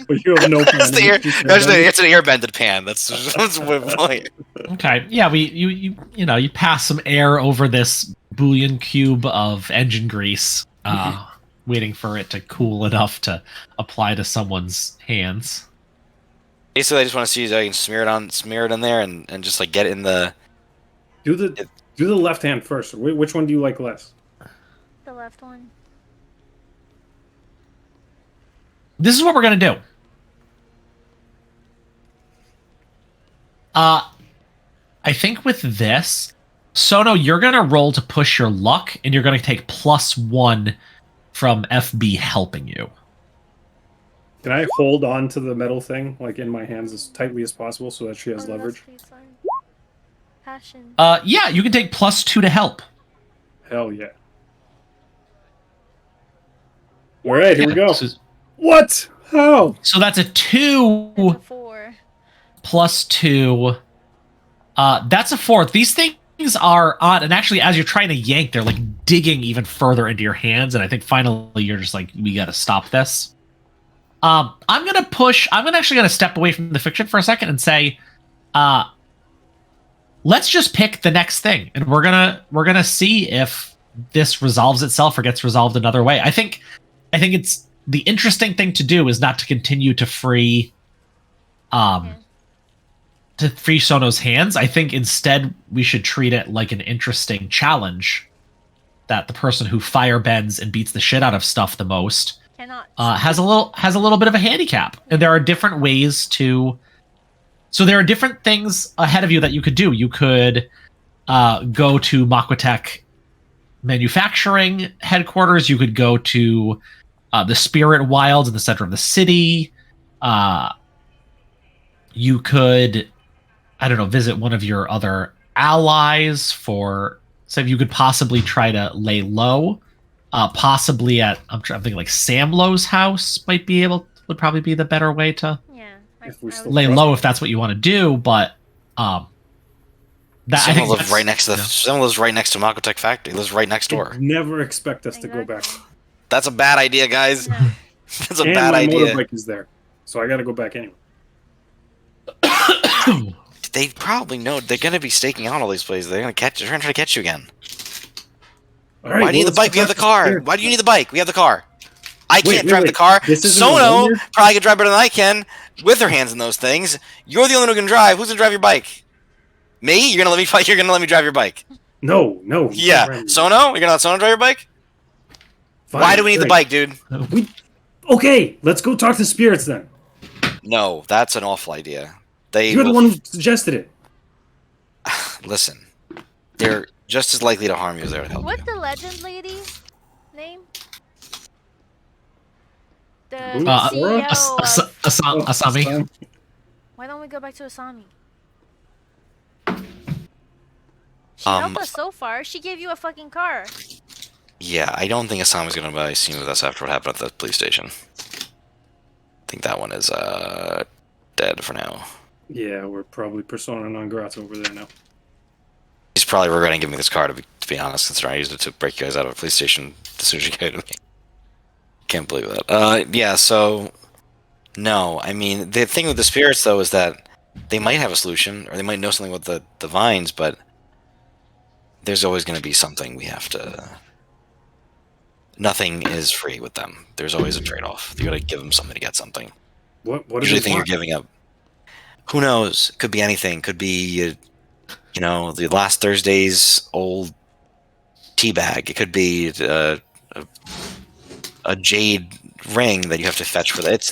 But you have no pan. It's an air-bended pan. That's the point. Okay. Yeah, you pass some air over this Boolean cube of engine grease, waiting for it to cool enough to apply to someone's hands. Basically, I just want to see if I can smear it in there, and just like get it in the. Do the left hand first. Which one do you like less? The left one. This is what we're gonna do. I think with this, Sono, you're gonna roll to push your luck, and you're gonna take +1 from FB helping you. Can I hold on to the metal thing, like in my hands, as tightly as possible, so that she has leverage? Passion. Yeah, you can take +2 to help. Hell yeah! All right, here we go. So, What? How? so that's a 2 That's a 4. +2. That's a 4. These things are on, and actually, as you're trying to yank, they're like digging even further into your hands, and I think finally you're just like, we got to stop this. I'm actually gonna step away from the fiction for a second and say, let's just pick the next thing, and we're gonna see if this resolves itself or gets resolved another way. I think it's the interesting thing to do is not to continue to free, Sono's hands. I think instead we should treat it like an interesting challenge that the person who firebends and beats the shit out of stuff the most has a little bit of a handicap, and there are different ways to. So there are different things ahead of you that you could do. You could go to Makwatek manufacturing headquarters. You could go to the Spirit Wilds in the center of the city. You could, I don't know, visit one of your other allies so you could possibly try to lay low. Possibly at I'm thinking like Sam Lowe's house would probably be the better way to lay low if that's what you want to do. But Someone lives right next to Makwatek factory. Lives right next door. Never expect us to go back. That's a bad idea, guys. No. That's a bad idea. My motorbike is there, so I got to go back anyway. They probably know they're gonna be staking out all these places. They're gonna try to catch you again. All right, Why do you need the bike? We have the car. Why do you need the bike? We have the car. I can't drive the car. This Sono probably can drive better than I can with her hands in those things. You're the only one who can drive. Who's gonna drive your bike? Me? You're gonna let me fight? You're gonna let me drive your bike? No. Yeah, Sono? You're gonna let Sono drive your bike? Fine, Why do we need the bike, dude? Okay, let's go talk to spirits then. No, that's an awful idea. You're the one who suggested it. Listen, they're just as likely to harm you as they are to help you. What's the legend lady's name? The Aura? CEO of... Asami. Why don't we go back to Asami? She helped us so far. She gave you a fucking car. Yeah, I don't think Asami's gonna buy a scene with us after what happened at the police station. I think that one is dead for now. Yeah, we're probably persona non grata over there now. probably regretting giving me this car, to be honest, considering I used it to break you guys out of a police station as soon as you came to me. Can't believe that. Yeah, so... No, I mean, the thing with the spirits, though, is that they might have a solution, or they might know something with the vines, but there's always going to be something we have to... Nothing is free with them. There's always a trade-off. You got to give them something to get something. What Usually think you're giving up. Who knows? Could be anything. Could be, the last Thursday's old tea bag. It could be a jade ring that you have to fetch for that.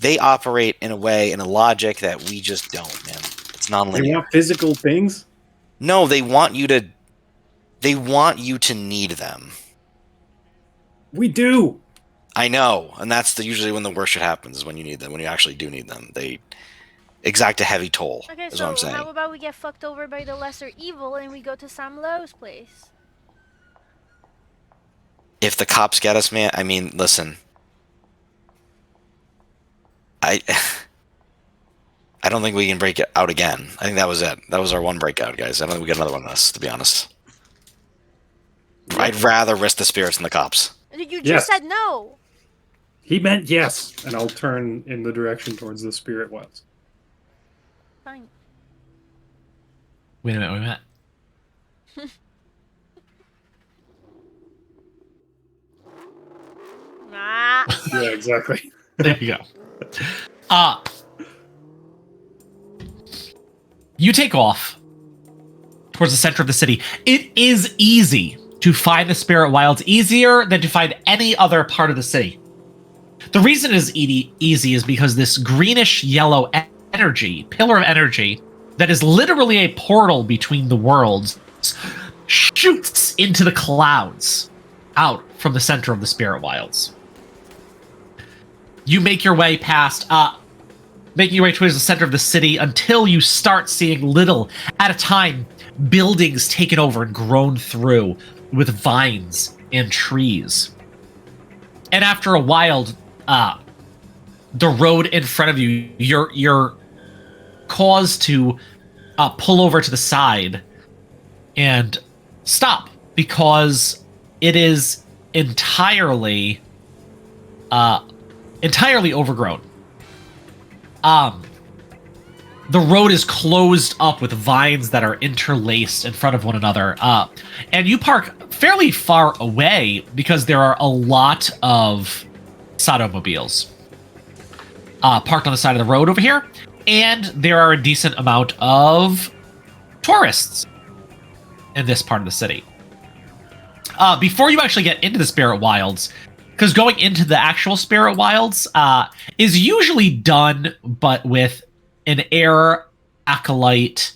They operate in a way, in a logic that we just don't, man. It's non-linear. They want physical things? No, they want you to need them. We do. I know, and that's usually when the worst shit happens, is when you need them, when you actually do need them. They exact a heavy toll, Okay, is so what I'm saying. how about we get fucked over by the lesser evil and we go to Sam Lowe's place? If the cops get us, man, I mean, listen. I don't think we can break it out again. I think that was it. That was our one breakout, guys. I don't think we get another one of this, to be honest. I'd rather risk the spirits than the cops. You just said no. He meant yes, and I'll turn in the direction towards the spirit wilds. Fine. Wait a minute. Ah. Yeah, exactly. There you go. You take off towards the center of the city. It is easy to find the spirit wilds, easier than to find any other part of the city. The reason it is easy is because this greenish yellow energy, pillar of energy, that is literally a portal between the worlds, shoots into the clouds out from the center of the spirit wilds. You make your way past, making your way towards the center of the city until you start seeing little at a time buildings taken over and grown through with vines and trees. And after a while, the road in front of you, you're caused to pull over to the side and stop because it is entirely overgrown. The road is closed up with vines that are interlaced in front of one another. And you park fairly far away because there are a lot of Sotomobiles parked on the side of the road over here. And there are a decent amount of tourists in this part of the city. Before you actually get into the Spirit Wilds, because going into the actual Spirit Wilds is usually done, but with an air acolyte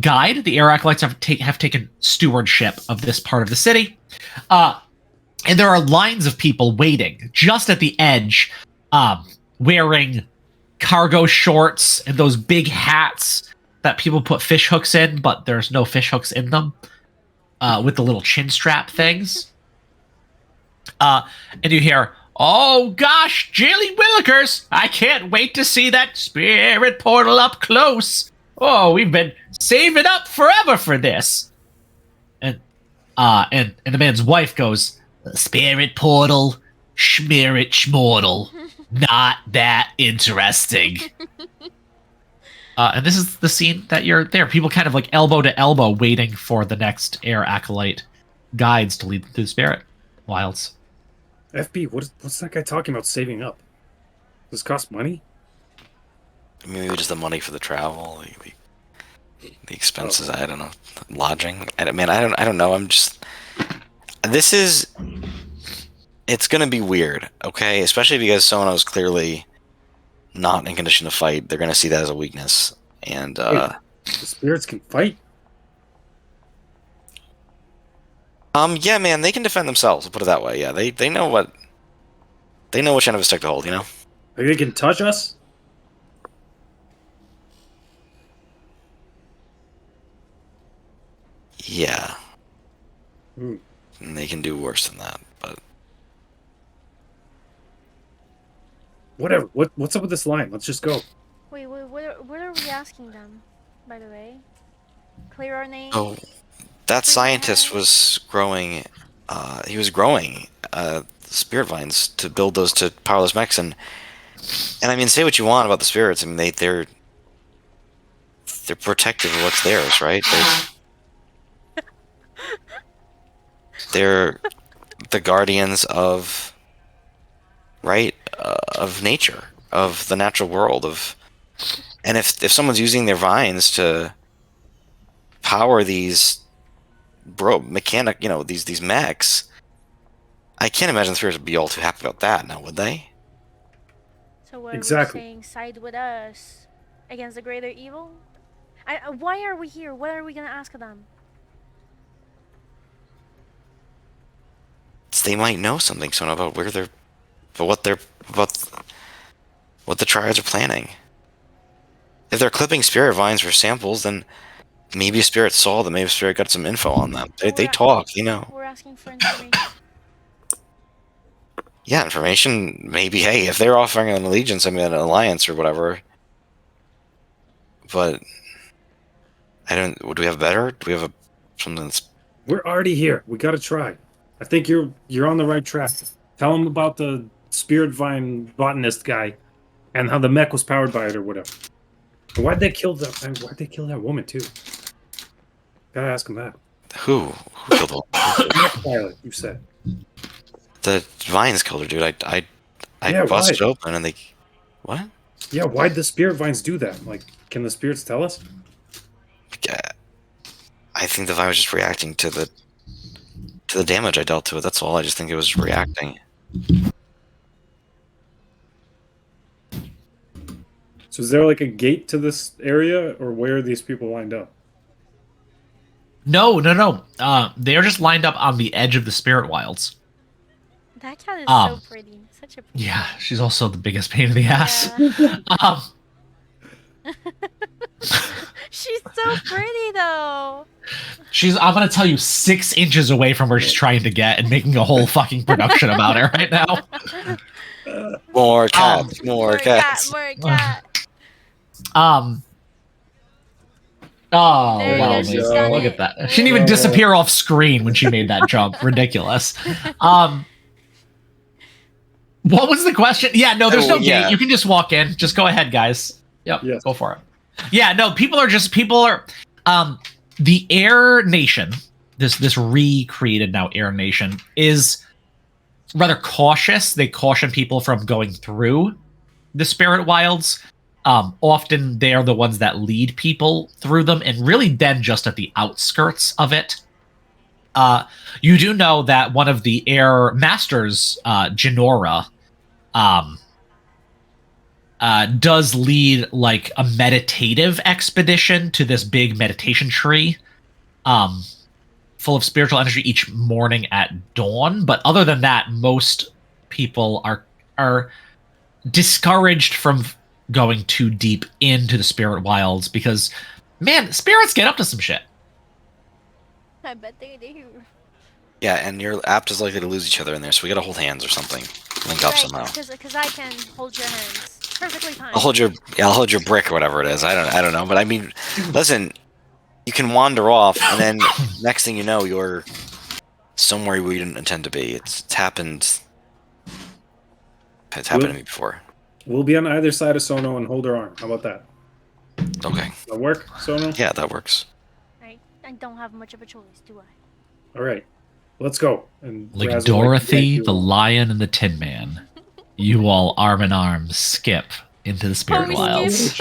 guide. The air acolytes have taken stewardship of this part of the city. And there are lines of people waiting just at the edge, wearing cargo shorts and those big hats that people put fish hooks in, but there's no fish hooks in them, with the little chin strap things. And you hear, "Oh gosh, Jilly Willikers, I can't wait to see that spirit portal up close. Oh, we've been saving up forever for this." And the man's wife goes, "Spirit portal, schmerit schmortal, not that interesting." And this is the scene that you're there. People kind of like elbow to elbow waiting for the next air acolyte guides to lead them through the spirit wilds. FB, what's that guy talking about saving up? Does this cost money? Maybe just the money for the travel, the expenses. I don't know, lodging. I don't know. It's gonna be weird, okay? Especially because someone who's clearly not in condition to fight. They're gonna see that as a weakness, and Wait, the spirits can fight? yeah, man, they can defend themselves. We'll put it that way. Yeah, they know which end of a stick to hold. You know. Like they can touch us? Yeah. Hmm. And they can do worse than that, but Whatever. What's up with this line? Let's just go. Wait, what are we asking them, by the way? Clear our name. Oh, that scientist was growing. He was growing spirit vines to build those to power those mechs, and I mean, say what you want about the spirits. I mean, they're protective of what's theirs, right? They're the guardians of of nature, of the natural world, and if someone's using their vines to power these mechanic, these mechs, I can't imagine the spirits would be all too happy about that now, would they? So what Exactly. are we saying? Side with us against the greater evil? Why are we here? What are we gonna ask them? They might know something about what the triads are planning. If they're clipping spirit vines for samples, then maybe a spirit saw them. Maybe a spirit got some info on them. They talk, We're asking for information. Yeah, information. Maybe. Hey, if they're offering an allegiance, I mean an alliance or whatever. But do we have better? Do we have something that's? We're already here. We gotta try. I think you're on the right track. Tell him about the spirit vine botanist guy, and how the mech was powered by it or whatever. And why'd they kill that woman too? Gotta ask him that. Who killed the Mech pilot, you said. The vines killed her, dude. I Yeah, busted why? open and they. What? Yeah, why'd the spirit vines do that? Like, can the spirits tell us? I think the vine was just reacting to the damage I dealt to it. That's all. I just think it was reacting. So is there like a gate to this area, or where are these people lined up? No. They are just lined up on the edge of the spirit wilds. That cat is so pretty. Such a pretty Yeah, cat. she's also the biggest pain in the ass. Yeah. She's so pretty though. I'm gonna tell you, 6 inches away from where she's trying to get and making a whole fucking production about her right now. More cats. More cats. More cat. Oh, There you wow, go, amazing. she's done Look it. at that. She didn't even disappear off screen when she made that jump. Ridiculous. What was the question? Yeah, no, there's no gate. You can just walk in. Just go ahead, guys. Yep, Yes. Go for it. Yeah, no, people are the Air Nation, this recreated now Air Nation, is rather cautious. They caution people from going through the spirit wilds. Often they are the ones that lead people through them, and really then just at the outskirts of it. You do know that one of the Air Masters, Genora, does lead like a meditative expedition to this big meditation tree, full of spiritual energy each morning at dawn. But other than that, most people are discouraged from going too deep into the spirit wilds because, man, spirits get up to some shit. I bet they do. Yeah, and your apt is likely to lose each other in there, so we gotta hold hands or something. Link up somehow. Because I can hold your hands perfectly fine. I'll hold your brick or whatever it is. I don't know, but I mean, listen, you can wander off, and then next thing you know, you're somewhere we didn't intend to be. It's happened. It's happened to me before. We'll be on either side of Sono and hold her arm. How about that? Okay. That work, Sono? Yeah, that works. I don't have much of a choice, do I? All right, let's go. And Like Raz will, Dorothy, thank the you. Lion, and the Tin Man. You all arm in arm skip into the spirit wilds.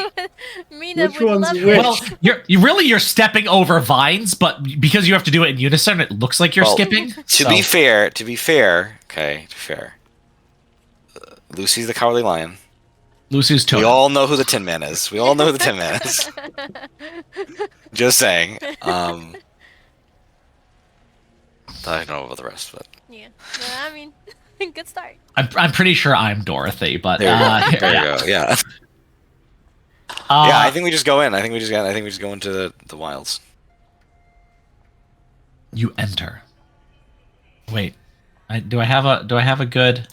Mina Which would one's love which? it. Well, you're stepping over vines, but because you have to do it in unison, it looks like you're skipping. To be fair, okay, to be fair. Lucy's the cowardly lion. Lucy's totem. We all know who the Tin Man is. We all know who the Tin Man is. Just saying. I don't know about the rest, but Yeah. I mean, good start. I'm pretty sure I'm Dorothy, but there you go. here, There yeah. you go. Yeah. Yeah, I think we just go in. I think we just go into the wilds. You enter. Wait, do I have a good?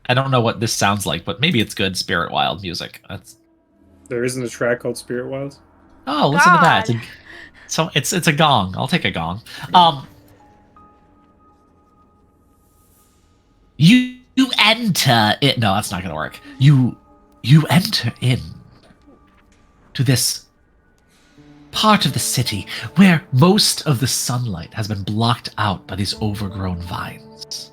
I don't know what this sounds like, but maybe it's good spirit wild music. There isn't a track called Spirit Wilds? Oh, listen to that. So it's a gong. I'll take a gong. You enter it. No, that's not gonna work. You enter in to this part of the city where most of the sunlight has been blocked out by these overgrown vines.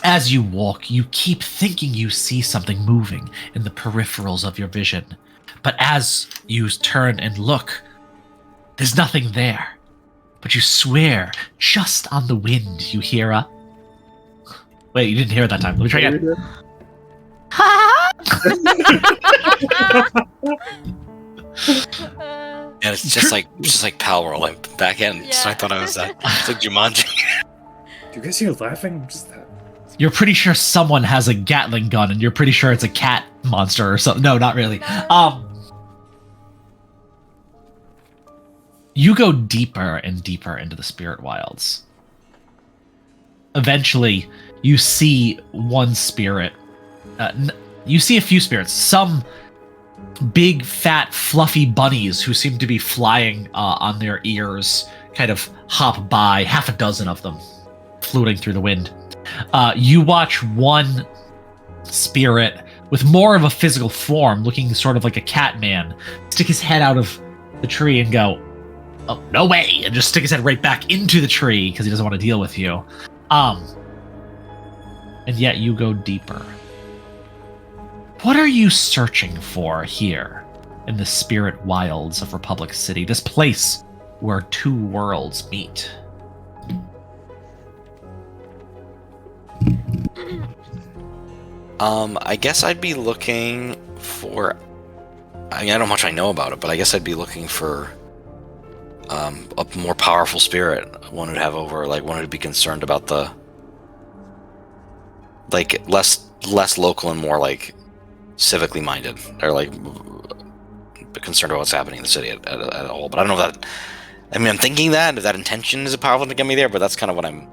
As you walk, you keep thinking you see something moving in the peripherals of your vision. But as you turn and look, there's nothing there. But you swear, just on the wind, you hear a... Wait, you didn't hear it that time. Let me try again. Yeah, it's just like Pal World. I'm back in, so I thought I was it's like Jumanji. Do you guys hear laughing? Just that. You're pretty sure someone has a Gatling gun, and you're pretty sure it's a cat monster or something. No, not really. You go deeper and deeper into the spirit wilds. Eventually, you see one spirit. You see a few spirits. Some big, fat, fluffy bunnies who seem to be flying on their ears kind of hop by, half a dozen of them, floating through the wind. You watch one spirit with more of a physical form, looking sort of like a cat man, stick his head out of the tree and go, "Oh, no way," and just stick his head right back into the tree because he doesn't want to deal with you. And yet you go deeper. What are you searching for here in the spirit wilds of Republic City, this place where two worlds meet? I guess I'd be looking for... I mean, I don't know how much I know about it, but I guess I'd be looking for a more powerful spirit. One who'd have over, like, one who'd be concerned about the... like, less local and more, like, civically minded. Or, like, concerned about what's happening in the city at all. But I don't know if that... I mean, I'm thinking that, if that intention is a powerful to get me there, but that's kind of what I'm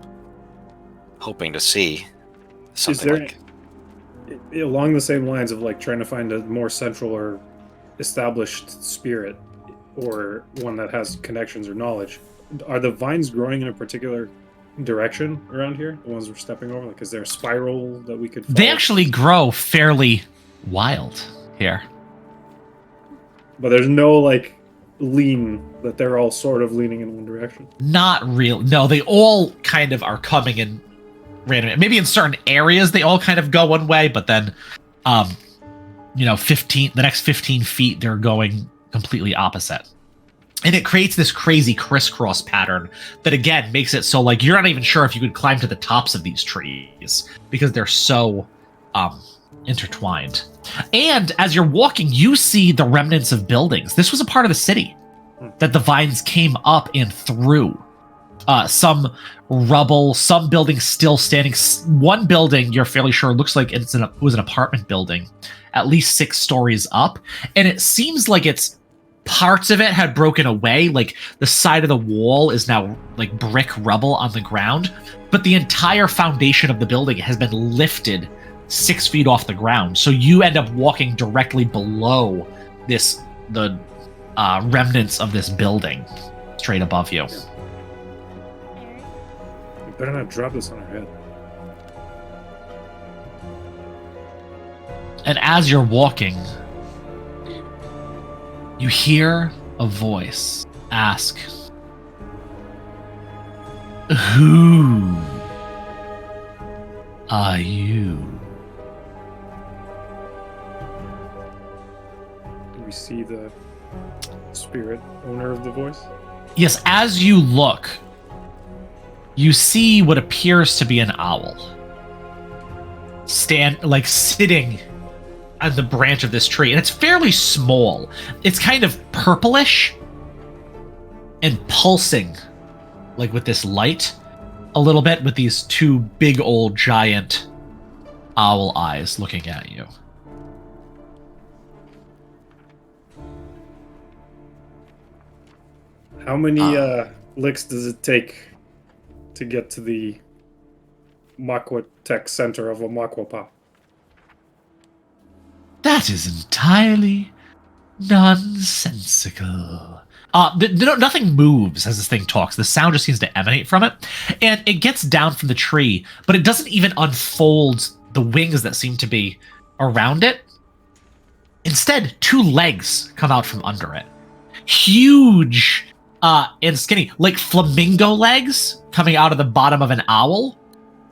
hoping to see. Something is there, like... along the same lines of, like, trying to find a more central or established spirit, or one that has connections or knowledge, are the vines growing in a particular direction around here? The ones we're stepping over? Like, is there a spiral that we could follow? They actually grow fairly wild here. But there's no, like, lean that they're all sort of leaning in one direction? Not real. No, they all kind of are coming in random. Maybe in certain areas they all kind of go one way, but then, the next 15 feet they're going completely opposite. And it creates this crazy crisscross pattern that, again, makes it so, like, you're not even sure if you could climb to the tops of these trees because they're so intertwined. And as you're walking, you see the remnants of buildings. This was a part of the city that the vines came up and through. Some rubble, some buildings still standing. One building, you're fairly sure, looks like it was an apartment building, at least 6 stories up. And it seems like parts of it had broken away, like the side of the wall is now like brick rubble on the ground, but the entire foundation of the building has been lifted 6 feet off the ground. So you end up walking directly below the remnants of this building, straight above you. We better not drop this on our head. And as you're walking, you hear a voice ask, "Who are you?" Do we see the spirit owner of the voice? Yes, as you look, you see what appears to be an owl. Sitting on the branch of this tree, and it's fairly small. It's kind of purplish and pulsing, like with this light, a little bit, with these 2 big old giant owl eyes looking at you. How many licks does it take to get to the Makwa Tech Center of Omakwapa? That is entirely nonsensical. Nothing moves as this thing talks. The sound just seems to emanate from it, and it gets down from the tree, but it doesn't even unfold the wings that seem to be around it. Instead, 2 legs come out from under it, huge and skinny, like flamingo legs coming out of the bottom of an owl,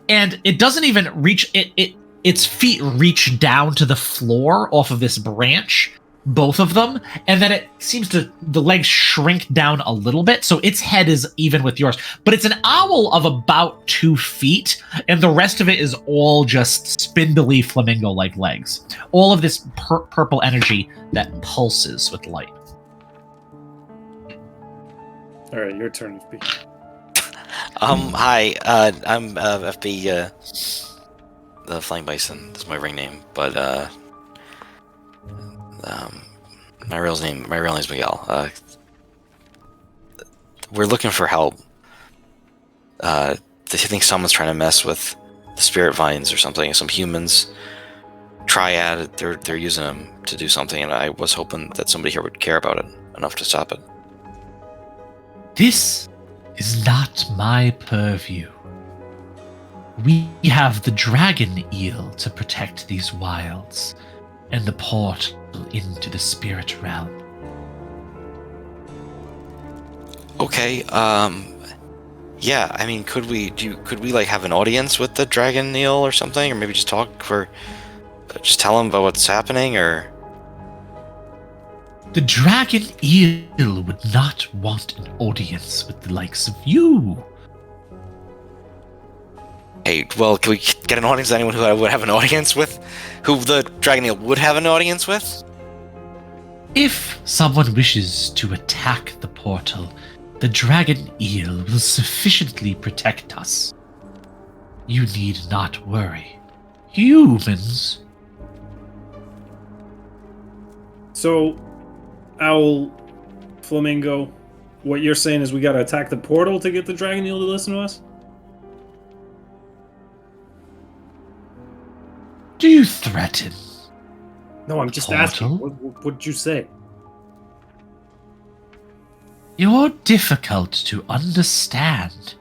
and it doesn't even reach it. Its feet reach down to the floor off of this branch, both of them, and then it seems to the legs shrink down a little bit, so its head is even with yours. But it's an owl of about 2 feet, and the rest of it is all just spindly flamingo-like legs. All of this purple energy that pulses with light. All right, your turn, FB. Hi, I'm FB, the Flying Bison is my ring name, but my real name is Miguel. We're looking for help. I think someone's trying to mess with the spirit vines or something. Some humans, triad, they're using them to do something, and I was hoping that somebody here would care about it enough to stop it. This is not my purview. We have the dragon eel to protect these wilds, and the portal into the spirit realm. Okay, yeah, I mean, could we like have an audience with the dragon eel or something, or maybe just just tell them about what's happening, or? The dragon eel would not want an audience with the likes of you. Hey, well, can we get an audience? Anyone who I would have an audience with? Who the dragon eel would have an audience with? If someone wishes to attack the portal, the dragon eel will sufficiently protect us. You need not worry. Humans. So, Owl, Flamingo, what you're saying is we gotta attack the portal to get the dragon eel to listen to us? Do you threaten? No, I'm just Portal? asking. What'd you say? You're difficult to understand.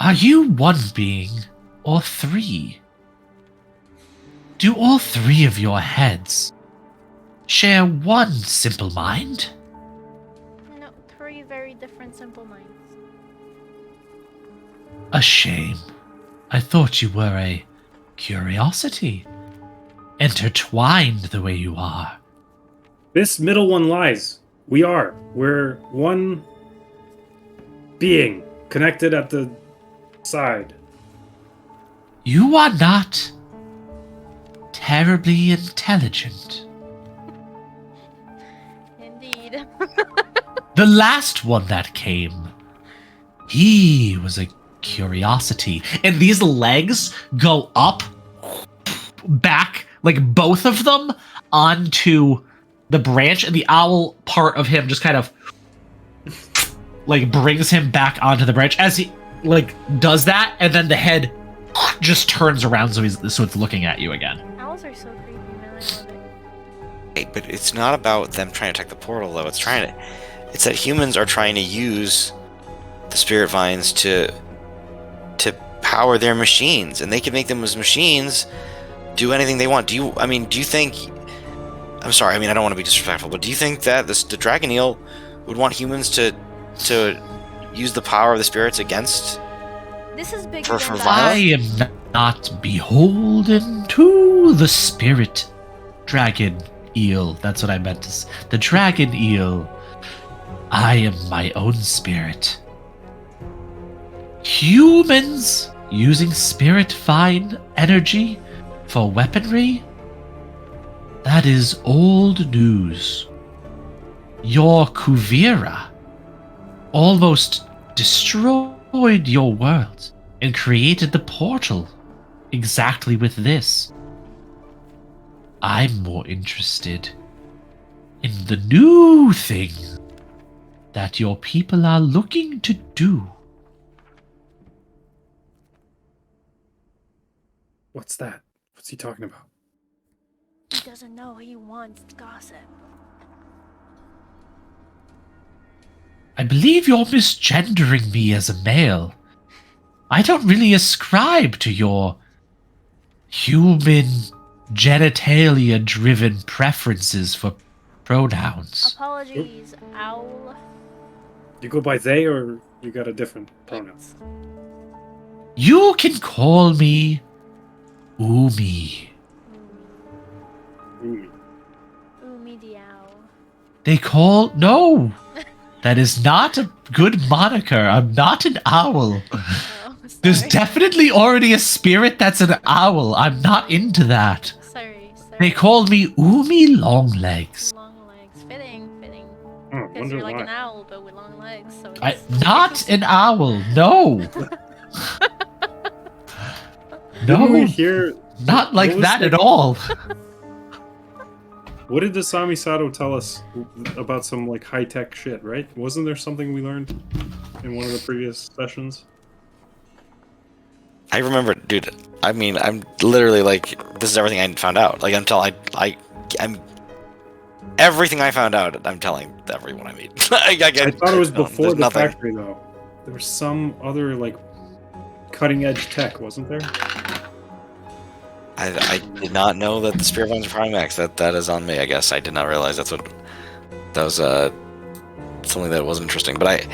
Are you one being or 3? Do all 3 of your heads share one simple mind? No, 3 very different simple minds. A shame. I thought you were a curiosity. Intertwined the way you are. This middle one lies. We're one being connected at the side. You are not terribly intelligent. Indeed. The last one that came, he was a curiosity. And these legs go up, back, like both of them, onto the branch, and the owl part of him just kind of like brings him back onto the branch as he like does that, and then the head just turns around so it's looking at you again. Owls are so creepy, man. I love it. Hey, but it's not about them trying to attack the portal, though. It's that humans are trying to use the spirit vines to power their machines, and they can make them as machines do anything they want. Do you think? I'm sorry. I mean, I don't want to be disrespectful, but do you think that the dragon eel would want humans to use the power of the spirits against? This is bigger For than that. I am not beholden to the spirit dragon eel. That's what I meant to say. The dragon eel. I am my own spirit. Humans using spirit vine energy for weaponry? That is old news. Your Kuvira almost destroyed your world and created the portal exactly with this. I'm more interested in the new thing that your people are looking to do. What's that? What's he talking about? He doesn't know. He wants gossip. I believe you're misgendering me as a male. I don't really ascribe to your human genitalia-driven preferences for pronouns. Apologies, owl. You go by they, or you got a different pronoun? You can call me Umi. Ooh. Umi the owl. No! That is not a good moniker. I'm not an owl. Oh, There's sorry. definitely already a spirit that's an owl. I'm not into that. Sorry. They called me Umi Longlegs. Long legs. Fitting. Oh, Because wonder you're like why. an owl, but with long legs. So Not an owl. No. Didn't we No. hear? Not like what was that the- at all. What did Asami Sato tell us about some like high tech shit? Right? Wasn't there something we learned in one of the previous sessions? I remember, dude. I mean, I'm literally like, this is everything I found out. Like, I'm everything I found out. I'm telling everyone I meet. I thought it was before there's the nothing. factory, though. There was some other like cutting edge tech, wasn't there? I did not know that the Spirit Bones are Prime Max. That is on me, I guess. I did not realize that was something that was interesting. But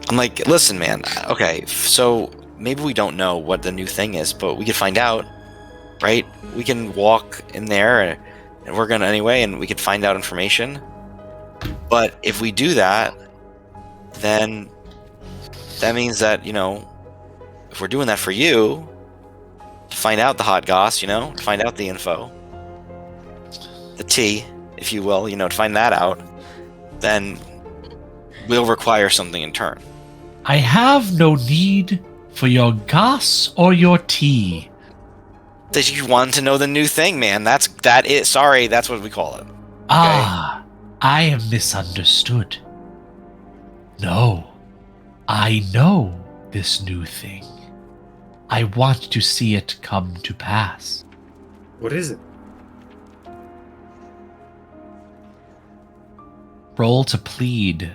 I'm like, listen, man. Okay, so maybe we don't know what the new thing is, but we could find out, right? We can walk in there, and we're gonna anyway, and we could find out information. But if we do that, then that means that, you know, if we're doing that for you, to find out the hot goss, you know, to find out the info, the tea, if you will, you know, to find that out, then we'll require something in turn. I have no need for your goss or your tea. That you want to know the new thing, man. That's what we call it. Ah, I am misunderstood. No, I know this new thing. I want to see it come to pass. What is it? Roll to plead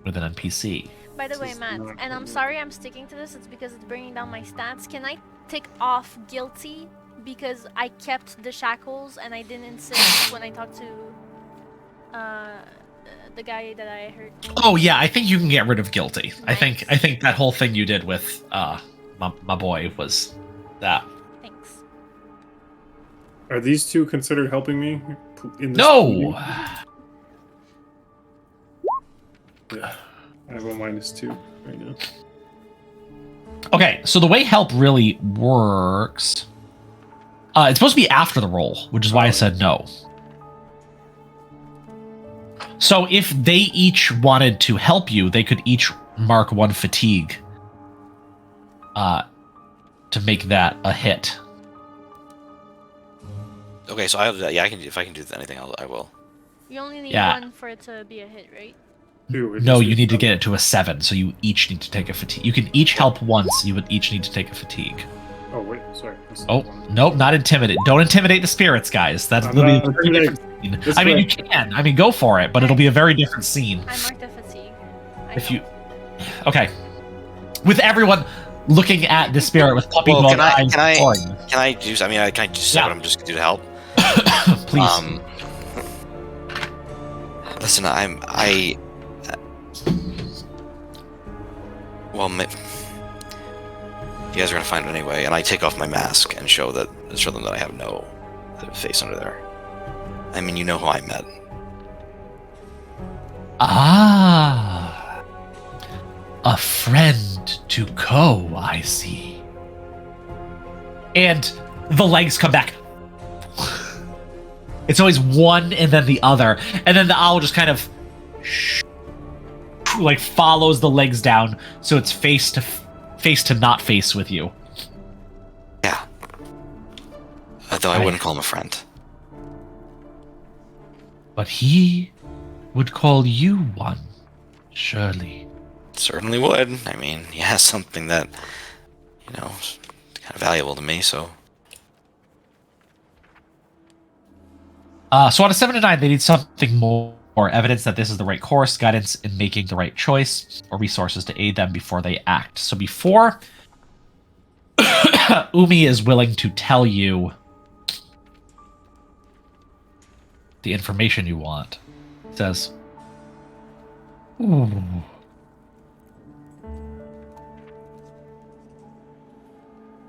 with an NPC. By the way, This is Matt, not and I'm good. sorry I'm sticking to this. It's because it's bringing down my stats. Can I tick off guilty because I kept the shackles and I didn't insist when I talked to the guy that I heard? Oh yeah, I think you can get rid of guilty. I Nice. think that whole thing you did with my boy was that. Thanks. Are these two considered helping me in this? No. meeting? Yeah. I have a -2 right now. Okay, so the way help really works, it's supposed to be after the roll, which is why I said no. So if they each wanted to help you, they could each mark 1 fatigue to make that a hit. Okay, so I have that. Yeah, if I can do anything, I will. You only need Yeah. 1 for it to be a hit, right? Two, it No, just you need to needs get it to a 7, so you each need to take a fatigue. You can each help once, you would each need to take a fatigue. Oh wait, sorry. That's Oh, the one. nope, not intimidate. Don't intimidate the spirits, guys. That's I'm gonna be not a very different scene. This I mean, way. you can. I mean, go for it, but it'll be a very different scene. I marked the fatigue. If you... Okay. With everyone looking at the spirit with puppy Well, dog can I- eyes can I- pouring. Can I just? I mean, can I just say Yeah. what I'm just gonna do to help? Please. Listen, well, you guys are gonna find it anyway, and I take off my mask and show them that I have no face under there. I mean, you know who I met. Ah. A friend to Ko, I see. And the legs come back. It's always one and then the other. And then the owl just kind of like follows the legs down so it's face to not face with you. Yeah. Though I Right. wouldn't call him a friend. But he would call you one, surely. Certainly would. I mean, he has something that, you know, is kind of valuable to me, so. So on a 7 to 9, they need something more or evidence that this is the right course, guidance in making the right choice, or resources to aid them before they act. So before Umi is willing to tell you the information you want, he says, "Ooh.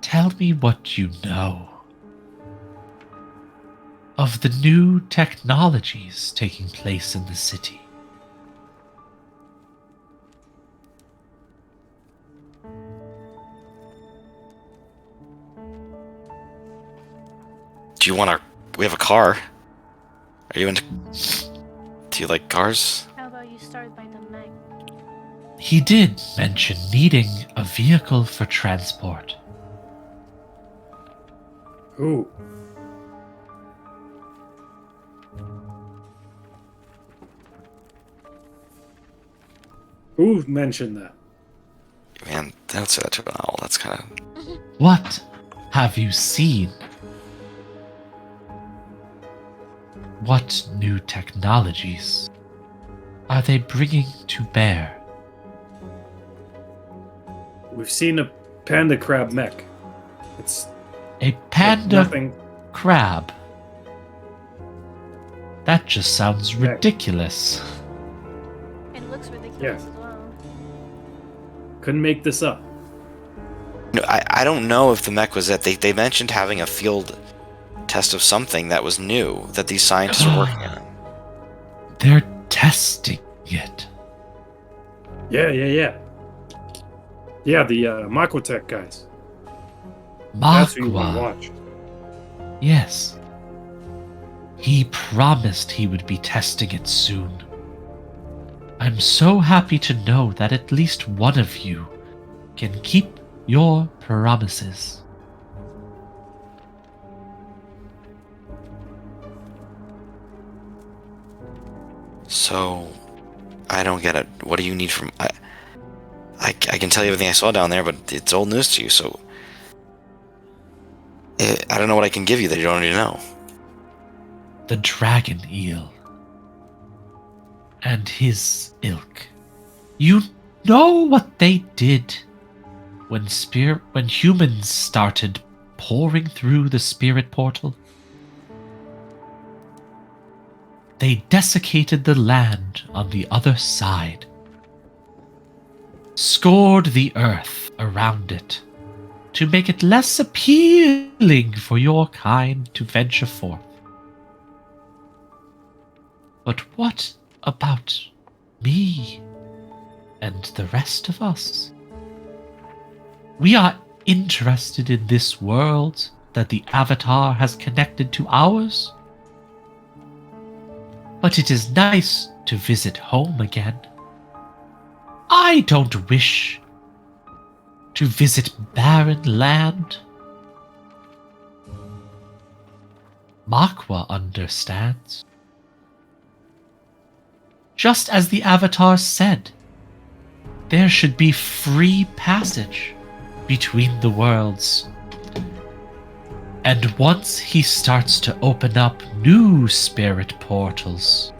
Tell me what you know of the new technologies taking place in the city." Do you want our... We have a car. Are you into... Do you like cars? How about you start by the Meg? He did mention needing a vehicle for transport. Who? Who mentioned that? Man, don't say that to an owl. That's kind of... What have you seen? What new technologies are they bringing to bear? We've seen a panda crab mech. It's A panda nothing. crab? That just sounds Yeah. ridiculous. It looks ridiculous Yeah. as well. Couldn't make this up. No, I don't know if the mech was that. They mentioned having a field test of something that was new that these scientists are working on. They're testing it. Yeah. Yeah, the Maquatech guys. That's who you want to Magua. watch. Yes. He promised he would be testing it soon. I'm so happy to know that at least one of you can keep your promises. So, I don't get it. What do you need from... I can tell you everything I saw down there, but it's old news to you, so... I don't know what I can give you that you don't already know. The dragon eel and his ilk. You know what they did when humans started pouring through the spirit portal? They desiccated the land on the other side, scored the earth around it to make it less appealing for your kind to venture forth. But what about me and the rest of us? We are interested in this world that the Avatar has connected to ours. But it is nice to visit home again. I don't wish to visit barren land. Makwa understands. Just as the Avatar said, there should be free passage between the worlds. And once he starts to open up new spirit portals,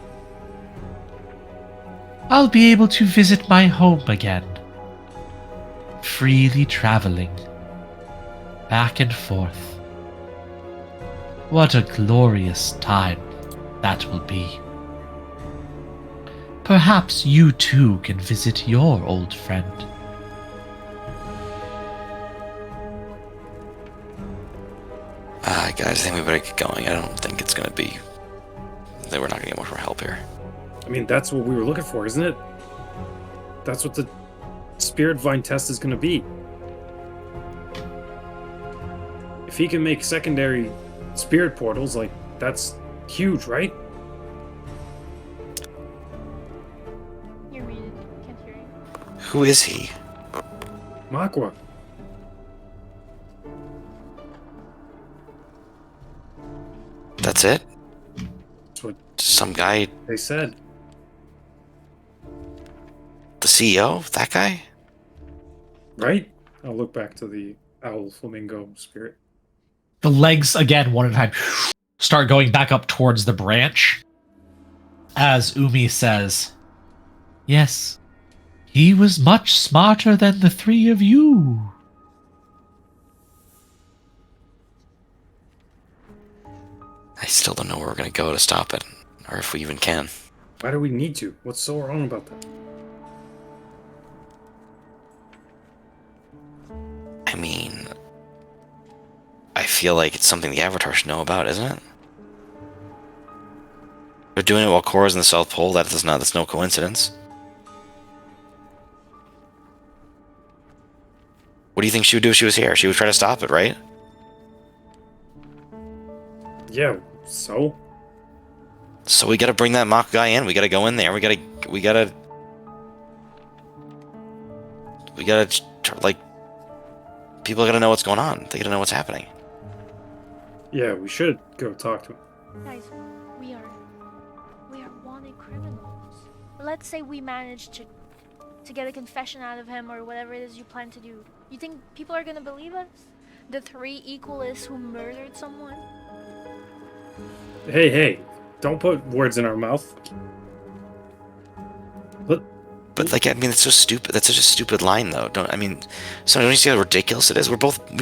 I'll be able to visit my home again, freely traveling back and forth. What a glorious time that will be. Perhaps you too can visit your old friend. Guys, I think we better get going. I don't think it's gonna be... that we're not gonna get much more help here. I mean, that's what we were looking for, isn't it? That's what the Spirit Vine test is going to be. If he can make secondary spirit portals, like, that's huge, right? You're muted. Can't hear you. Who is he? Makwa. That's it? That's what Some guy... they said. The CEO? That guy? Right? I'll look back to the owl flamingo spirit. The legs, again, one at a time, start going back up towards the branch. as Umi says, "Yes, he was much smarter than the three of you." I still don't know where we're gonna go to stop it, or if we even can. Why do we need to? What's so wrong about that? I mean, I feel like it's something the Avatar should know about, isn't it? They're doing it while Korra's in the South Pole. That's no coincidence. What do you think she would do if she was here? She would try to stop it, right? Yeah, so? So we gotta bring that mock guy in. We gotta go in there. We gotta, like, people gotta know what's going on. They gotta know what's happening. Yeah, we should go talk to him. Guys, we are wanted criminals. Let's say we manage to get a confession out of him or whatever it is you plan to do. You think people are gonna believe us? The three equalists who murdered someone? Hey, don't put words in our mouth. But like, I mean, it's so stupid. That's such a stupid line, though. Don't you see how ridiculous it is? Me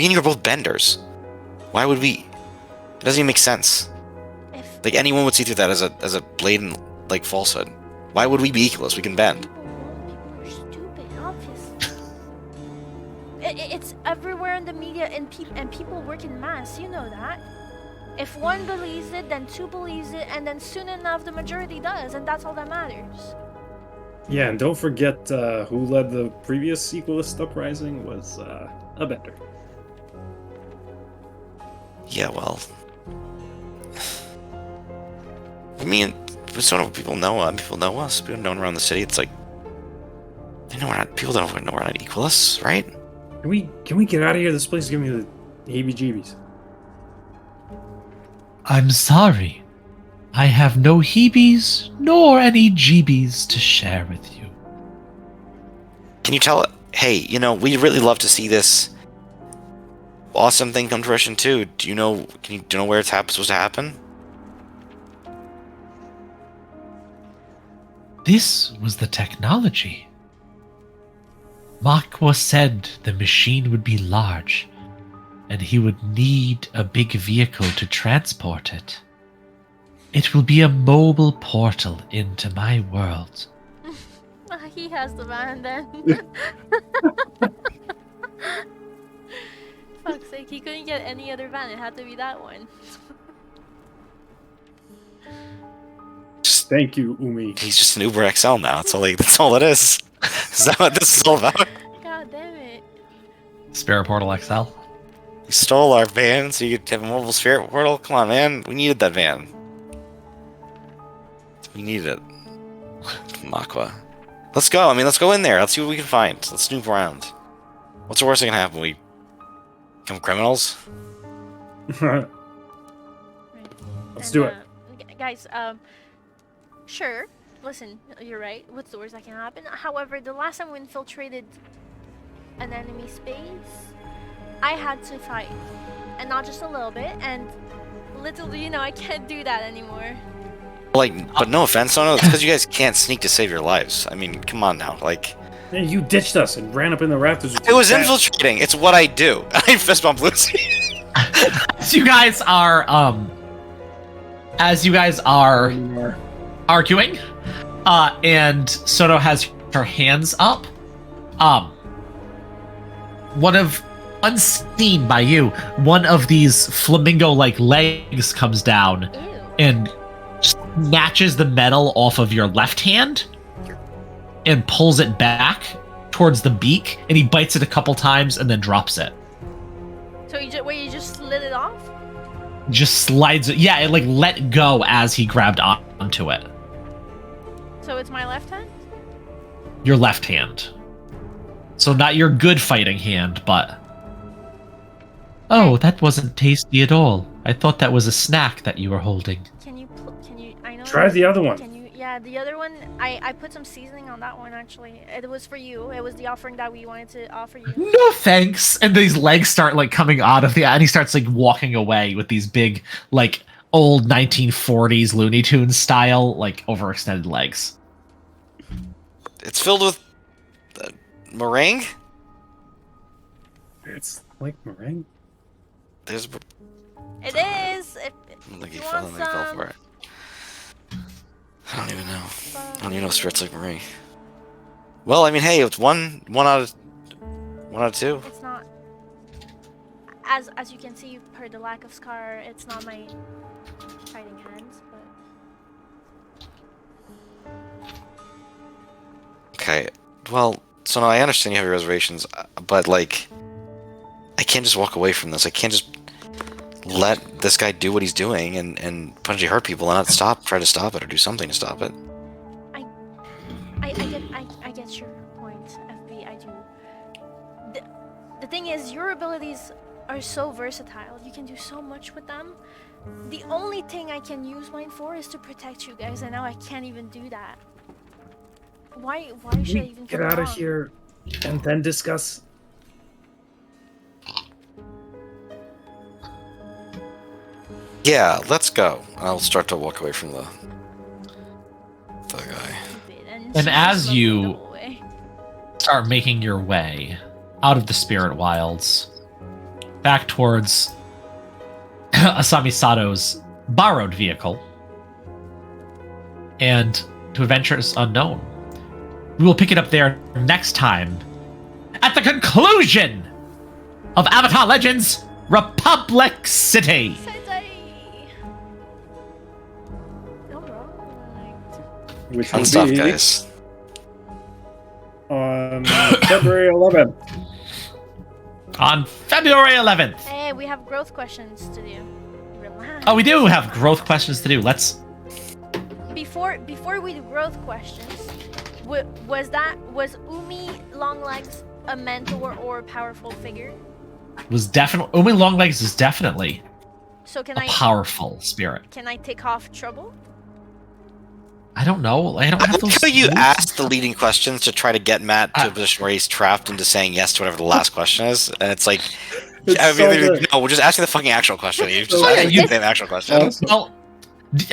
and you are both benders. Why would we? It doesn't even make sense. Like, anyone would see through that as a blatant, like, falsehood. Why would we be equalists? We can bend. People are stupid, obviously. It's everywhere in the media, and people work in mass. You know that. If one believes it, then two believes it, and then soon enough the majority does, and that's all that matters. Yeah, and don't forget who led the previous equalist uprising was a bender. Yeah, well, I mean, sort of people know us. People know around the city. It's like people don't know we're not equalists, right? Can we get out of here? This place is giving me the heebie-jeebies. I'm sorry. I have no heebies nor any jeebies to share with you. Can you tell? Hey, we'd really love to see this awesome thing come to fruition too. Do you know where it's supposed to happen? This was the technology. Makwa said the machine would be large, and he would need a big vehicle to transport it. It will be a mobile portal into my world. He has the van then. Fuck's sake, he couldn't get any other van. It had to be that one. Thank you, Umi. He's just an Uber XL now. That's all it is. Is that what this is all about? God damn it. Spirit Portal XL? You stole our van so you could have a mobile spirit portal? Come on, man. We needed that van. We needed it. Makwa. Let's go. Let's go in there. Let's see what we can find. Let's snoop around. What's the worst that can happen? We become criminals? Let's do it. Guys, sure. Listen, you're right. What's the worst that can happen? However, the last time we infiltrated an enemy space, I had to fight. And not just a little bit. And little do you know, I can't do that anymore. But no offense, Sono, it's because you guys can't sneak to save your lives. Come on now, Hey, you ditched us and ran up in the rafters. It was infiltrating. It's what I do. I fist bump Lucy. As you guys are arguing, and Sono has her hands up, unseen by you, one of these flamingo-like legs comes down. Ew. And snatches the metal off of your left hand and pulls it back towards the beak, and he bites it a couple times and then drops it. So you just slid it off? Just slides it. Yeah, it let go as he grabbed onto it. So it's my left hand? Your left hand. So not your good fighting hand, but... Oh, that wasn't tasty at all. I thought that was a snack that you were holding. Can you I know. Try the other one. Yeah, the other one, I put some seasoning on that one actually. It was for you. It was the offering that we wanted to offer you. No thanks. And these legs start coming out of and he starts walking away with these big old 1940s Looney Tunes style, like overextended legs. It's filled with meringue. It's like meringue. There's. It is. If Like he you fell, want and he fell some, for it. I don't even know. I don't even know spirits like meringue. Well, I mean, hey, it's one out of two. It's not. As you can see, per the lack of scar, it's not my fighting hands, but Okay. Well, so now I understand you have your reservations, but like, I can't just walk away from this. I can't just let this guy do what he's doing and potentially hurt people and not try to stop it or do something to stop it. I get your point, FB. I do. The thing is, your abilities are so versatile. You can do so much with them. The only thing I can use mine for is to protect you guys, and now I can't even do that. Why should I even Get come out of along? here and then discuss. Yeah, let's go. I'll start to walk away from the guy. Stupid, And she's as just looking you- the whole way. Start making your way out of the spirit wilds, back towards Asami Sato's borrowed vehicle, and to adventures unknown. We will pick it up there next time at the conclusion of Avatar Legends Republic City. Which Fun will stuff, be guys. on February 11th. On February 11th. Hey, we have growth questions to do. Relax. Oh, we do have growth questions to do. Let's. Before we do growth questions, was Umi Longlegs a mentor or a powerful figure? Was definitely. Umi Longlegs is definitely So can a powerful spirit. can I take off trouble? I don't know. I don't have those. How you moves. ask the leading questions to try to get Matt to a position where he's trapped into saying yes to whatever the last question is, and it's like, It's I so mean, good. no, we're just asking the fucking actual question. You just Oh, yeah, asking you- the same actual question. Awesome. Well,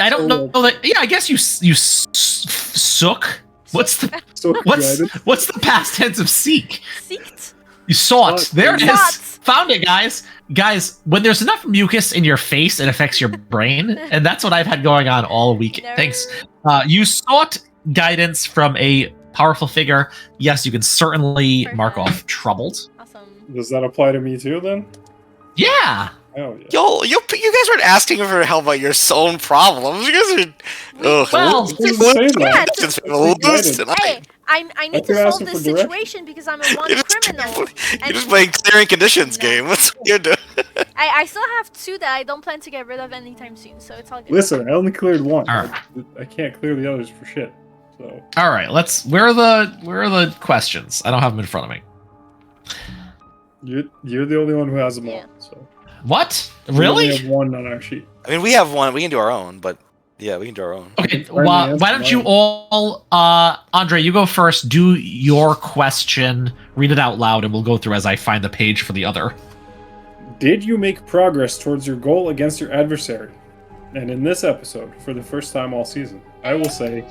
I don't know that. Yeah, I guess you sook. What's the So guided. what's the past tense of seek? Seeked. You sought. Sought. There it is. Sought. Found it, guys. Guys, when there's enough mucus in your face, it affects your brain, and that's what I've had going on all week. Nerd. Thanks. You sought guidance from a powerful figure. Yes, you can certainly mark Perfect. off troubled. Awesome. Does that apply to me too then? Yeah. Oh yeah. You guys weren't asking for help about your own problems. You guys are. Ugh, well, we're- Just we're- say that. just Hey, lose guided. tonight. Hey, I need could to ask solve him this for direction. situation because I'm a one You're just, criminal. you're just playing clearing conditions No. game. What's you doing? I still have two that I don't plan to get rid of anytime soon, so it's all good. Listen, I only cleared one. All right. I can't clear the others for shit. So All right. Let's. Where are the questions? I don't have them in front of me. you're the only one who has them Yeah. all. So What? we only Really? have one on our sheet. I mean, we have one. We can do our own, but yeah, we can do our own. Okay. Find the Why answer, don't you right? all, Andre, you go first. Do your question. Read it out loud, and we'll go through as I find the page for the other. Did you make progress towards your goal against your adversary? And in this episode, for the first time all season, I will say,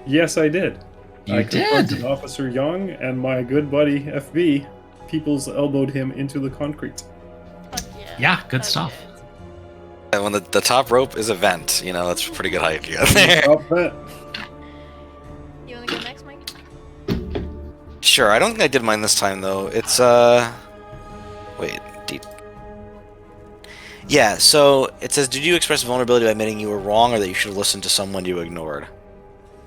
yes, I did. You I confronted did. Officer Young, and my good buddy FB, Peoples elbowed him into the concrete. Fuck yeah. Yeah, good That's stuff. good. And when the top rope is a vent, you know, that's a pretty good height to get there. Top bet. You wanna go next, Mike? Sure, I don't think I did mine this time though. It's wait, deep. Yeah, so it says, did you express vulnerability by admitting you were wrong or that you should have listened to someone you ignored?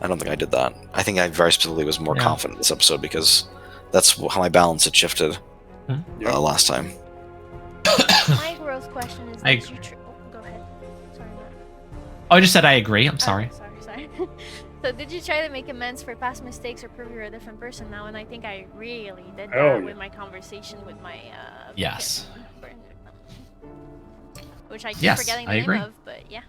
I don't think I did that. I think I very specifically was more Yeah. confident in this episode because that's how my balance had shifted Yeah. last time. My growth question is: I- did you? Go ahead. Sorry, Matt. Oh, I just said I agree. I'm sorry. Sorry. So, did you try to make amends for past mistakes or prove you're a different person now? And I think I really did that Oh, yeah. with my conversation with my. Yes. victim. Which I keep Yes, forgetting the I name agree. of, but yeah.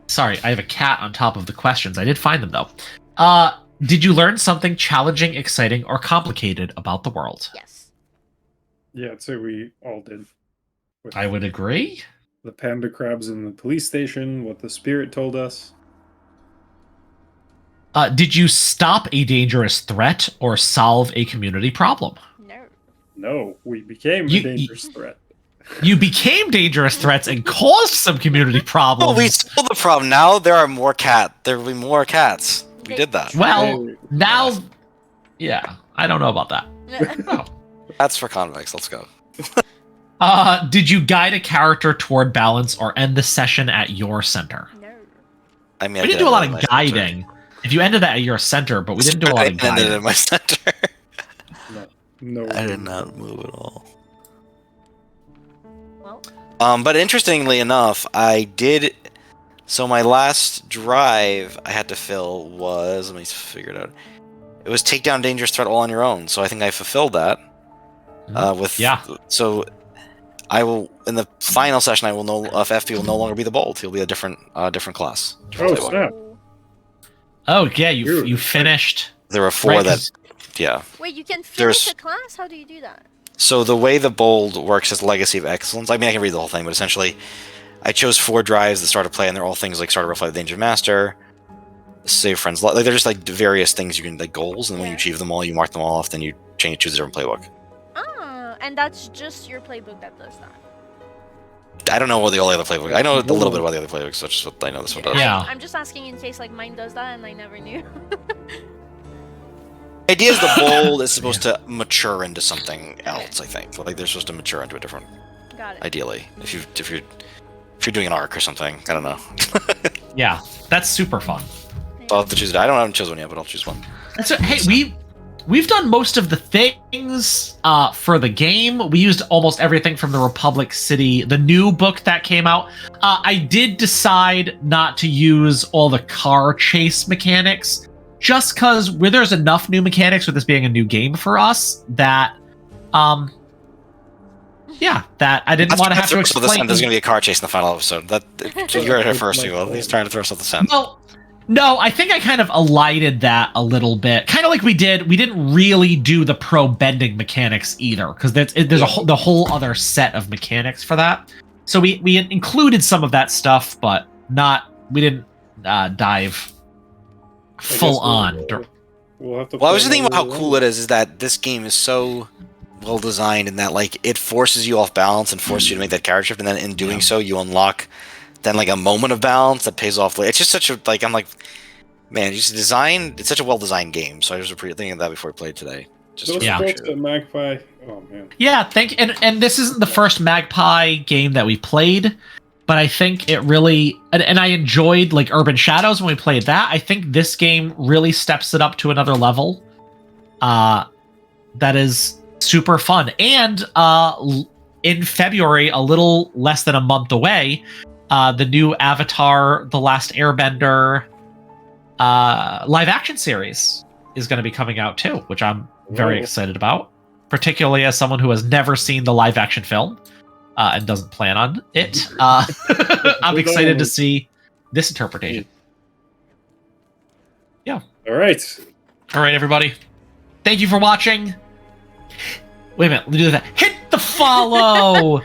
Sorry, I have a cat on top of the questions. I did find them though. Did you learn something challenging, exciting, or complicated about the world? Yes. Yeah, I'd say we all did. with I would agree. the panda crabs in the police station, what the spirit told us. Did you stop a dangerous threat or solve a community problem? No. No, we became You- a dangerous threat. You became dangerous threats and caused some community Oh, problems. we solved the problem. Now there are more There will be more cats. We did that. Well, Hey, now, yeah, I don't know about that. Oh. That's for convicts. Let's go. Did you guide a character toward balance or end the session at your center? No. I mean, We didn't do a lot of guiding. If you ended that at your center, but we didn't do a lot I of ended guiding. in my center. no. I did not move at all. Well, But interestingly enough, I did. So my last drive I had to fill was, let me figure it out. It was take down dangerous threat all on your own. So I think I fulfilled that. Yeah. So I will in the final session. I will no. FP will no longer be the bold. He'll be a different class. Oh, snap. Oh, yeah, you Dude. finished. There were four Right, that. 'cause- Yeah. wait, you can There's- finish a class? How do you do that? So the way the bold works is legacy of excellence. I mean, I can read the whole thing, but essentially, I chose 4 drives at the start of play, and they're all things like start a reflect the danger master, save friends. Like they're just like various things you can like goals, and when you Yeah. achieve them all, you mark them all off. Then you choose a different playbook. Ah, and that's just your playbook that does that. I don't know what the only other playbook. I know a little bit about the other playbooks. So that's just what I know this one does. Yeah. I'm just asking in case like mine does that and I never knew. The idea is the bold is supposed to mature into something else. I think like they're supposed to mature into a different. Got it. Ideally, if you're doing an arc or something, I don't know. Yeah, that's super fun. I'll have to choose it. I haven't chosen one yet, but I'll choose one. That's hey, we've done most of the things for the game. We used almost everything from the Republic City, the new book that came out. I did decide not to use all the car chase mechanics, just because where there's enough new mechanics with this being a new game for us that, yeah, that I didn't want to have to This explain. there's going to be a car chase in the final episode. So you heard it first. You will. He's trying to throw us off the scent. Well, no, I think I kind of elided that a little bit, kind of like we did. We didn't really do the pro bending mechanics either, because there's the whole other set of mechanics for that. So we included some of that stuff, but we didn't dive full on. We'll have to. Well, I was just play thinking about how another cool one. it is that this game is so well designed in that like it forces you off balance and forces you to make that character shift, and then in doing so you unlock then like a moment of balance that pays off. It's just such a like I'm like, man, it's such a well designed game. So I was thinking of that before I played today. Just Those Yeah. folks at Magpie. Oh man. Yeah, and this isn't the first Magpie game that we played, but I think it really and I enjoyed like Urban Shadows when we played that. I think this game really steps it up to another level. That is super fun. And in February, a little less than a month away, the new Avatar: The Last Airbender live action series is going to be coming out too, which I'm very Whoa. excited about, particularly as someone who has never seen the live action film and doesn't plan on it. I'm excited to see this interpretation. All right. All right, everybody. Thank you for watching. Wait a minute. Let me do that. Hit the follow.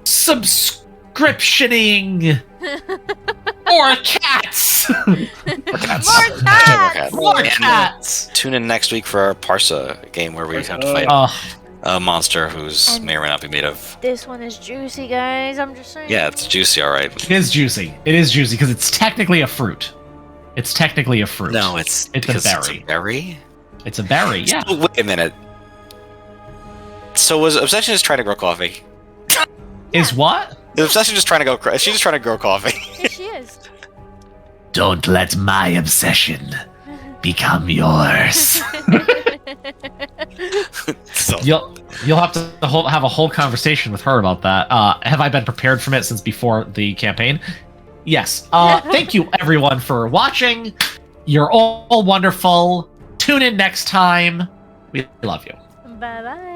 Subscriptioning. More cats. More cats! More cats. Tune in next week for our Parsa game where we have to fight a monster who's And- may or may not be made of. This one is juicy, guys. I'm just saying. Yeah, it's juicy, all right. It is juicy. It is juicy because it's technically a fruit. It's technically a fruit. No, it's a because berry. It's a berry. It's a berry. Yeah. So, wait a minute. So was Obsession just trying to grow coffee? Is what? Is Obsession just trying to go? Is she just trying to grow coffee? Yeah, she is. Don't let my obsession become yours. So, You'll have to have a whole conversation with her about that. Have I been prepared from it since before the campaign? Yes. Thank you everyone for watching. You're all wonderful. Tune in next time. We love you. Bye bye.